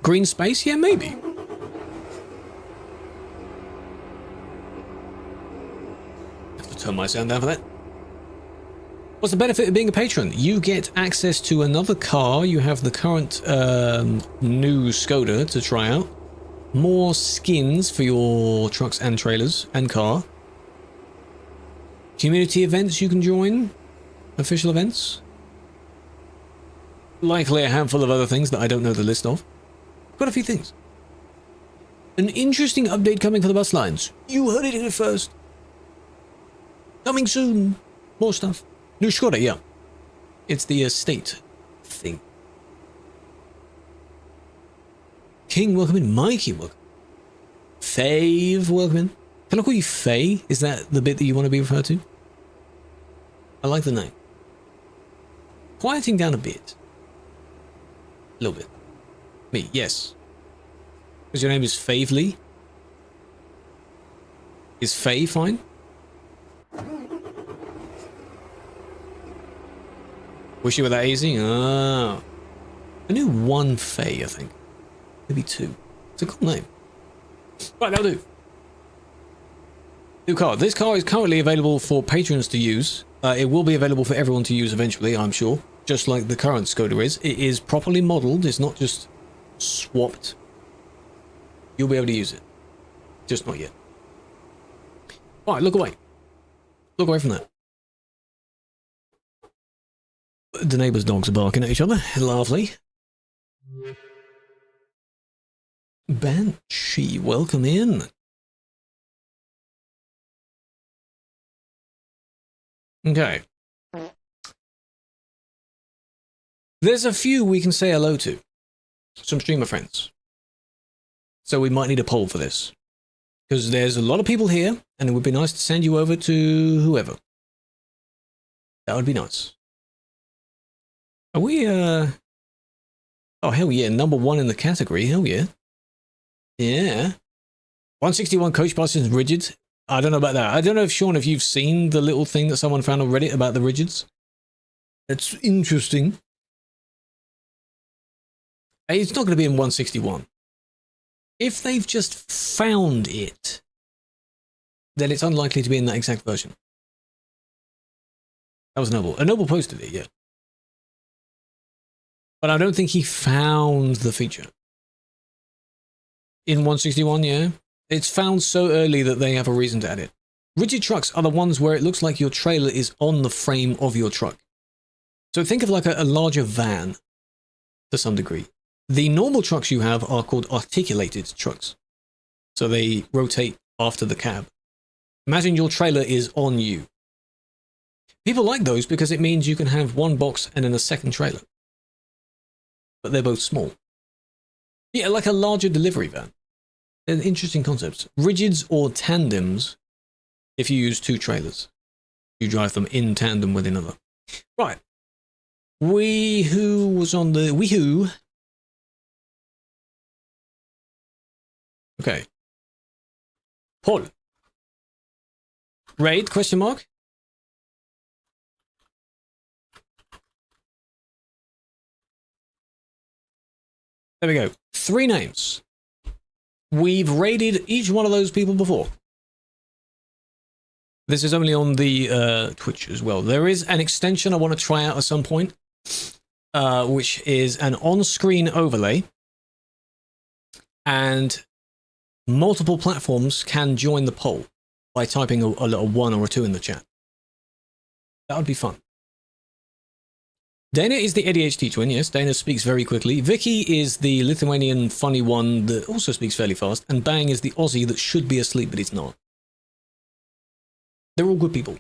Green space? Yeah, maybe. Have to turn my sound down for that. What's the benefit of being a patron? You get access to another car. You have the current new Skoda to try out. More skins for your trucks and trailers and car. Community events you can join. Official events. Likely a handful of other things that I don't know the list of. Quite a few things. An interesting update coming for the bus lines. You heard it here first. Coming soon. More stuff. New Skoda, yeah. It's the estate thing. King, welcome in. Mikey, welcome. Fave, welcome in. Can I call you Faye? Is that the bit that you want to be referred to? I like the name. Quieting down a bit. A little bit. Me, yes. Because your name is Favely. Is Faye fine? Wish you were that easy? Ah. I knew one Faye, I think. Maybe two. It's a cool name. Right, that'll do. New car. This car is currently available for patrons to use. It will be available for everyone to use eventually, I'm sure. Just like the current Skoda is. It is properly modelled. It's not just swapped. you'll be able to use it. Just not yet. All right, look away. Look away from that. The neighbours' dogs are barking at each other. Lovely. Banshee, welcome in. Okay. There's a few we can say hello to. Some streamer friends. So we might need a poll for this. Because there's a lot of people here, and it would be nice to send you over to whoever. That would be nice. Are we, oh, hell yeah, number 1 in the category, hell yeah. Yeah. 161 coach buses and rigids. I don't know about that. I don't know if, Sean, if you've seen the little thing that someone found on Reddit about the rigids. It's interesting. It's not going to be in 161. If they've just found it, then it's unlikely to be in that exact version. That was Noble. A Noble posted it, yeah. But I don't think he found the feature. In 161, yeah. It's found so early that they have a reason to add it. Rigid trucks are the ones where it looks like your trailer is on the frame of your truck. So think of like a larger van to some degree. The normal trucks you have are called articulated trucks. So they rotate after the cab. Imagine your trailer is on you. People like those because it means you can have one box and then a second trailer. But they're both small. Yeah, like a larger delivery van. They're interesting concepts. Rigids or tandems if you use 2 trailers. You drive them in tandem with another. Right. Who was on the Weehoo? Okay. Paul. Raid, question mark? There we go. 3 names. We've raided each one of those people before. This is only on the Twitch as well. There is an extension I want to try out at some point, which is an on-screen overlay. And multiple platforms can join the poll by typing a little 1 or a 2 in the chat. That would be fun. Dana is the ADHD twin, yes. Dana speaks very quickly. Vicky is the Lithuanian funny one that also speaks fairly fast. And Bang is the Aussie that should be asleep, but he's not. They're all good people.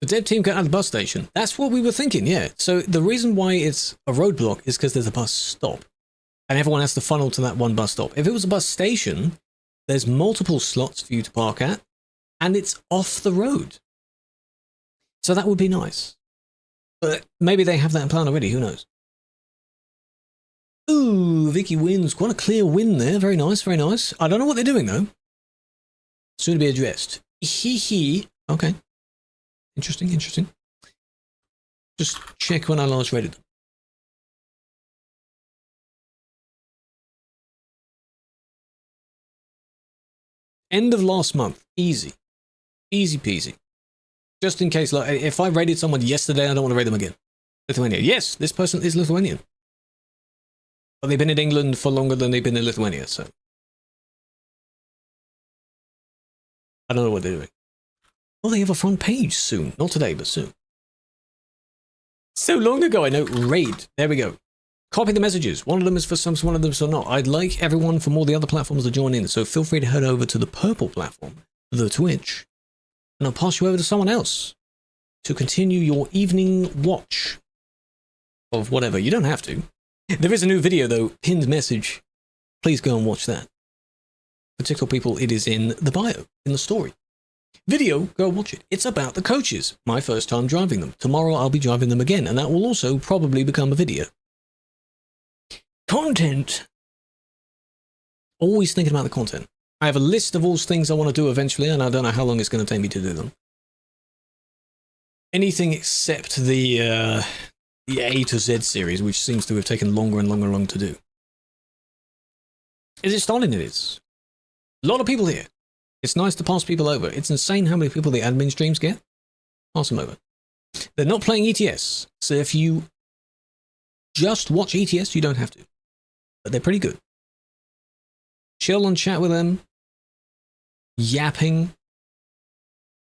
The dev team got out of the bus station. That's what we were thinking, yeah. So the reason why it's a roadblock is because there's a bus stop. And everyone has to funnel to that one bus stop. If it was a bus station, there's multiple slots for you to park at. And it's off the road. So that would be nice. But maybe they have that in plan already, who knows? Ooh, Vicky wins. Quite a clear win there. Very nice, very nice. I don't know what they're doing, though. Soon to be addressed. Hee. Okay. Interesting, interesting. Just check when I last rated them. End of last month. Easy. Easy peasy. Just in case, like, if I raided someone yesterday, I don't want to raid them again. Lithuania. Yes, this person is Lithuanian. But they've been in England for longer than they've been in Lithuania, so. I don't know what they're doing. Oh, they have a front page soon. Not today, but soon. So long ago, I know. Raid. There we go. Copy the messages. One of them is for some, one of them is for not. I'd like everyone from all the other platforms to join in, so feel free to head over to the purple platform, the Twitch, and I'll pass you over to someone else to continue your evening watch of whatever. You don't have to. There is a new video, though, pinned message. Please go and watch that. For TikTok people, it is in the bio, in the story. Video, go watch it. It's about the coaches. My first time driving them. Tomorrow I'll be driving them again, and that will also probably become a video. Content. Always thinking about the content. I have a list of all things I want to do eventually, and I don't know how long it's going to take me to do them. Anything except the A to Z series, which seems to have taken longer and longer to do. Is it starting? It is. A lot of people here. It's nice to pass people over. It's insane how many people the admin streams get. Pass them over. They're not playing ETS, so if you just watch ETS, you don't have to. but they're pretty good. Chill and chat with them. Yapping.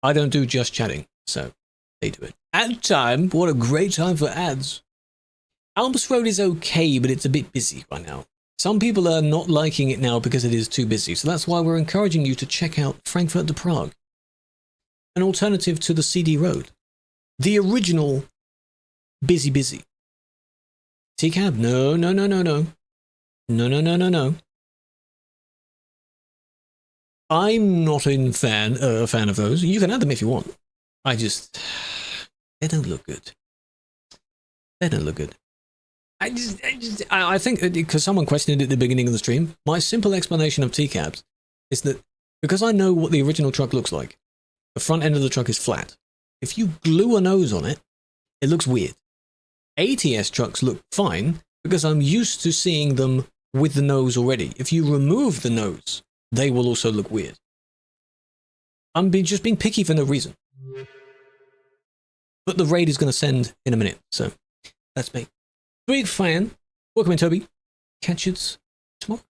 I don't do just chatting, so they do it. Ad time! What a great time for ads. Albus Road is okay, but it's a bit busy right now. Some people are not liking it now because it is too busy, so that's why we're encouraging you to check out Frankfurt to Prague. An alternative to the CD Road. The original busy. TCAB, no. No. I'm not a fan of those. You can add them if you want. They don't look good. I think, because someone questioned it at the beginning of the stream, my simple explanation of TCABs is that because I know what the original truck looks like, the front end of the truck is flat. If you glue a nose on it, it looks weird. ATS trucks look fine because I'm used to seeing them with the nose already. If you remove the nose, they will also look weird. I'm just being picky for no reason. But the raid is going to send in a minute, so that's me. Big fan. Welcome in, Toby. Catch you tomorrow.